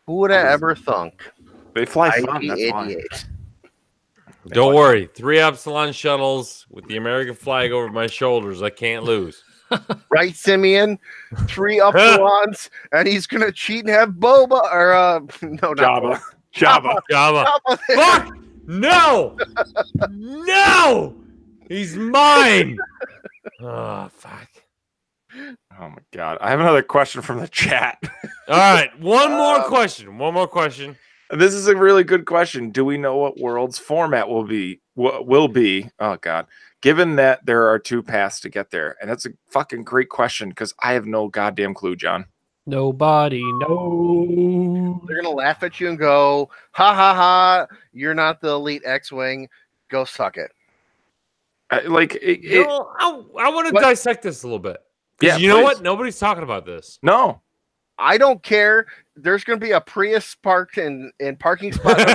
Who would have ever thunk? They fly fun. That's why. IG-88. don't worry. 3 Epsilon shuttles with the American flag over my shoulders. I can't lose. Right, Simeon? 3 Upsilons, and he's going to cheat and have Boba, or, no, not Java. Boba. Java. Java. Java there. Fuck! No! No! He's mine! Oh, fuck. Oh my god. I have another question from the chat. All right, one more question. One more question. This is a really good question. Do we know what World's format will be? Oh god. Given that there are 2 paths to get there. And that's a fucking great question because I have no goddamn clue, John. Nobody knows. They're going to laugh at you and go, ha, ha, ha, you're not the elite X-Wing. Go suck it. I want to What? dissect this a little bit. Yeah, You know please. what? Nobody's talking about this. No. I don't care. There's going to be a Prius parked in parking spot number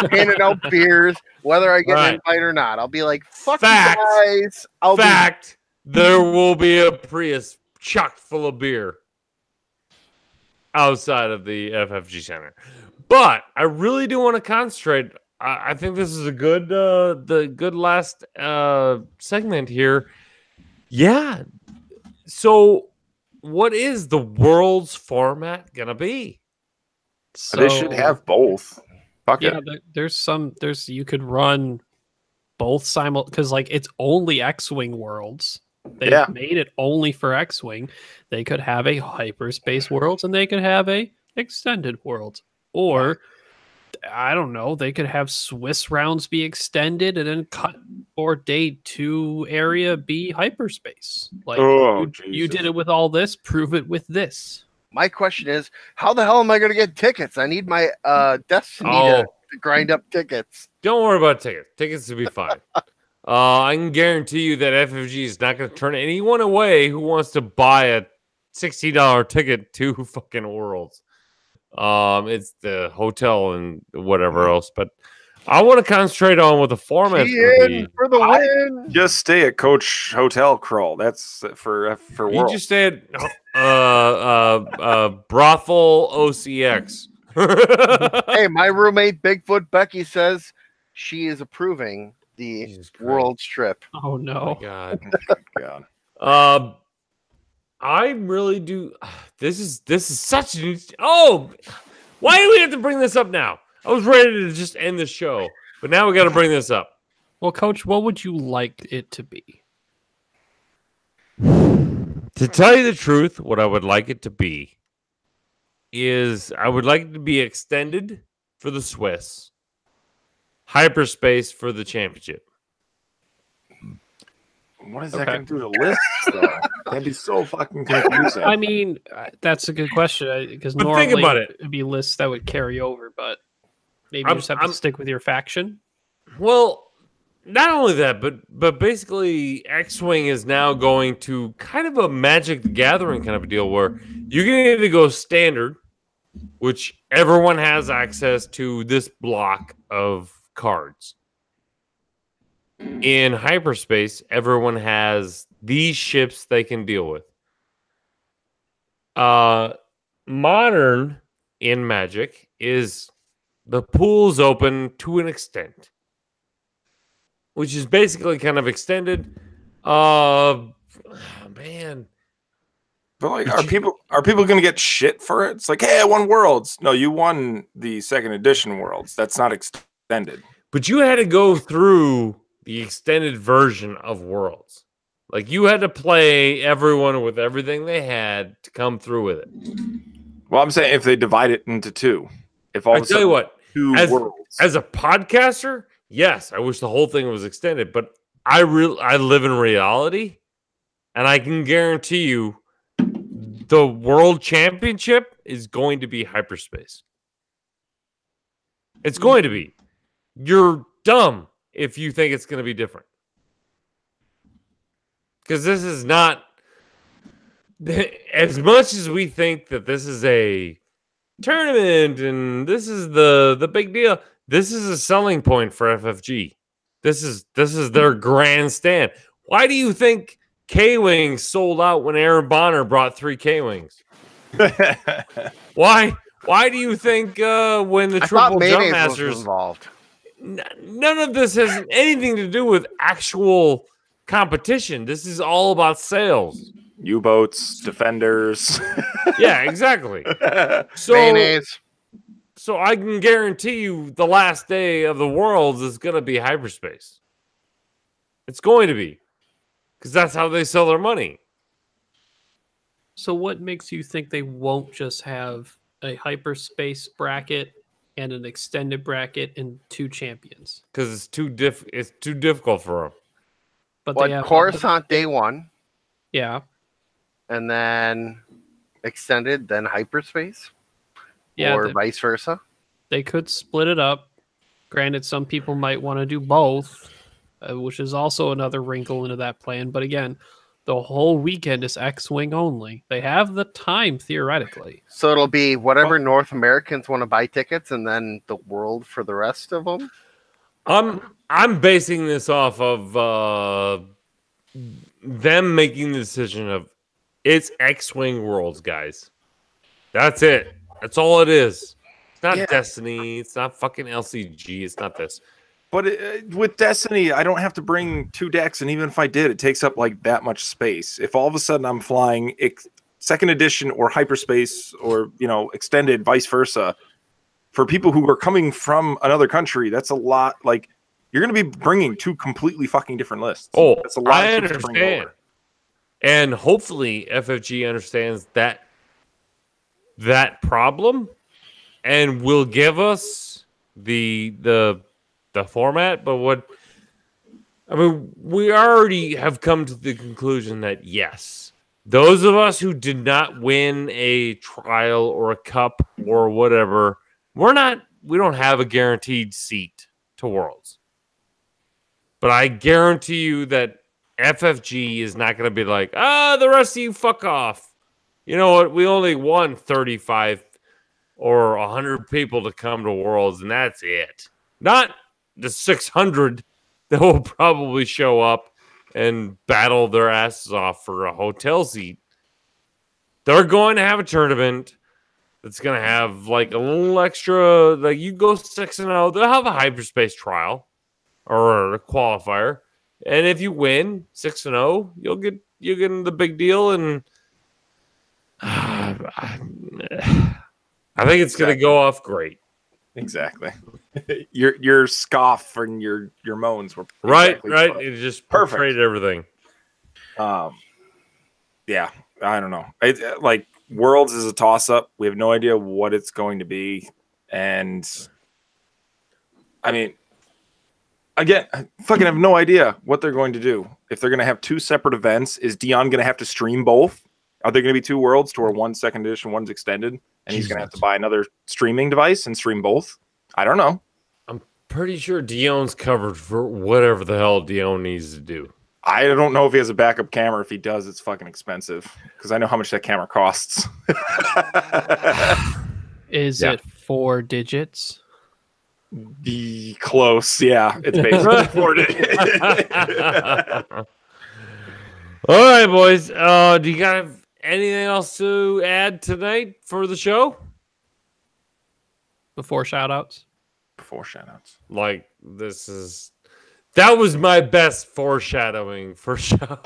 2, handing out beers, whether I get All an right. invite or not. I'll be like, fuck Fact. you guys. I'll Fact, there will be a Prius chock full of beer outside of the FFG Center. But I really do want to concentrate. I think this is a good, the good last segment here. Yeah. So, what is the World's format gonna be? So, They should have both. Fuck Yeah, it. there's you could run both because like it's only X-Wing worlds. They Yeah. made it only for X-Wing. They could have a hyperspace worlds and they could have a extended world. Or I don't know, they could have Swiss rounds be extended and then cut or day 2 area be hyperspace. Like Oh, you Jesus. did it with all this, prove it with this. My question is, how the hell am I going to get tickets? I need my Destiny to grind up tickets. Don't worry about tickets. Tickets will be fine. I can guarantee you that FFG is not going to turn anyone away who wants to buy a $60 ticket to fucking Worlds. It's the hotel and whatever else, but I want to concentrate on what the format's going to be. Ian for the win. Just stay at Coach Hotel Crawl. That's for You World. just said brothel OCX. Hey, my roommate Bigfoot Becky says she is approving the Jesus Christ. world trip. Oh Oh my no. God. God. I really do. This is such an. Oh, why do we have to bring this up now? I was ready to just end the show, but now we got to bring this up. Well, Coach, what would you like it to be? To tell you the truth, what I would like it to be is I would like it to be extended for the Swiss, hyperspace for the championship. What is that Okay. going to do to lists, though? That'd be so fucking confusing. I mean, that's a good question because But normally think about it. it'd be lists that would carry over, but maybe you I'm- just have I'm- to stick with your faction. Well, not only that, but basically X-Wing is now going to kind of a Magic the Gathering kind of a deal where you can either go standard, which everyone has access to this block of cards. In hyperspace, everyone has these ships they can deal with. Modern in Magic is the pool's open to an extent, which is basically kind of extended. Man, But like, are people going to get shit for it? It's like, hey, I won Worlds. No, you won the second edition Worlds. That's not extended. but you had to go through the extended version of Worlds. Like you had to play everyone with everything they had to come through with it. Well, I'm saying if they divide it into 2, if all I of a tell you sudden what, 2 as- Worlds. as a podcaster, yes, I wish the whole thing was extended, but I live in reality, and I can guarantee you the world championship is going to be hyperspace. It's going to be. You're dumb if you think it's going to be different. Because this is not, as much as we think that this is a tournament and this is the big deal, this is a selling point for FFG. This is their grandstand. Why do you think K-Wings sold out when Aaron Bonner brought 3 K-Wings? Why do you think when the Triple Jump Masters was involved? None of this has anything to do with actual competition. This is all about sales. U-boats, defenders. Yeah, exactly. Mayonnaise. So I can guarantee you the last day of the Worlds is going to be hyperspace. It's going to be. Because that's how they sell their money. So what makes you think they won't just have a hyperspace bracket and an extended bracket and 2 champions? Because it's too difficult for them. But What, they have Coruscant day 1, Yeah. and then extended, then hyperspace? Yeah. Or vice versa? They could split it up. Granted, some people might want to do both, which is also another wrinkle into that plan. But again, the whole weekend is X-Wing only. They have the time, theoretically. So it'll be whatever North Americans want to buy tickets, and then the world for the rest of them? I'm basing this off of them making the decision of it's X-Wing Worlds, guys. That's it. That's all it is. It's not Destiny. It's not fucking LCG. It's not this. But with Destiny, I don't have to bring 2 decks, and even if I did, it takes up like that much space. If all of a sudden I'm flying second edition or hyperspace or extended, vice versa, for people who are coming from another country, that's a lot. Like you're going to be bringing 2 completely fucking different lists. Oh, that's a lot. I of to bring understand, over. and hopefully FFG understands that problem, and will give us the format. But we already have come to the conclusion that yes, those of us who did not win a trial or a cup or whatever, we don't have a guaranteed seat to Worlds. But I guarantee you that FFG is not going to be like, the rest of you fuck off. You know what? We only won 35 or 100 people to come to Worlds, and that's it. Not the 600 that will probably show up and battle their asses off for a hotel seat. They're going to have a tournament that's going to have like a little extra, like you go 6-0, they'll have a hyperspace trial or a qualifier. And if you win 6-0, you'll get the big deal. And I think it's going to go off great. Exactly. Your scoff and your moans were right. Put. It just Perfect. portrayed everything. Yeah, I don't know. Like Worlds is a toss up. We have no idea what it's going to be, and I mean, again, I fucking have no idea what they're going to do. If they're going to have 2 separate events, is Dion going to have to stream both? Are there going to be 2 Worlds to where one's second edition, one's extended, and he's going to have to buy another streaming device and stream both? I don't know. I'm pretty sure Dion's covered for whatever the hell Dion needs to do. I don't know if he has a backup camera. If he does, it's fucking expensive because I know how much that camera costs. Is it 4 digits? Be close. Yeah, it's basically 4 digits. All right, boys. Do you guys have anything else to add tonight for the show? Before shoutouts? Before shoutouts. Like, that was my best foreshadowing for show.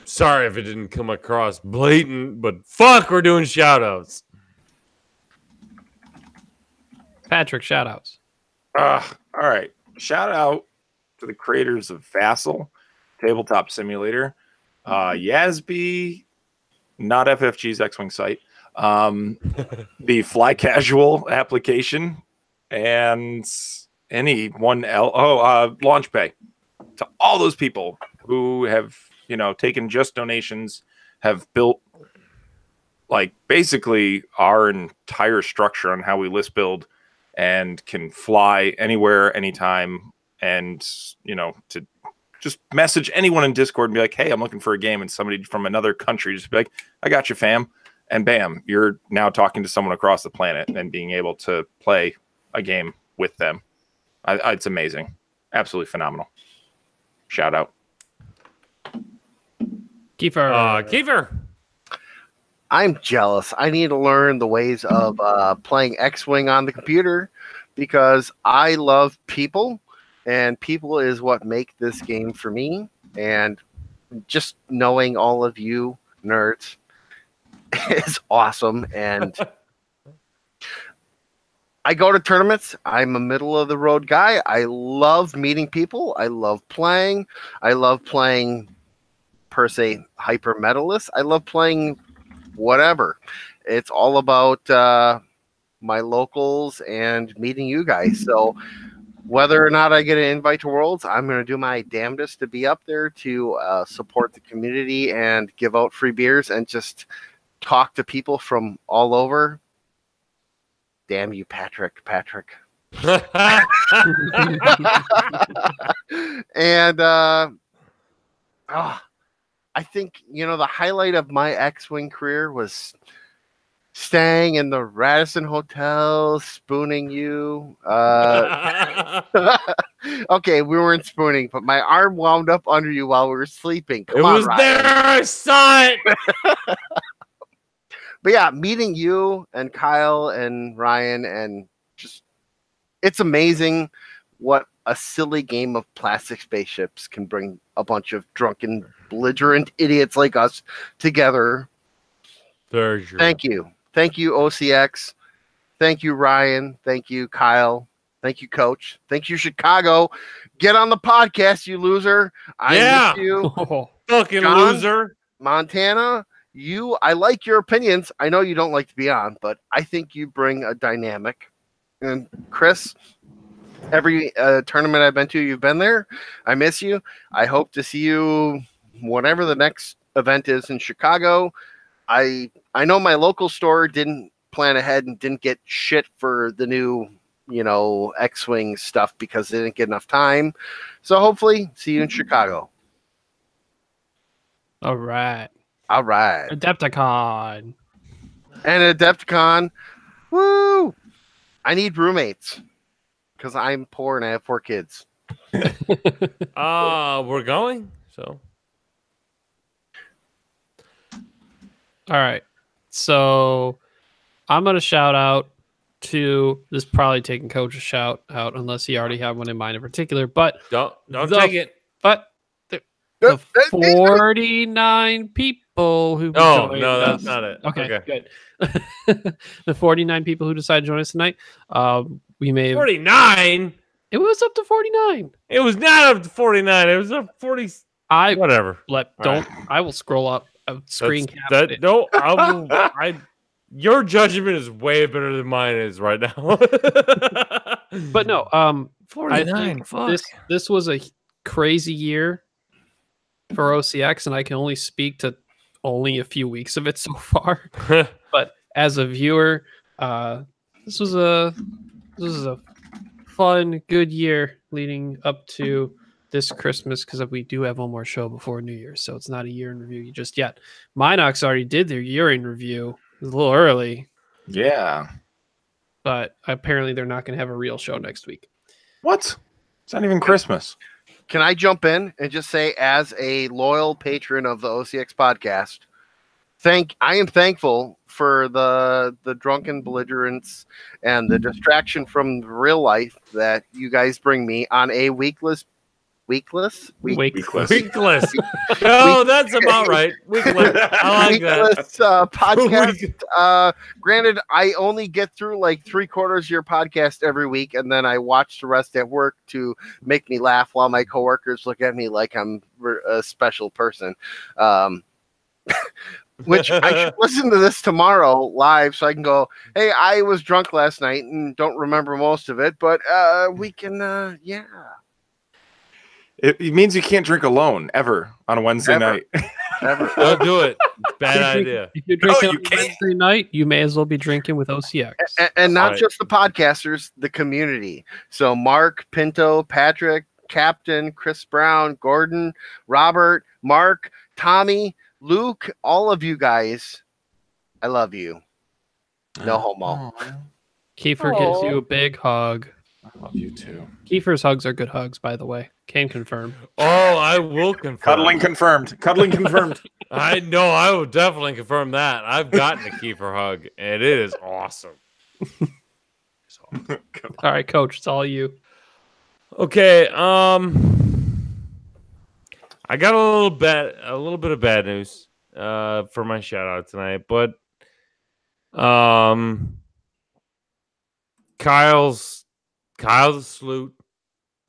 Sorry if it didn't come across blatant, but fuck, we're doing shoutouts. Patrick, shoutouts. All right. Shout out to the creators of Vassal, Tabletop Simulator, Yasby, not FFG's X-Wing site, the Fly Casual application, and anyone else. LaunchPay. To all those people who have, taken just donations, have built like basically our entire structure on how we list build and can fly anywhere, anytime, and to just message anyone in Discord and be like, hey, I'm looking for a game, and somebody from another country just be like, I got you, fam. And bam, you're now talking to someone across the planet and being able to play a game with them. It's amazing. Absolutely phenomenal. Shout out. Kiefer. Kiefer. I'm jealous. I need to learn the ways of playing X-Wing on the computer because I love people, and people is what make this game for me. And just knowing all of you nerds is awesome. And I go to tournaments. I'm a middle of the road guy. I love meeting people. I love playing. I love playing per se hyper medalists. I love playing whatever. It's all about my locals and meeting you guys. So whether or not I get an invite to Worlds, I'm going to do my damnedest to be up there to support the community and give out free beers and just talk to people from all over. Damn you, Patrick. And I think, the highlight of my X-Wing career was staying in the Radisson Hotel, spooning you. Okay, we weren't spooning, but my arm wound up under you while we were sleeping. Come on, Ryan. There, I saw it. But yeah, meeting you and Kyle and Ryan, and just, it's amazing what a silly game of plastic spaceships can bring a bunch of drunken, belligerent idiots like us together. Very true. Thank you. Thank you, OCX. Thank you, Ryan. Thank you, Kyle. Thank you, Coach. Thank you, Chicago. Get on the podcast, you loser. I miss you. Fucking John, loser. Montana, I like your opinions. I know you don't like to be on, but I think you bring a dynamic. And Chris, every tournament I've been to, you've been there. I miss you. I hope to see you whatever the next event is in Chicago. I know my local store didn't plan ahead and didn't get shit for the new, X-Wing stuff because they didn't get enough time. So hopefully see you in Chicago. All right. And Adepticon. Adepticon. Woo! I need roommates because I'm poor and I have 4 kids. We're going. So. All right. So I'm going to shout out to this, probably taking Coach a shout out unless he already had one in mind in particular, but Don't take it. But the 49 people who joined that's us. not it. Okay. Good. The 49 people who decided to join us tonight. We may have 49. It was up to 49. It was not up to 49. It was up 40. Whatever. I will scroll up a screen cap. No, your judgment is way better than mine is right now. But no, 49. Fuck. This was a crazy year for OCX, and I can only speak to only a few weeks of it so far. But as a viewer, this was a fun, good year leading up to this Christmas, because we do have one more show before New Year's, so it's not a year in review just yet. Minox already did their year in review. It was a little early. Yeah. But apparently they're not going to have a real show next week. What? It's not even Christmas. Can I jump in and just say, as a loyal patron of the OCX podcast, I am thankful for the drunken belligerence and the distraction from real life that you guys bring me on a weekless. Weekless. Oh, that's about right. Weekless. I like that. Podcast. Granted, I only get through like 3/4 of your podcast every week, and then I watch the rest at work to make me laugh while my coworkers look at me like I'm a special person. Which I should listen to this tomorrow live so I can go, hey, I was drunk last night and don't remember most of it, but we can, yeah. It means you can't drink alone ever on a Wednesday night. Ever. Don't do it. Bad idea. If you're drinking on Wednesday night, you may as well be drinking with OCX. And not just the podcasters, the community. So Mark, Pinto, Patrick, Captain, Chris Brown, Gordon, Robert, Mark, Tommy, Luke, all of you guys, I love you. No homo. Kiefer gives you a big hug. I love you too. Kiefer's hugs are good hugs, by the way. Can confirm. Oh, I will confirm. Cuddling confirmed. Cuddling confirmed. I know. I will definitely confirm that. I've gotten a Kiefer hug, and it is awesome. All right, Coach, it's all you. Okay. I got a little bit of bad news for my shout out tonight, but Kyle's salute,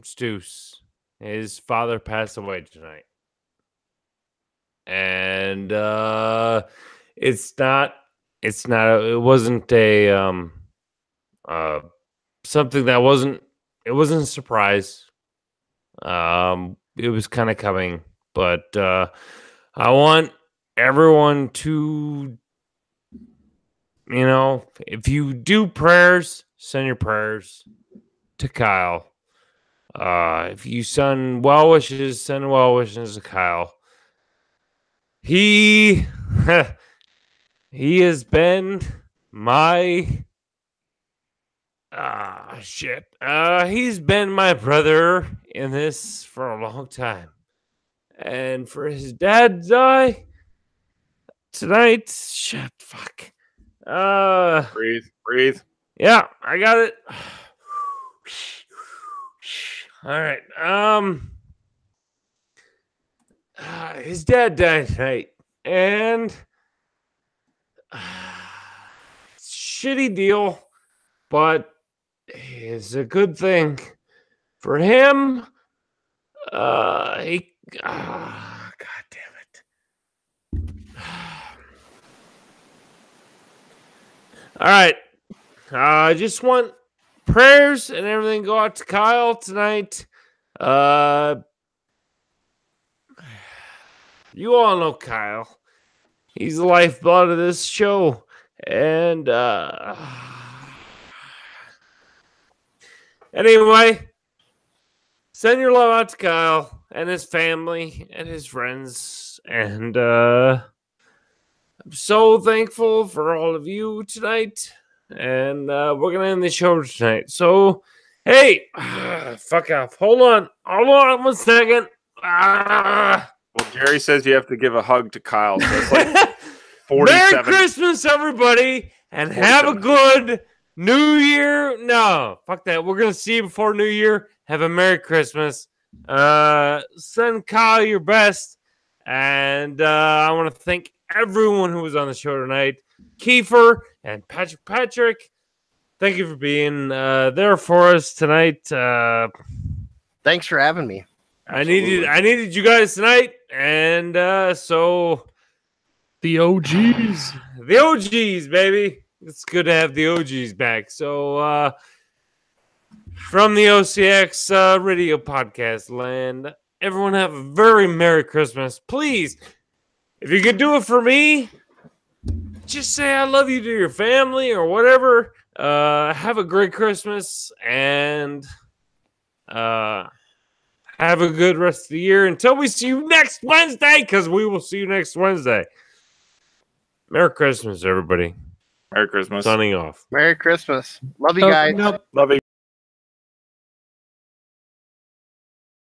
Stoos. His father passed away tonight, and it wasn't a something that wasn't. It wasn't a surprise. It was kind of coming, but I want everyone to, if you do prayers, send your prayers to Kyle. If you send well wishes, send well wishes to Kyle. He has been my he's been my brother in this for a long time. And for his dad to die tonight, fuck. Breathe. Yeah, I got it. All right. His dad died tonight, and shitty deal, but it's a good thing for him. God damn it. All right. I just want prayers and everything go out to Kyle tonight. You all know Kyle. He's the lifeblood of this show. And anyway, send your love out to Kyle and his family and his friends. And I'm so thankful for all of you tonight. And we're going to end the show tonight. So, hey, fuck off. Hold on 1 second. Well, Jerry says you have to give a hug to Kyle. So it's like 47. Merry Christmas, everybody, and have a good New Year. No, fuck that. We're going to see you before New Year. Have a Merry Christmas. Send Kyle your best. And I want to thank everyone who was on the show tonight. Kiefer and Patrick, thank you for being there for us tonight. Thanks for having me. I needed you guys tonight, and so The OGs. the OGs, baby. It's good to have the OGs back. So from the OCX Radio Podcast land, everyone have a very Merry Christmas. Please, if you could do it for me, just say I love you to your family or whatever. Have a great Christmas and have a good rest of the year until we see you next Wednesday, because we will see you next Wednesday. Merry Christmas, everybody. Merry Christmas. Signing off. Merry Christmas. Love you guys. Nope. Love you.